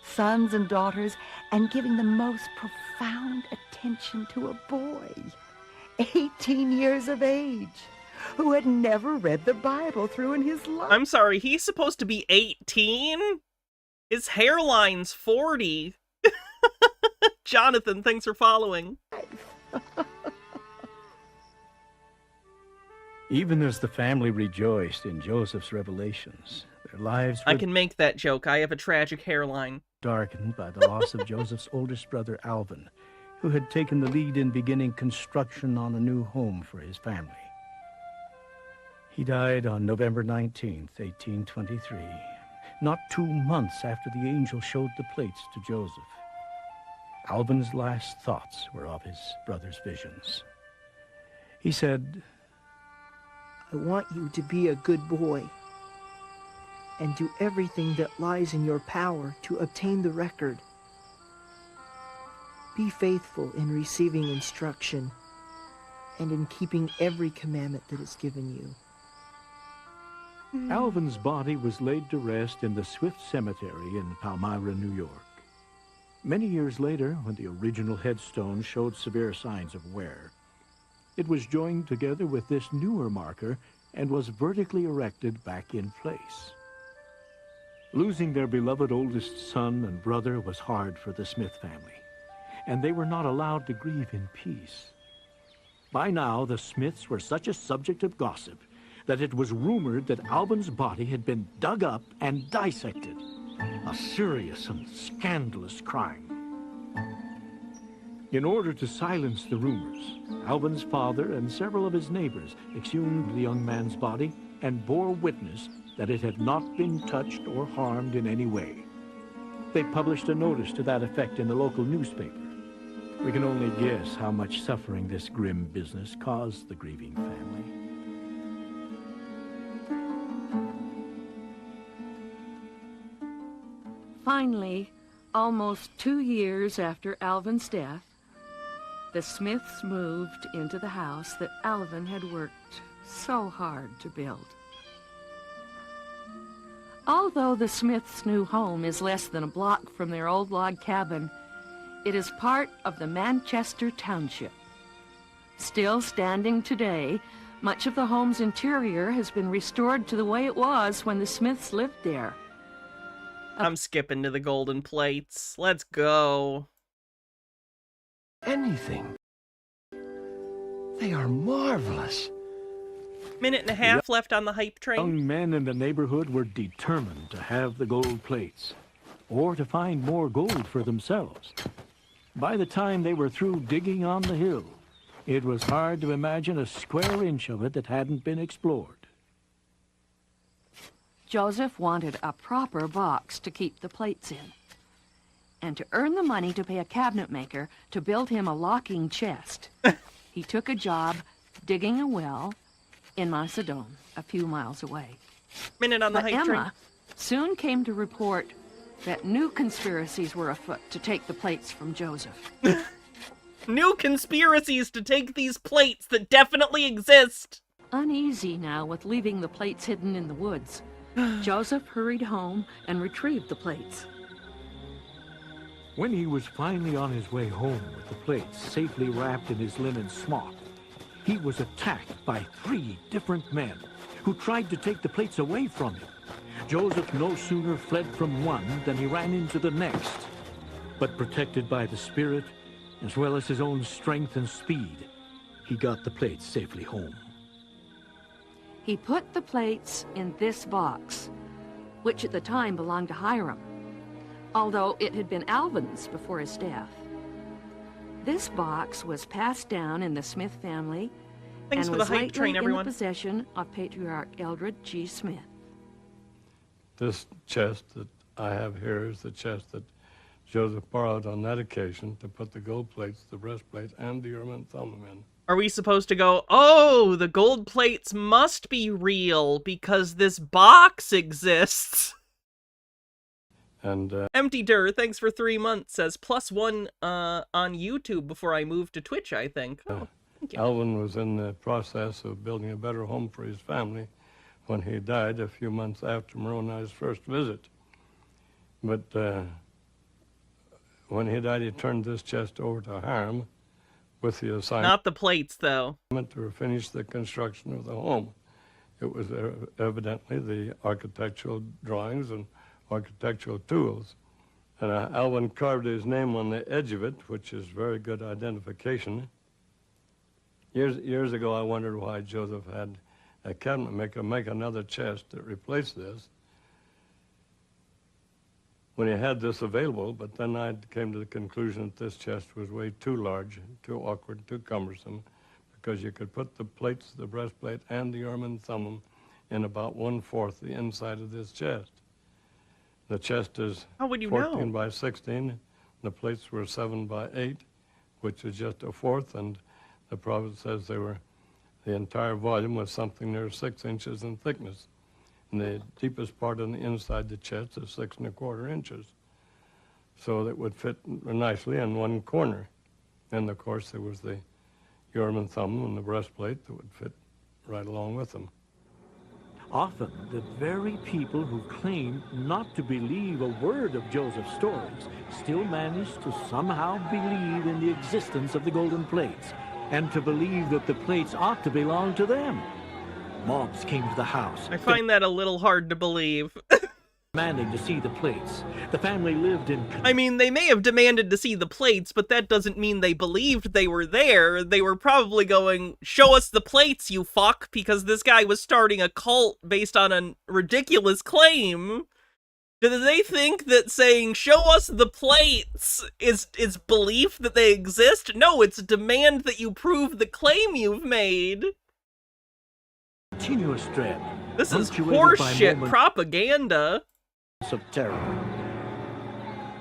sons and daughters, and giving the most profound attention to a boy, 18 years of age, who had never read the Bible through in his life. I'm sorry, he's supposed to be 18? His hairline's 40. Jonathan, thanks for following. Even as the family rejoiced in Joseph's revelations, their lives were I can make that joke. I have a tragic hairline. darkened by the loss of Joseph's oldest brother, Alvin, who had taken the lead in beginning construction on a new home for his family. He died on November 19th, 1823, not 2 months after the angel showed the plates to Joseph. Alvin's last thoughts were of his brother's visions. He said, I want you to be a good boy and do everything that lies in your power to obtain the record. Be faithful in receiving instruction and in keeping every commandment that is given you. Alvin's body was laid to rest in the Swift Cemetery in Palmyra, New York. Many years later, when the original headstone showed severe signs of wear, it was joined together with this newer marker and was vertically erected back in place. Losing their beloved oldest son and brother was hard for the Smith family, and they were not allowed to grieve in peace. By now, the Smiths were such a subject of gossip that it was rumored that Alvin's body had been dug up and dissected, a serious and scandalous crime. In order to silence the rumors, Alvin's father and several of his neighbors exhumed the young man's body and bore witness that it had not been touched or harmed in any way. They published a notice to that effect in the local newspaper. We can only guess how much suffering this grim business caused the grieving family. Finally, almost 2 years after Alvin's death, the Smiths moved into the house that Alvin had worked so hard to build. Although the Smiths' new home is less than a block from their old log cabin, it is part of the Manchester Township. Still standing today, much of the home's interior has been restored to the way it was when the Smiths lived there. I'm skipping to the golden plates. Let's go. Anything. They are marvelous. Minute and a half left on the hype train. Young men in the neighborhood were determined to have the gold plates, or to find more gold for themselves. By the time they were through digging on the hill, it was hard to imagine a square inch of it that hadn't been explored. Joseph wanted a proper box to keep the plates in, and to earn the money to pay a cabinet maker to build him a locking chest, he took a job digging a well in Macedon, a few miles away. Minute on the But hype train. Emma soon came to report that new conspiracies were afoot to take the plates from Joseph. New conspiracies to take these plates that definitely exist. Uneasy now with leaving the plates hidden in the woods, Joseph hurried home and retrieved the plates. When he was finally on his way home with the plates safely wrapped in his linen smock, he was attacked by 3 different men who tried to take the plates away from him. Joseph no sooner fled from one than he ran into the next. But protected by the Spirit, as well as his own strength and speed, he got the plates safely home. He put the plates in this box, which at the time belonged to Hiram, although it had been Alvin's before his death. This box was passed down in the Smith family Thanks and for the was hype lately train, everyone. in the possession of Patriarch Eldred G. Smith. This chest that I have here is the chest that Joseph borrowed on that occasion to put the gold plates, the breastplate, and the Urim and Thummim in. Are we supposed to go, oh, the gold plates must be real because this box exists? And Empty Dur, thanks for 3 months, says +1 on YouTube before I moved to Twitch, I think. Oh, thank you. Alvin was in the process of building a better home for his family when he died a few months after Moroni's first visit. But when he died, he turned this chest over to Hiram with the assignment. Not the plates, though. To finish the construction of the home. It was evidently the architectural drawings and architectural tools. And Alvin carved his name on the edge of it, which is very good identification. Years ago, I wondered why Joseph had a cabinet maker make another chest that replaced this when he had this available, but then I came to the conclusion that this chest was way too large, too awkward, too cumbersome, because you could put the plates, the breastplate, and the urim and thummim in about 1/4 the inside of this chest. The chest is How would you 14 know? by 16. The plates were 7 by 8, which is just 1/4, and the prophet says the entire volume was something near 6 inches in thickness. And the deepest part on the inside the chest is 6 1/4 inches. So that would fit nicely in one corner. And of course there was the urim and thummim and the breastplate that would fit right along with them. Often, the very people who claimed not to believe a word of Joseph's stories still managed to somehow believe in the existence of the golden plates, and to believe that the plates ought to belong to them. Mobs came to the house. I find that a little hard to believe. Demanding to see the plates. The family lived in... I mean, they may have demanded to see the plates, but that doesn't mean they believed they were there. They were probably going, show us the plates, you fuck, because this guy was starting a cult based on a ridiculous claim. Do they think that saying, show us the plates, is belief that they exist? No, it's demand that you prove the claim you've made. Continuous dread. This is punctuated by horseshit moments propaganda. of terror.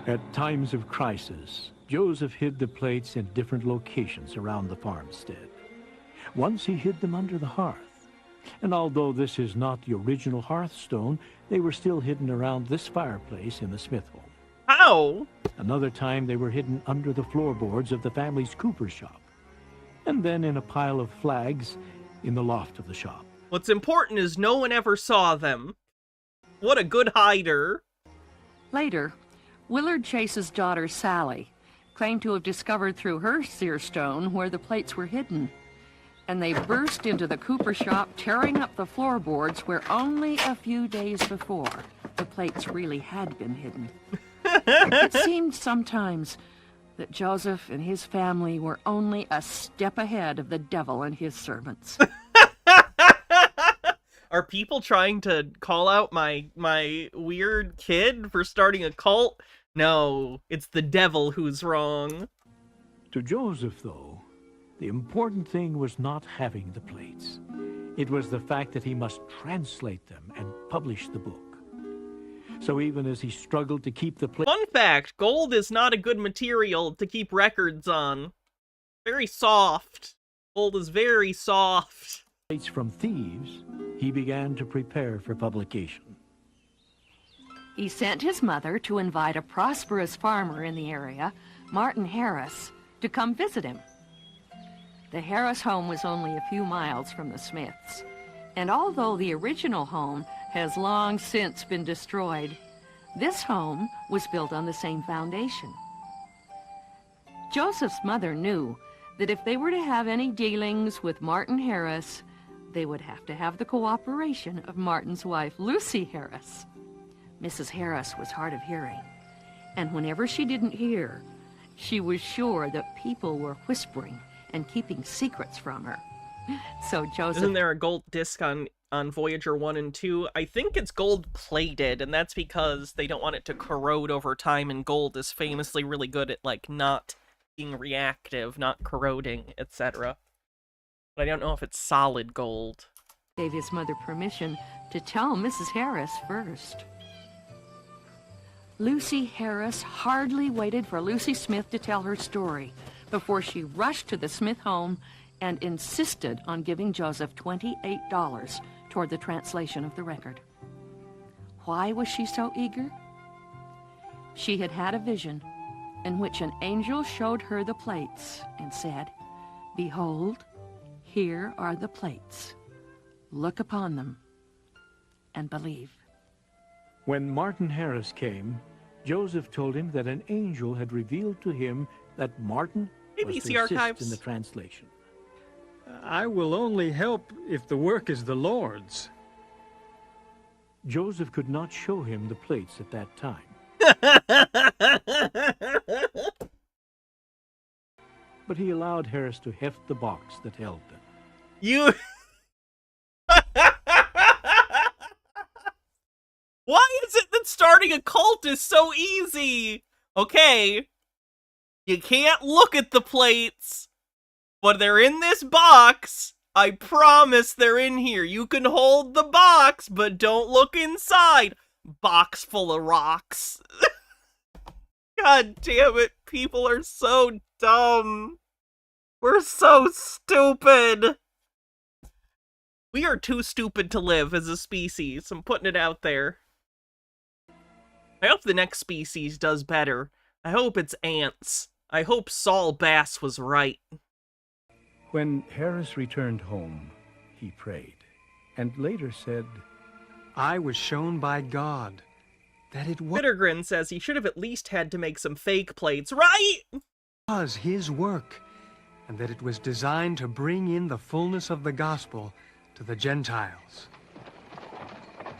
At times of crisis, Joseph hid the plates in different locations around the farmstead. Once he hid them under the hearth. And although this is not the original hearthstone, they were still hidden around this fireplace in the Smith home. How? Another time they were hidden under the floorboards of the family's cooper shop. And then in a pile of flags in the loft of the shop. What's important is no one ever saw them. What a good hider. Later, Willard Chase's daughter, Sally, claimed to have discovered through her seer stone where the plates were hidden. And they burst into the cooper shop, tearing up the floorboards where only a few days before the plates really had been hidden. It seemed sometimes that Joseph and his family were only a step ahead of the devil and his servants. Are people trying to call out my weird kid for starting a cult? No, it's the devil who's wrong. To Joseph, though, the important thing was not having the plates. It was the fact that he must translate them and publish the book. So even as he struggled to keep the plates... Fun fact, gold is not a good material to keep records on. Very soft. Gold is very soft. From thieves, he began to prepare for publication. He sent his mother to invite a prosperous farmer in the area, Martin Harris, to come visit him. The Harris home was only a few miles from the Smiths, and although the original home has long since been destroyed, this home was built on the same foundation. Joseph's mother knew that if they were to have any dealings with Martin Harris, they would have to have the cooperation of Martin's wife, Lucy Harris. Mrs. Harris was hard of hearing, and whenever she didn't hear, she was sure that people were whispering and keeping secrets from her. So Joseph... Isn't there a gold disc on Voyager 1 and 2? I think it's gold-plated, and that's because they don't want it to corrode over time, and gold is famously really good at, like, not being reactive, not corroding, etc. But I don't know if it's solid gold. Gave his mother permission to tell Mrs. Harris first. Lucy Harris hardly waited for Lucy Smith to tell her story before she rushed to the Smith home and insisted on giving Joseph $28 toward the translation of the record. Why was she so eager? She had had a vision in which an angel showed her the plates and said, "Behold, here are the plates. Look upon them and believe." When Martin Harris came, Joseph told him that an angel had revealed to him that Martin was to assist in the translation. I will only help if the work is the Lord's. Joseph could not show him the plates at that time. But he allowed Harris to heft the box that held them. You... Why is it that starting a cult is so easy? Okay, you can't look at the plates, But they're in this box. I promise they're in here. You can hold the box, but don't look inside. Box full of rocks. God damn it. People are so dumb. We're so stupid. We are too stupid to live as a species. I'm putting it out there. I hope the next species does better. I hope it's ants. I hope Saul Bass was right. When Harris returned home, he prayed, and later said, I was shown by God that it Bittergrin says he should have at least had to make some fake plates, right? was his work, and that it was designed to bring in the fullness of the gospel to the Gentiles.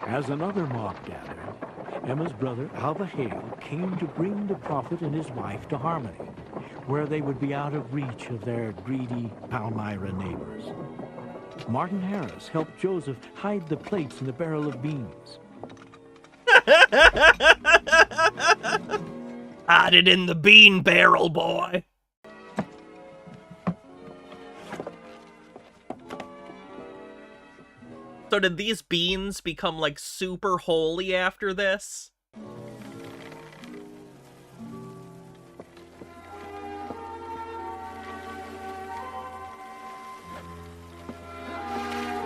As another mob gathered, Emma's brother, Alva Hale, came to bring the prophet and his wife to Harmony, where they would be out of reach of their greedy Palmyra neighbors. Martin Harris helped Joseph hide the plates in the barrel of beans. Hide it in the bean barrel, boy. So did these beans become, like, super holy after this?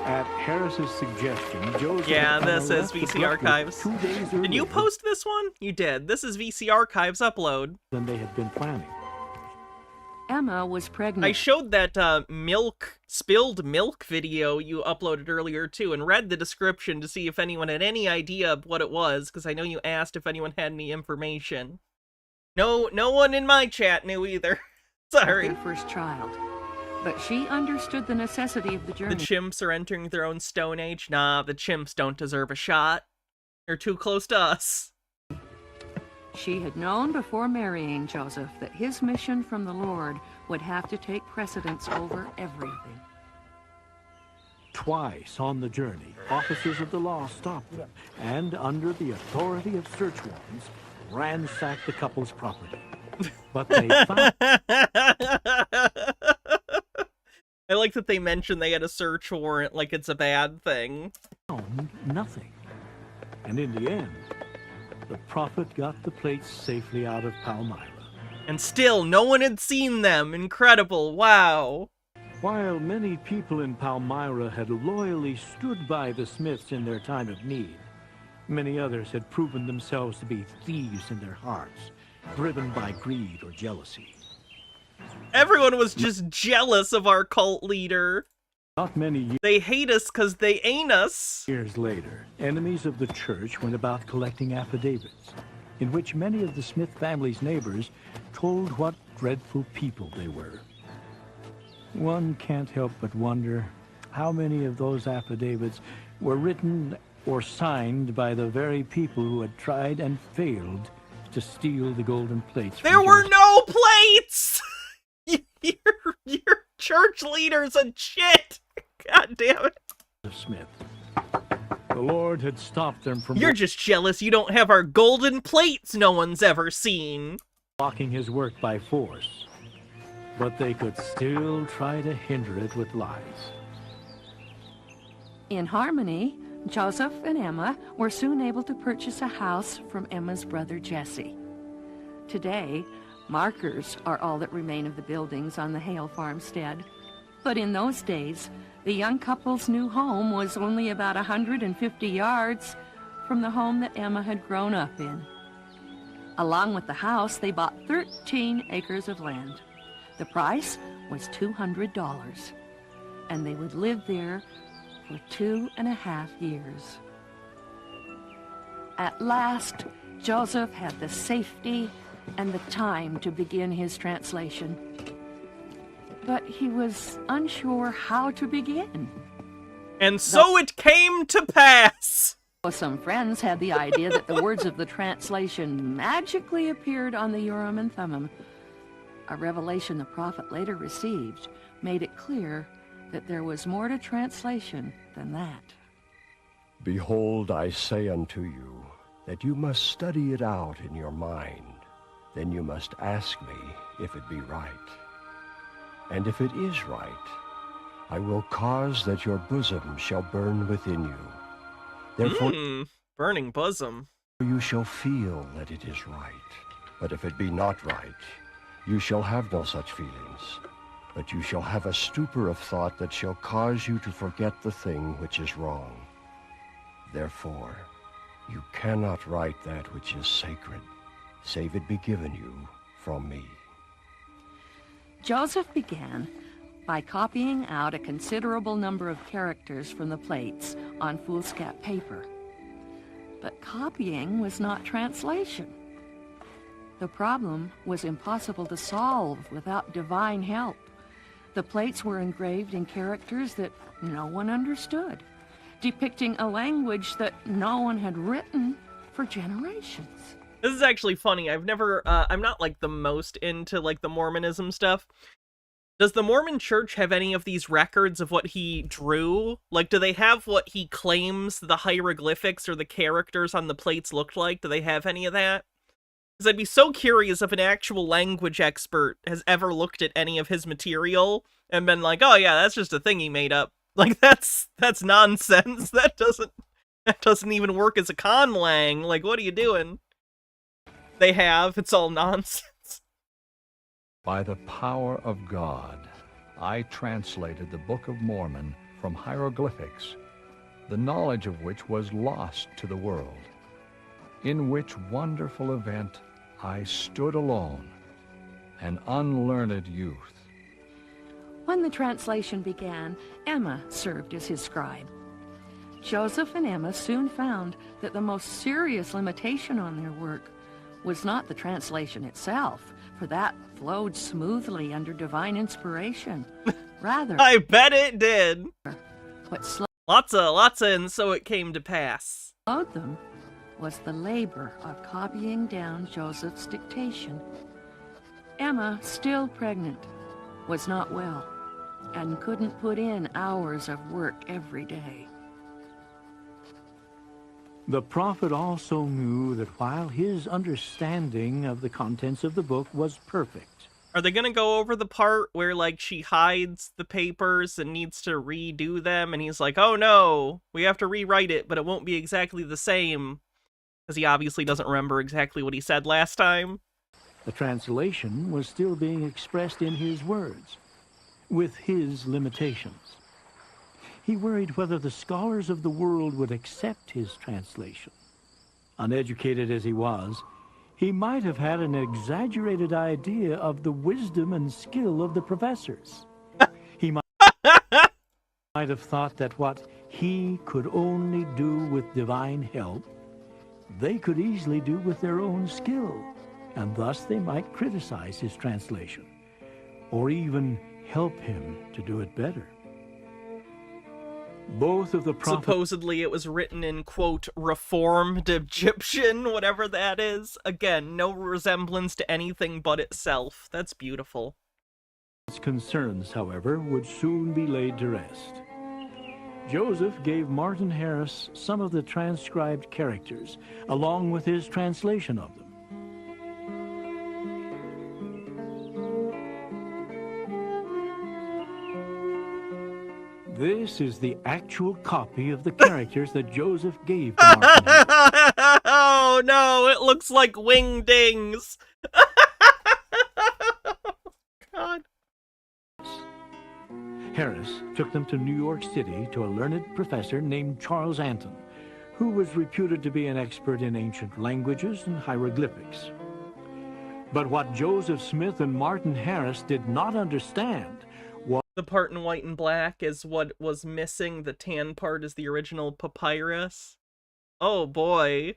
At Harris's suggestion, Joseph... Yeah, this is VC Archives. 2 days Did you post this one? You did. This is VC Archives upload. Than they had been planning. Emma was pregnant. I showed that spilled milk video you uploaded earlier too, and read the description to see if anyone had any idea of what it was, because I know you asked if anyone had any information. No one in my chat knew either. Sorry. Their first child. But she understood the necessity of the journey. The chimps are entering their own stone age. Nah, the chimps don't deserve a shot. They're too close to us. She had known before marrying Joseph that his mission from the Lord would have to take precedence over everything. Twice on the journey, officers of the law stopped them, and under the authority of search warrants, ransacked the couple's property. But they found... I like that they mentioned they had a search warrant like it's a bad thing. Nothing. And in the end, the prophet got the plates safely out of Palmyra. And still, no one had seen them. Incredible. Wow. While many people in Palmyra had loyally stood by the Smiths in their time of need, many others had proven themselves to be thieves in their hearts, driven by greed or jealousy. Everyone was just jealous of our cult leader. Not many years. They hate us because they ain't us. Years later, enemies of the church went about collecting affidavits, in which many of the Smith family's neighbors told what dreadful people they were. One can't help but wonder how many of those affidavits were written or signed by the very people who had tried and failed to steal the golden plates. There were no plates! Your church leader's a shit! God damn it. Smith. The Lord had stopped them from... You're just jealous you don't have our golden plates no one's ever seen. Blocking his work by force. But they could still try to hinder it with lies. In Harmony, Joseph and Emma were soon able to purchase a house from Emma's brother Jesse. Today, markers are all that remain of the buildings on the Hale farmstead. But in those days, the young couple's new home was only about 150 yards from the home that Emma had grown up in. Along with the house, they bought 13 acres of land. The price was $200, and they would live there for 2.5 years. At last, Joseph had the safety and the time to begin his translation. But he was unsure how to begin. And so it came to pass! Some friends had the idea that the words of the translation magically appeared on the Urim and Thummim. A revelation the prophet later received made it clear that there was more to translation than that. Behold, I say unto you, that you must study it out in your mind. Then you must ask me if it be right. And if it is right, I will cause that your bosom shall burn within you. Therefore, burning bosom. You shall feel that it is right. But if it be not right, you shall have no such feelings. But you shall have a stupor of thought that shall cause you to forget the thing which is wrong. Therefore, you cannot write that which is sacred, save it be given you from me. Joseph began by copying out a considerable number of characters from the plates on foolscap paper. But copying was not translation. The problem was impossible to solve without divine help. The plates were engraved in characters that no one understood, depicting a language that no one had written for generations. This is actually funny. I'm not like the most into like the Mormonism stuff. Does the Mormon Church have any of these records of what he drew? Like, do they have what he claims the hieroglyphics or the characters on the plates looked like? Do they have any of that? Because I'd be so curious if an actual language expert has ever looked at any of his material and been like, oh yeah, that's just a thing he made up. Like, that's nonsense. That doesn't even work as a conlang. Like, what are you doing? They have. It's all nonsense. By the power of God, I translated the Book of Mormon from hieroglyphics, the knowledge of which was lost to the world. In which wonderful event I stood alone, an unlearned youth. When the translation began, Emma served as his scribe. Joseph and Emma soon found that the most serious limitation on their work was not the translation itself, for that flowed smoothly under divine inspiration. Rather, I bet it did. What slowed lots of, and so it came to pass. Them was the labor of copying down Joseph's dictation. Emma, still pregnant, was not well and couldn't put in hours of work every day. The prophet also knew that while his understanding of the contents of the book was perfect. Are they gonna go over the part where, like, she hides the papers and needs to redo them, and he's like, oh no, we have to rewrite it, but it won't be exactly the same, because he obviously doesn't remember exactly what he said last time? The translation was still being expressed in his words, with his limitations. He worried whether the scholars of the world would accept his translation. Uneducated as he was, he might have had an exaggerated idea of the wisdom and skill of the professors. He might have thought that what he could only do with divine help, they could easily do with their own skill, and thus they might criticize his translation, or even help him to do it better. Both of the supposedly it was written in, quote, reformed Egyptian, whatever that is. Again, no resemblance to anything but itself. That's beautiful. His concerns, however, would soon be laid to rest. Joseph gave Martin Harris some of the transcribed characters, along with his translation of them. This is the actual copy of the characters that Joseph gave to Martin Harris. Oh no, it looks like wingdings. God. Harris took them to New York City to a learned professor named Charles Anton, who was reputed to be an expert in ancient languages and hieroglyphics. But what Joseph Smith and Martin Harris did not understand was the part in white and black is what was missing. The tan part is the original papyrus. Oh boy.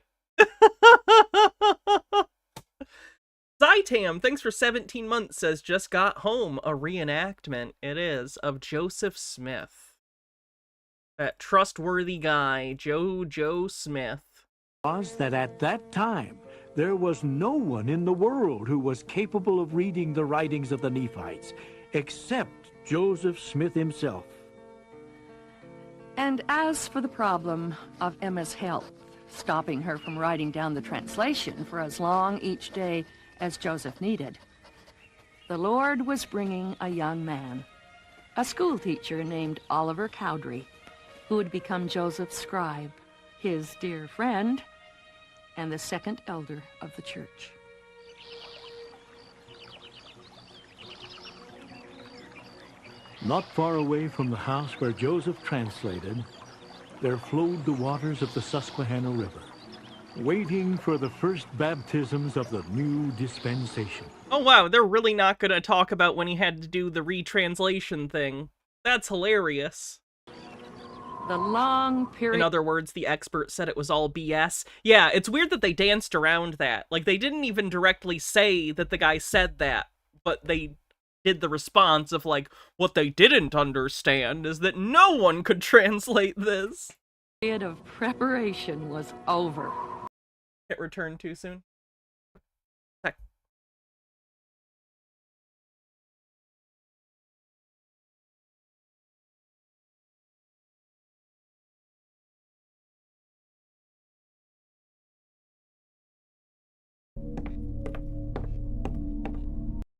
Zytam, thanks for 17 months, says just got home. A reenactment, it is, of Joseph Smith. That trustworthy guy, Joe Smith. Was that at that time, there was no one in the world who was capable of reading the writings of the Nephites, except Joseph Smith himself. And as for the problem of Emma's health, stopping her from writing down the translation for as long each day as Joseph needed, The Lord was bringing a young man, a schoolteacher named Oliver Cowdery, who would become Joseph's scribe, his dear friend, and the second elder of the church. Not far away from the house where Joseph translated, there flowed the waters of the Susquehanna River, waiting for the first baptisms of the new dispensation. Oh wow, they're really not gonna talk about when he had to do the retranslation thing. That's hilarious. The long period... In other words, the expert said it was all BS. Yeah, it's weird that they danced around that. Like, they didn't even directly say that the guy said that, but they did the response of, like, what they didn't understand is that no one could translate this. The period of preparation was over. Hit return too soon.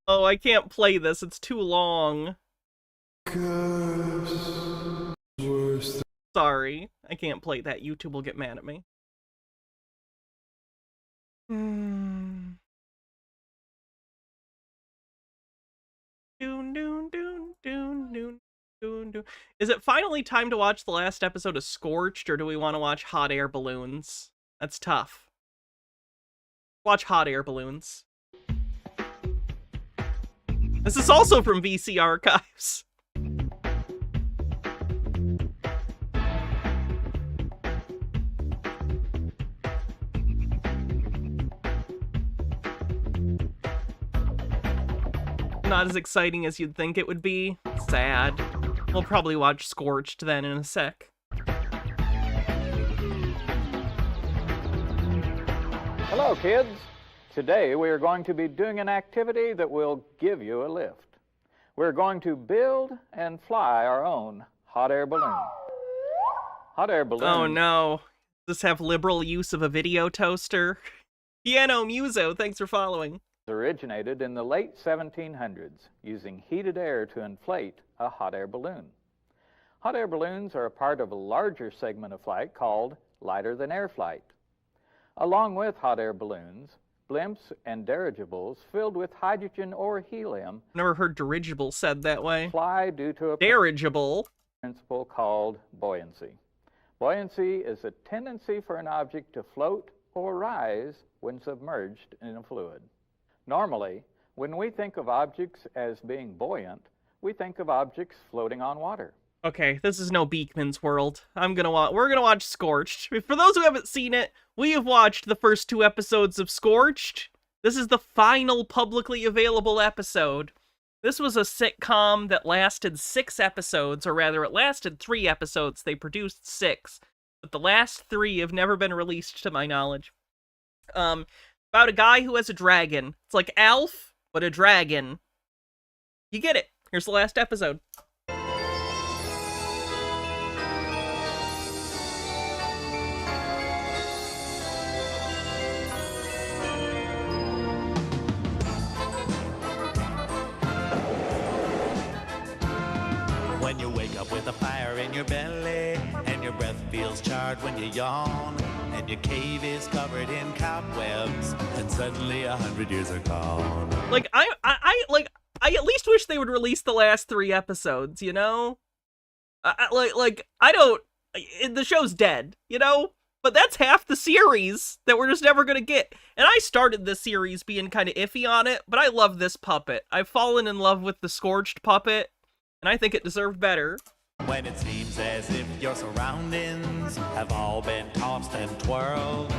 Oh, I can't play this. It's too long. Sorry. I can't play that. YouTube will get mad at me. Doon, doon, doon, doon, doon, doon, doon. Is it finally time to watch the last episode of Scorched, or do we want to watch Hot Air Balloons? That's tough. Watch Hot Air Balloons. This is also from VC Archives. Not as exciting as you'd think it would be. Sad. We'll probably watch Scorched then in a sec. Hello, kids. Today we are going to be doing an activity that will give you a lift. We're going to build and fly our own hot air balloon. Hot air balloon. Oh no. Does this have liberal use of a video toaster? Piano Muso, thanks for following. Originated in the late 1700s using heated air to inflate a hot air balloon. Hot air balloons are a part of a larger segment of flight called lighter than air flight. Along with hot air balloons, blimps and dirigibles filled with hydrogen or helium. Never heard dirigible said that way. Fly due to a dirigible principle called buoyancy. Buoyancy is a tendency for an object to float or rise when submerged in a fluid. Normally, when we think of objects as being buoyant, we think of objects floating on water. Okay, this is no Beekman's World. We're gonna watch Scorched. For those who haven't seen it, we have watched the first 2 episodes of Scorched. This is the final publicly available episode. This was a sitcom that lasted 6 episodes, or rather, it lasted 3 episodes. They produced 6, but the last 3 have never been released to my knowledge. About a guy who has a dragon. It's like Alf, but a dragon. You get it. Here's the last episode. When you wake up with a fire in your belly, and your breath feels charred when you yawn, and your cave is covered in cobwebs, and suddenly 100 years are gone. Like, I at least wish they would release the last 3 episodes, you know? The show's dead, you know? But that's half the series that we're just never gonna get. And I started this series being kind of iffy on it, but I love this puppet. I've fallen in love with the Scorched puppet, and I think it deserved better. When it seems as if your surroundings have all been tossed and twirled,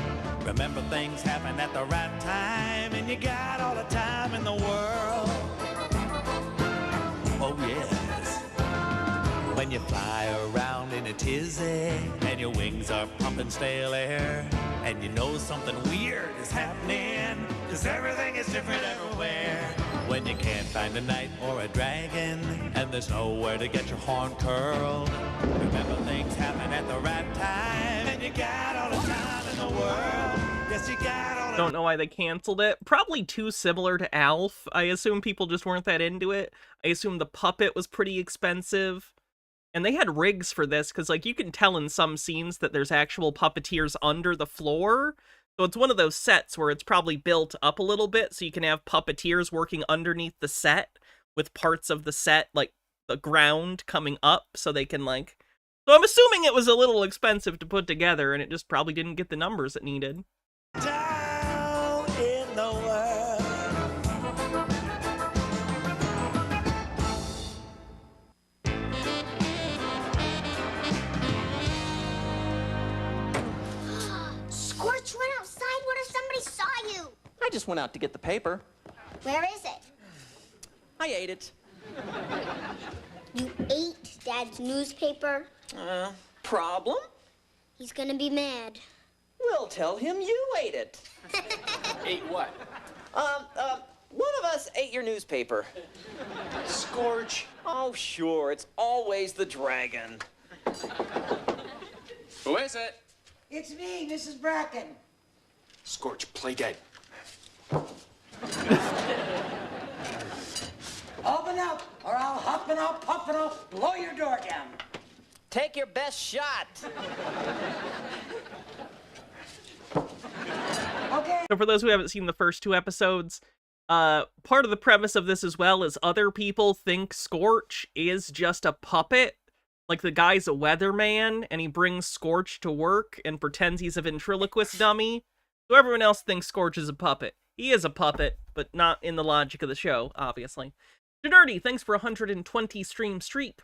remember things happen at the right time, and you got all the time in the world. Oh yes. When you fly around in a tizzy, and your wings are pumping stale air, and you know something weird is happening, 'cause everything is different everywhere. When you can't find a knight or a dragon, and there's nowhere to get your horn curled, remember things happen at the right time, and you got all the time in the world. Guess you got all Don't know why they canceled it. Probably too similar to Alf. I assume people just weren't that into it. I assume the puppet was pretty expensive. And they had rigs for this, because, like, you can tell in some scenes that there's actual puppeteers under the floor. So it's one of those sets where it's probably built up a little bit, so you can have puppeteers working underneath the set, with parts of the set, like, the ground coming up, so they can, like... So I'm assuming it was a little expensive to put together, and it just probably didn't get the numbers it needed. down in the world. Scorch went outside. What if somebody saw you? I just went out to get the paper. Where is it? I ate it. You ate Dad's newspaper? Problem? He's gonna be mad. We'll tell him you ate it. Ate what? One of us ate your newspaper. Scorch. Oh, sure. It's always the dragon. Who is it? It's me, Mrs. Bracken. Scorch, play dead. Open up, or I'll huff and I'll puff and I'll blow your door down. Take your best shot. Okay. So for those who haven't seen the first 2 episodes, part of the premise of this as well is other people think Scorch is just a puppet. Like, the guy's a weatherman, and he brings Scorch to work and pretends he's a ventriloquist dummy. So everyone else thinks Scorch is a puppet. He is a puppet, but not in the logic of the show, obviously. Dirty, thanks for 120 stream streak.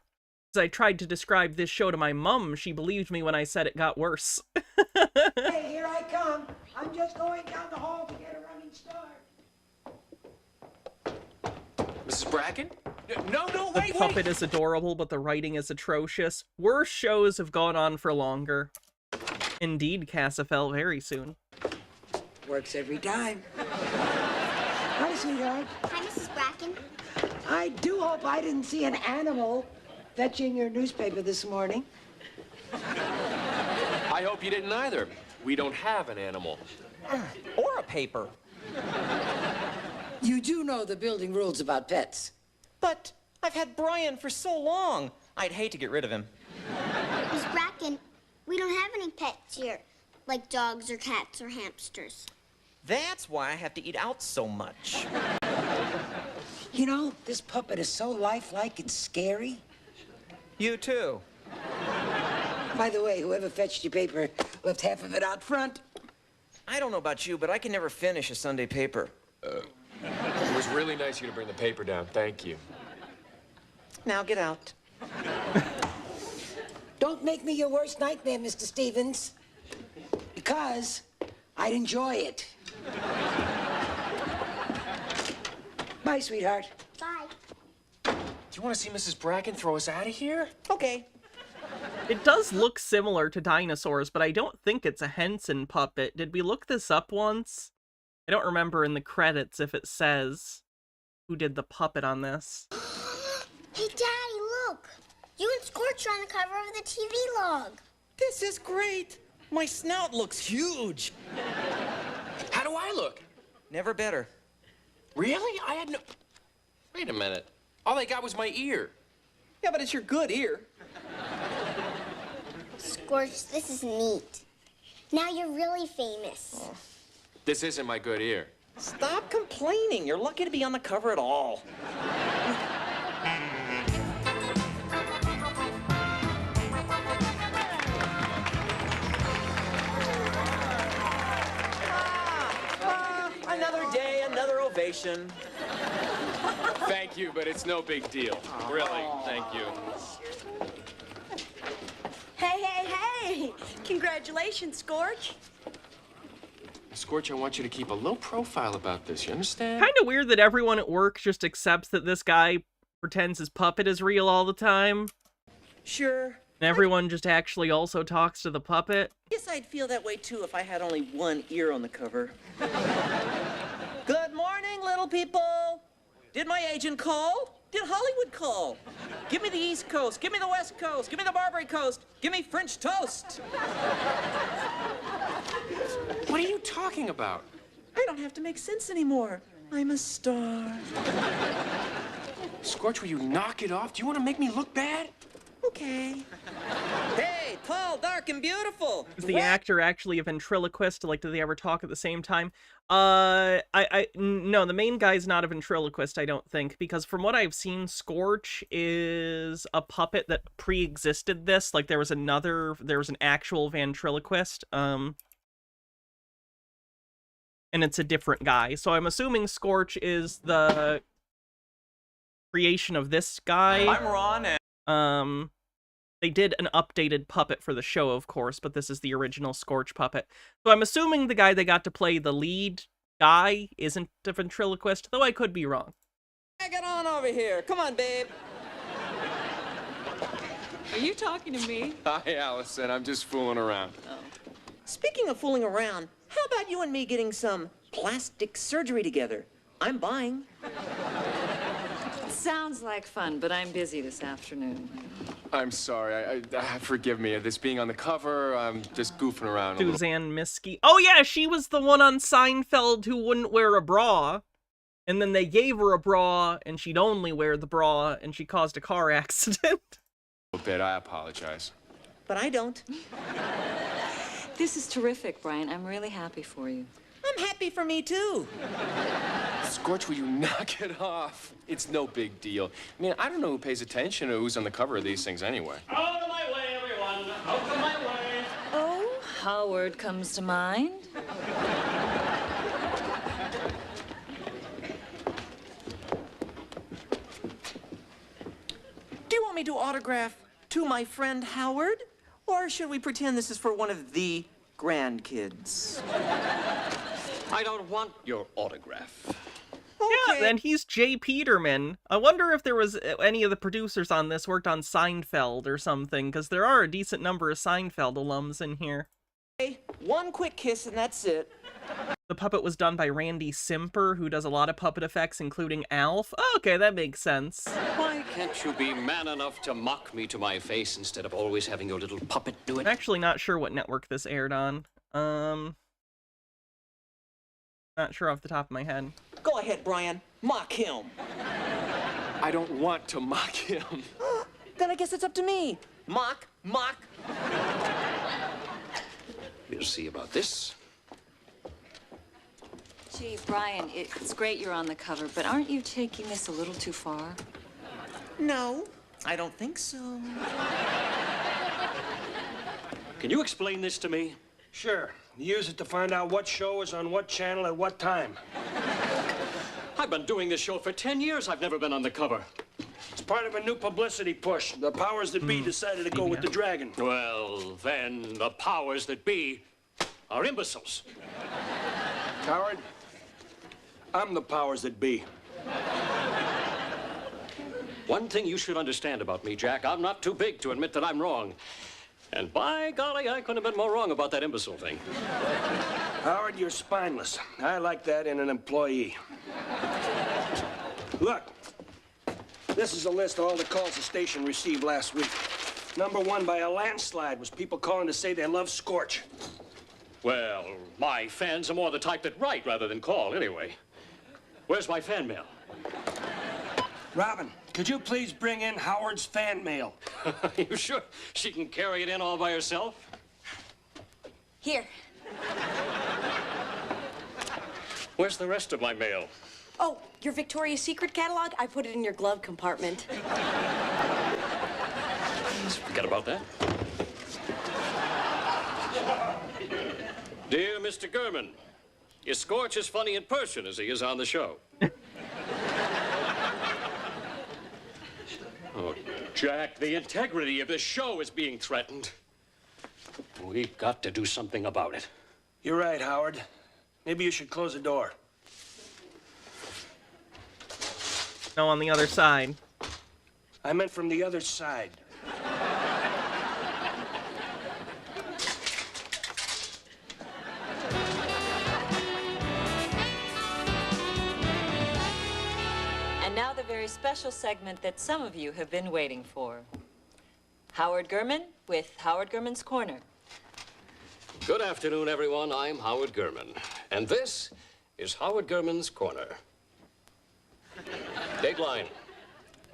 As I tried to describe this show to my mum, she believed me when I said it got worse. Hey, here I come. I'm just going down the hall to get a running start. Mrs. Bracken? No, The puppet is adorable, but the writing is atrocious. Worse shows have gone on for longer. Indeed, Cassafell, very soon. Works every time. Hi, sweetheart. Hi, Mrs. Bracken. I do hope I didn't see an animal fetching your newspaper this morning. I hope you didn't either. We don't have an animal. Or a paper. You do know the building rules about pets. But I've had Brian for so long. I'd hate to get rid of him. Miss Bracken, we don't have any pets here, like dogs or cats or hamsters. That's why I have to eat out so much. You know, this puppet is so lifelike, it's scary. You too. By the way, whoever fetched your paper left half of it out front. I don't know about you, but I can never finish a Sunday paper. It was really nice of you to bring the paper down. Thank you. Now get out. Don't make me your worst nightmare, Mr. Stevens. Because I'd enjoy it. Bye, sweetheart. Bye. Do you want to see Mrs. Bracken throw us out of here? Okay. It does look similar to dinosaurs, but I don't think it's a Henson puppet. Did we look this up once? I don't remember in the credits if it says who did the puppet on this. Hey, Daddy, look. You and Scorch are on the cover of the TV log. This is great. My snout looks huge. How do I look? Never better. Really? I had no... Wait a minute. All they got was my ear. Yeah, but it's your good ear. Scorch, this is neat. Now you're really famous. Oh. This isn't my good ear. Stop complaining. You're lucky to be on the cover at all. Another day, another ovation. Thank you, but it's no big deal. Really, thank you. Hey, hey, hey! Congratulations, Scorch. Scorch, I want you to keep a low profile about this, you understand? Kind of weird that everyone at work just accepts that this guy pretends his puppet is real all the time. Sure. And everyone just actually also talks to the puppet. Guess I'd feel that way too if I had only one ear on the cover. Good morning, little people. Did my agent call? Did Hollywood call? Give me the East Coast. Give me the West Coast. Give me the Barbary Coast. Give me French toast. What are you talking about? I don't have to make sense anymore. I'm a star. Scorch, will you knock it off? Do you want to make me look bad? Okay. Hey, tall, dark, and beautiful. Is the actor actually a ventriloquist? Like, do they ever talk at the same time? No, the main guy's not a ventriloquist, I don't think, because from what I've seen, Scorch is a puppet that pre-existed this. Like, there was an actual ventriloquist, and it's a different guy. So I'm assuming Scorch is the creation of this guy. I'm Ron, and... They did an updated puppet for the show, of course, but this is the original Scorch puppet. So I'm assuming the guy they got to play the lead guy isn't a ventriloquist, though I could be wrong. Get on over here. Come on, babe. Are you talking to me? Hi, Allison. I'm just fooling around. Oh. Speaking of fooling around, how about you and me getting some plastic surgery together? I'm buying. Sounds like fun, but I'm busy this afternoon. I'm sorry. Forgive me. This being on the cover, I'm just goofing around a little. Suzanne Miskey. Oh yeah, she was the one on Seinfeld who wouldn't wear a bra. And then they gave her a bra, and she'd only wear the bra, and she caused a car accident. A bit. I apologize. But I don't. This is terrific, Brian. I'm really happy for you. I'm happy for me, too. Scorch, will you knock it off? It's no big deal. I mean, I don't know who pays attention to who's on the cover of these things anyway. Out of my way, everyone. Out of my way. Oh, Howard comes to mind. Do you want me to autograph to my friend Howard? Or should we pretend this is for one of the grandkids? I don't want your autograph. Yeah, and he's Jay Peterman. I wonder if there was any of the producers on this worked on Seinfeld or something, because there are a decent number of Seinfeld alums in here. Okay, one quick kiss and that's it. The puppet was done by Randy Simper, who does a lot of puppet effects, including Alf. Oh, okay, that makes sense. Why can't you be man enough to mock me to my face instead of always having your little puppet do it? I'm actually not sure what network this aired on. Not sure off the top of my head. Go ahead, Brian. Mock him. I don't want to mock him. Then I guess it's up to me. Mock. We'll see about this. Gee, Brian, it's great you're on the cover, but aren't you taking this a little too far? No, I don't think so. Can you explain this to me? Sure. Use it to find out what show is on what channel at what time. I've been doing this show for 10 years. I've never been on the cover. It's part of a new publicity push. The powers that be decided to go with the dragon. Well, then, the powers that be are imbeciles. Coward, I'm the powers that be. One thing you should understand about me, Jack, I'm not too big to admit that I'm wrong. And by golly, I couldn't have been more wrong about that imbecile thing. Howard, you're spineless. I like that in an employee. Look, this is a list of all the calls the station received last week. Number one by a landslide was people calling to say they love Scorch. Well, my fans are more the type that write rather than call, anyway. Where's my fan mail? Robin, could you please bring in Howard's fan mail? Are you sure she can carry it in all by herself? Here. Where's the rest of my mail? Oh, your Victoria's Secret catalog? I put it in your glove compartment. Let's forget about that. Dear Mr. Gurman, is Scorch as funny in person as he is on the show? Oh, Jack, the integrity of this show is being threatened. We've got to do something about it. You're right, Howard. Maybe you should close the door. No, on the other side. I meant from the other side. And now the very special segment that some of you have been waiting for. Howard Gurman with Howard Gurman's Corner. Good afternoon, everyone. I'm Howard Gurman, and this is Howard Gurman's Corner. Dateline,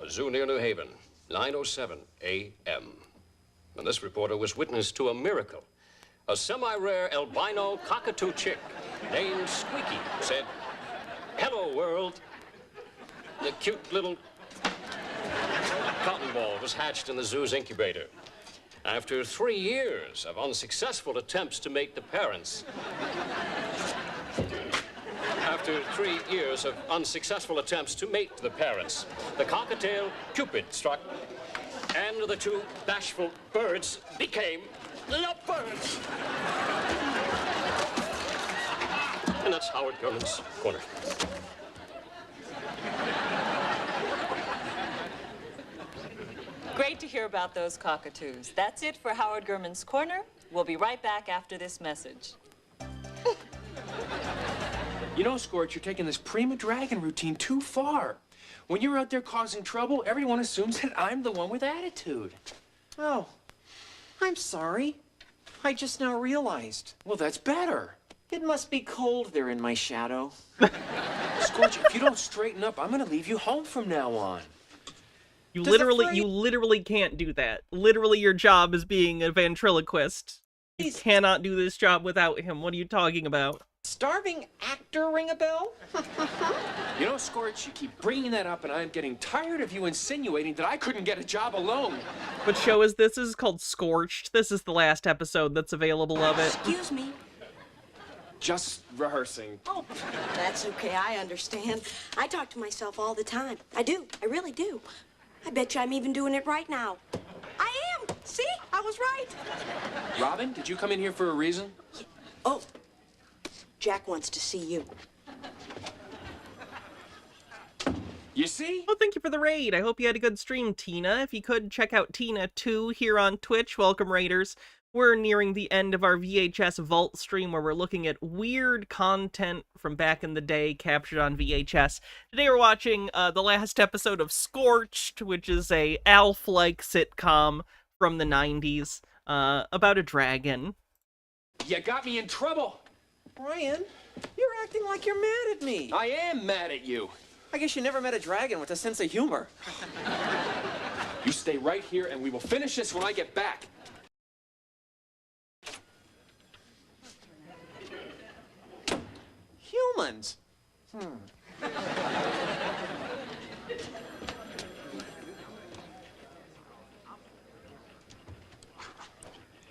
a zoo near New Haven, 9:07 a.m. And this reporter was witness to a miracle. A semi-rare albino cockatoo chick named Squeaky said, "Hello, world." The cute little cotton ball was hatched in the zoo's incubator. After 3 years of unsuccessful attempts to mate the parents. After 3 years of unsuccessful attempts to mate the parents, the cockatiel Cupid struck, and the two bashful birds became lovebirds. And that's Howard Gurman's Corner. Great to hear about those cockatoos. That's it for Howard Gurman's Corner. We'll be right back after this message. You know, Scorch, you're taking this prima dragon routine too far. When you're out there causing trouble, everyone assumes that I'm the one with attitude. Oh, I'm sorry. I just now realized. Well, that's better. It must be cold there in my shadow. Scorch, if you don't straighten up, I'm gonna leave you home from now on. You literally can't do that. Literally, your job is being a ventriloquist. You cannot do this job without him. What are you talking about? Starving actor ring a bell? You know, Scorch, you keep bringing that up, and I'm getting tired of you insinuating that I couldn't get a job alone. What show is this? This is called Scorched. This is the last episode that's available of it. Excuse me. Just rehearsing. Oh, that's okay. I understand. I talk to myself all the time. I do. I really do. I bet you I'm even doing it right now. I am. See? I was right. Robin, did you come in here for a reason? Oh, Jack wants to see you. You see? Well, thank you for the raid. I hope you had a good stream, Tina. If you could, check out Tina 2 here on Twitch. Welcome, raiders. We're nearing the end of our VHS Vault stream where we're looking at weird content from back in the day captured on VHS. Today we're watching the last episode of Scorched, which is a Alf-like sitcom from the 90s about a dragon. You got me in trouble. Brian, you're acting like you're mad at me. I am mad at you. I guess you never met a dragon with a sense of humor. You stay right here and we will finish this when I get back. Humans.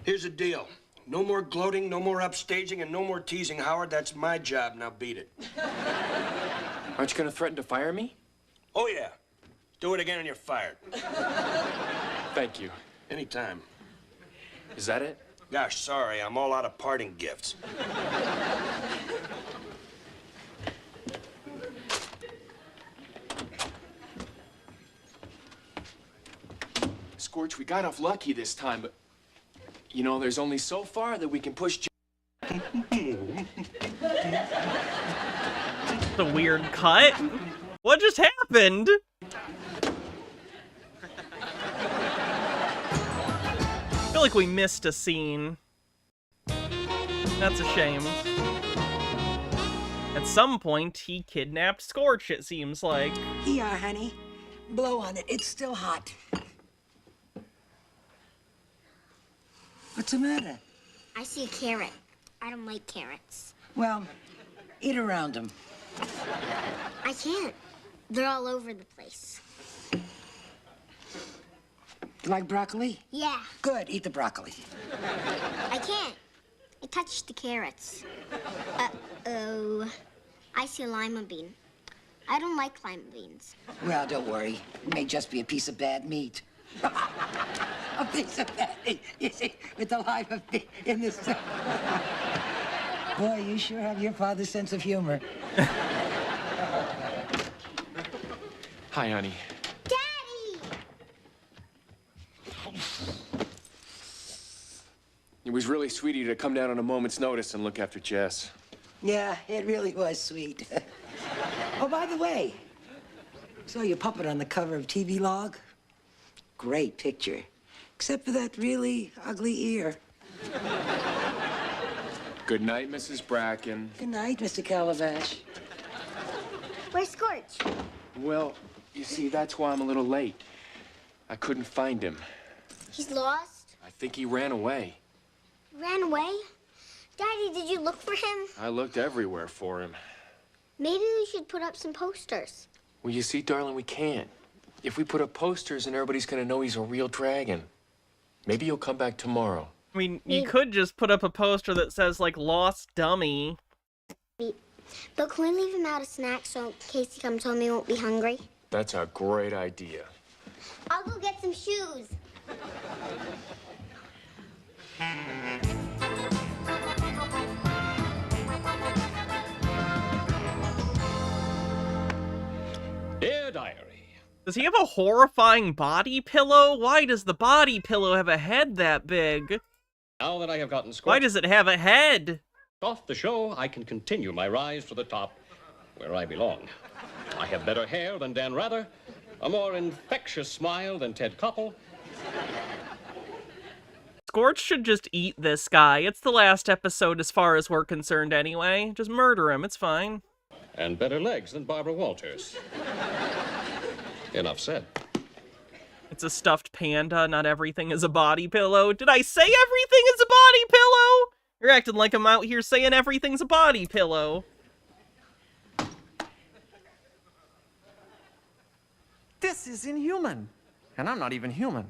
Here's the deal. No more gloating, no more upstaging, and no more teasing, Howard. That's my job. Now beat it. Aren't you going to threaten to fire me? Oh, yeah. Do it again and you're fired. Thank you. Anytime. Is that it? Gosh, sorry. I'm all out of parting gifts. Scorch, we got off lucky this time, but you know, there's only so far that we can push. The weird cut? What just happened? I feel like we missed a scene. That's a shame. At some point, he kidnapped Scorch, it seems like. Here, honey. Blow on it. It's still hot. What's the matter? I see a carrot. I don't like carrots. Well, eat around them. I can't. They're all over the place. You like broccoli? Yeah. Good. Eat the broccoli. I can't. I touched the carrots. Uh-oh. I see a lima bean. I don't like lima beans. Well, don't worry. It may just be a piece of bad meat. A piece of bad meat, you see, with the lima bean in this. Boy, you sure have your father's sense of humor. Hi, honey. Daddy! It was really sweet of you to come down on a moment's notice and look after Jess. Yeah, it really was sweet. Oh, by the way, saw your puppet on the cover of TV Log. Great picture, except for that really ugly ear. Good night, Mrs. Bracken. Good night, Mr. Calabash. Where's Scorch? Well, you see, that's why I'm a little late. I couldn't find him. He's lost? I think he ran away. Ran away? Daddy, did you look for him? I looked everywhere for him. Maybe we should put up some posters. Well, you see, darling, we can't. If we put up posters, then everybody's gonna know he's a real dragon. Maybe he'll come back tomorrow. I mean, you could just put up a poster that says, like, lost dummy. But can we leave him out of snacks so in case he comes home he won't be hungry? That's a great idea. I'll go get some shoes. Dear Diary. Does he have a horrifying body pillow? Why does the body pillow have a head that big? Now that I have gotten Scorch Why does it have a head? off the show, I can continue my rise to the top, where I belong. I have better hair than Dan Rather, a more infectious smile than Ted Koppel. Scorch should just eat this guy. It's the last episode as far as we're concerned anyway. Just murder him, it's fine. And better legs than Barbara Walters. Enough said. It's a stuffed panda, not everything is a body pillow. Did I say everything is a body pillow? You're acting like I'm out here saying everything's a body pillow. This is inhuman. And I'm not even human.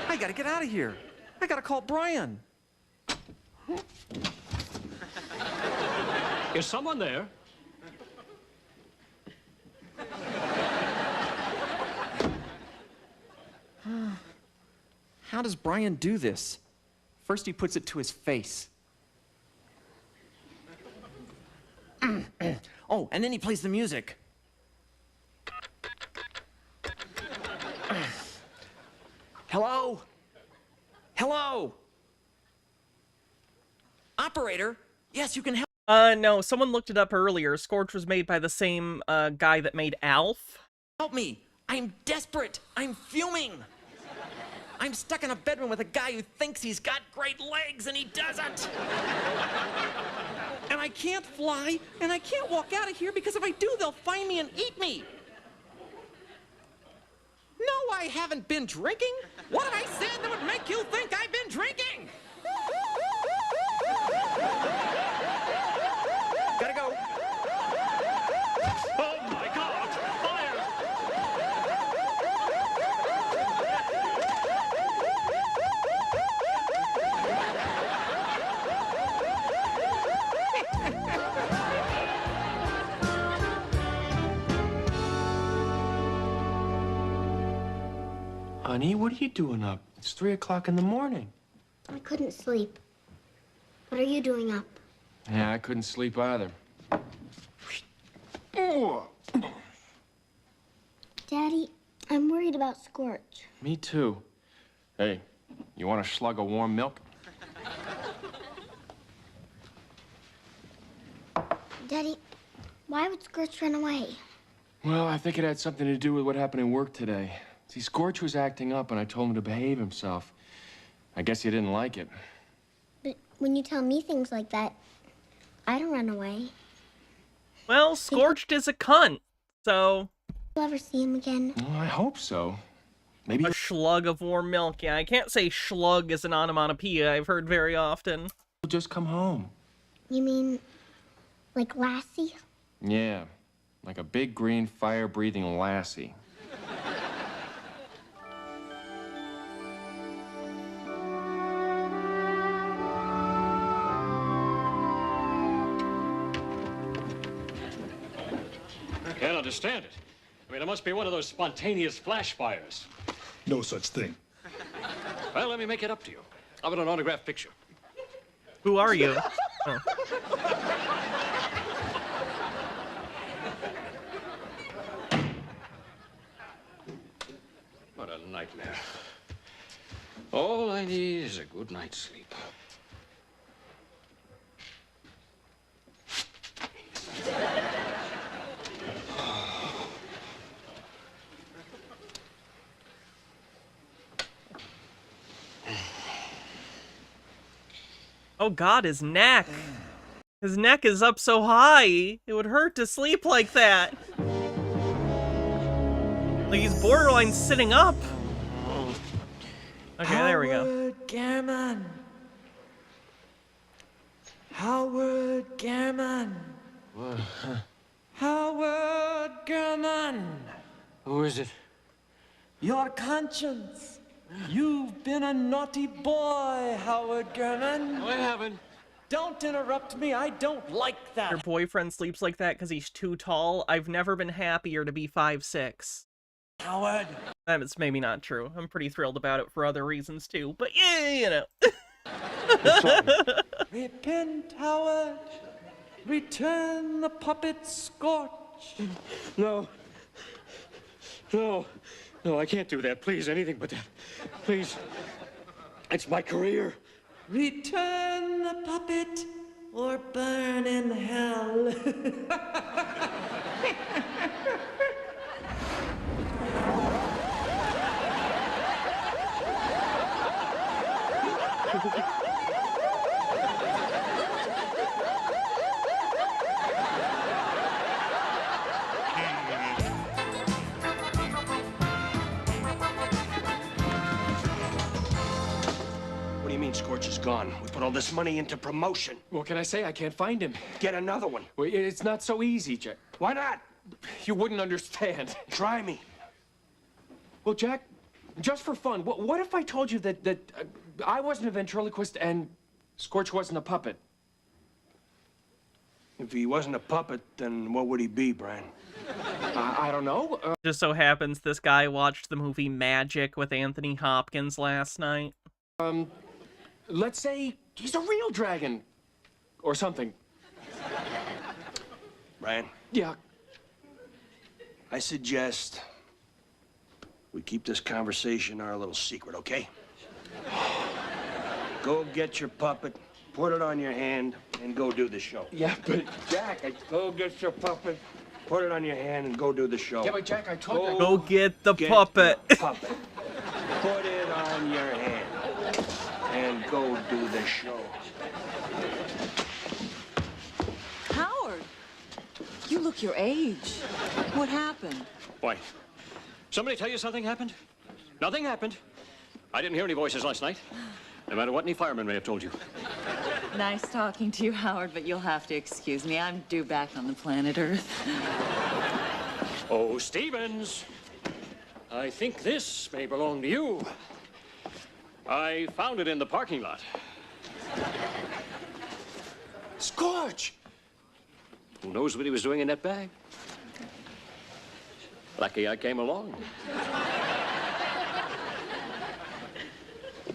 I gotta get out of here. I gotta call Brian. Is someone there? How does Brian do this? First he puts it to his face. Oh, and then he plays the music. Hello? Hello? Operator? Yes, you can help. No, someone looked it up earlier. Scorch was made by the same guy that made Alf. Help me! I'm desperate! I'm fuming! I'm stuck in a bedroom with a guy who thinks he's got great legs and he doesn't! And I can't fly, and I can't walk out of here because if I do, they'll find me and eat me! No, I haven't been drinking! What have I said that would make you think I've been drinking? Gotta go. Oh my God! Fire! Honey, what are you doing up? It's 3 o'clock in the morning. I couldn't sleep. What are you doing up? Yeah, I couldn't sleep either. Daddy, I'm worried about Scorch. Me too. Hey, you want a slug of warm milk? Daddy, why would Scorch run away? Well, I think it had something to do with what happened in work today. See, Scorch was acting up, and I told him to behave himself. I guess he didn't like it. But when you tell me things like that, I don't run away. Well, Scorched is a cunt, so... You'll ever see him again? Well, I hope so. Maybe a slug of warm milk. Yeah, I can't say slug is an onomatopoeia I've heard very often. he'll just come home. You mean, like Lassie? Yeah, like a big green fire-breathing lassie. Can't understand it. I mean, it must be one of those spontaneous flash fires. No such thing. Well, let me make it up to you. How about an autographed picture? Who are you? Oh. What a nightmare. All I need is a good night's sleep. Oh God, his neck. His neck is up so high, it would hurt to sleep like that. Like he's borderline sitting up. Okay, there we go. Howard Garman. Howard Garman. What? Howard Garman. Who is it? Your conscience. You've been a naughty boy, Howard Garman. I haven't. Don't interrupt me. I don't like that. Your boyfriend sleeps like that because he's too tall. I've never been happier to be 5'6". Howard. It's maybe not true. I'm pretty thrilled about it for other reasons too. But yeah, you know. Repent, Howard. Return the puppet Scorch. No. No. No, I can't do that. Please, anything but that. Please. It's my career. Return the puppet or burn in hell. What do you mean Scorch is gone? We put all this money into promotion. What can I say? I can't find him. Get another one. Well, it's not so easy, Jack. Why not? You wouldn't understand. Try me. Well, Jack, just for fun, what if I told you that I wasn't a ventriloquist and Scorch wasn't a puppet? If he wasn't a puppet, then what would he be, Brian? I don't know. Just so happens this guy watched the movie Magic with Anthony Hopkins last night. Let's say he's a real dragon. Or something. Brian? Yeah. I suggest we keep this conversation our little secret, okay? Go get your puppet, put it on your hand, and go do the show. Yeah, but Jack, Go get your puppet, put it on your hand, and go do the show. Yeah, but Jack, I told you. Go get the puppet. Your puppet. Put it on your hand, and go do the show. Howard, you look your age. What happened? Why? Somebody tell you something happened? Nothing happened. I didn't hear any voices last night. No matter what any fireman may have told you. Nice talking to you, Howard, but you'll have to excuse me. I'm due back on the planet Earth. Oh, Stevens. I think this may belong to you. I found it in the parking lot. Scorch! Who knows what he was doing in that bag? Lucky I came along.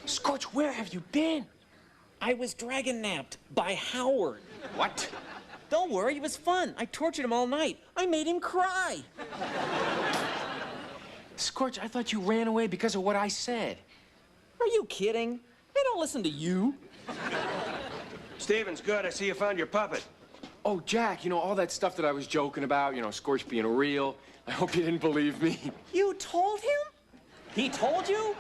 Scorch, where have you been? I was dragon napped by Howard. What? Don't worry, it was fun. I tortured him all night. I made him cry. Scorch, I thought you ran away because of what I said. Are you kidding? I don't listen to you. Stevens, good. I see you found your puppet. Oh, Jack, you know, all that stuff that I was joking about, you know, Scorch being real. I hope you didn't believe me. You told him? He told you?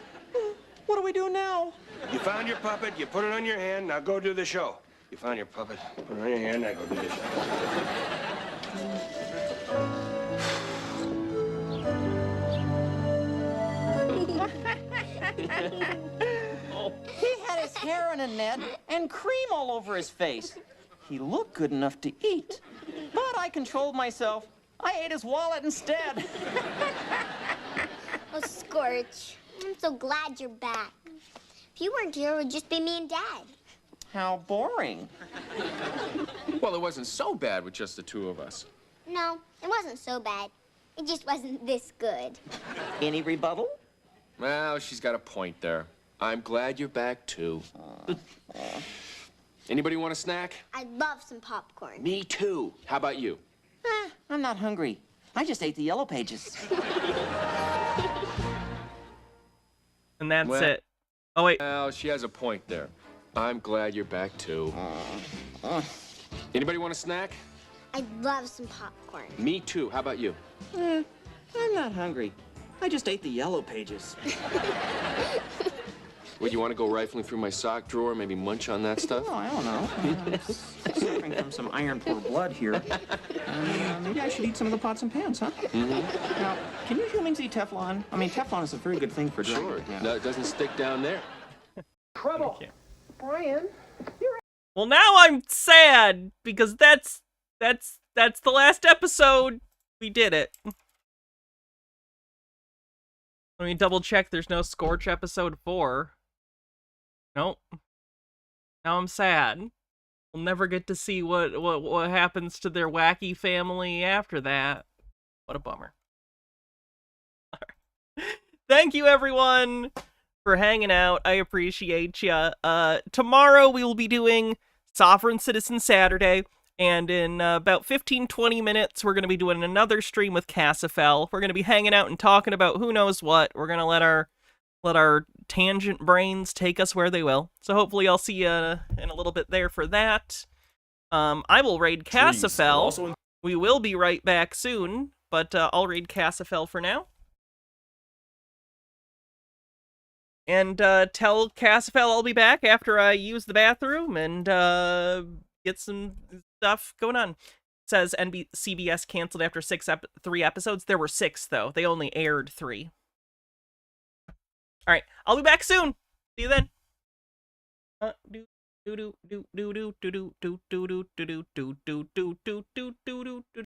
What do we do now? You found your puppet, you put it on your hand, now go do the show. You found your puppet, put it on your hand, now go do the show. He had his hair in a net and cream all over his face. He looked good enough to eat, but I controlled myself. I ate his wallet instead. Oh, Scorch, I'm so glad you're back. If you weren't here, it would just be me and Dad. How boring. Well, it wasn't so bad with just the two of us. No, it wasn't so bad. It just wasn't this good. Any rebuttal? Well, she's got a point there. I'm glad you're back, too. Anybody want a snack? I'd love some popcorn. Me, too. How about you? I'm not hungry. I just ate the yellow pages. And that's Well- it. Oh, wait. Well, she has a point there. I'm glad you're back, too. Anybody want a snack? I'd love some popcorn. Me, too. How about you? I'm not hungry. I just ate the yellow pages. Would you want to go rifling through my sock drawer, maybe munch on that stuff? Oh, I don't know. Suffering from some iron poor blood here. Maybe I should eat some of the pots and pans, huh? Mm-hmm. Now, can you humans eat Teflon? I mean, Teflon is a very good thing for drying. Sure. Yeah. No, it doesn't stick down there. Trouble. Brian. Well, now I'm sad because that's the last episode. We did it. Let me double check. There's no Scorch episode 4. Nope. Now I'm sad. We'll never get to see what happens to their wacky family after that. What a bummer. All right. Thank you, everyone, for hanging out. I appreciate ya. Tomorrow we will be doing Sovereign Citizen Saturday, and in about 15-20 minutes we're going to be doing another stream with Cassifel. We're going to be hanging out and talking about who knows what. We're going to let our tangent brains take us where they will. So hopefully I'll see you in a little bit there for that. I will raid Cassifel. We will be right back soon, but I'll raid Cassifel for now. And tell Cassifel I'll be back after I use the bathroom and get some stuff going on. It says CBS canceled after 3 episodes. There were 6, though. They only aired 3. All right, I'll be back soon. See you then. Do do do do do do do do do do do do do do do do do do do.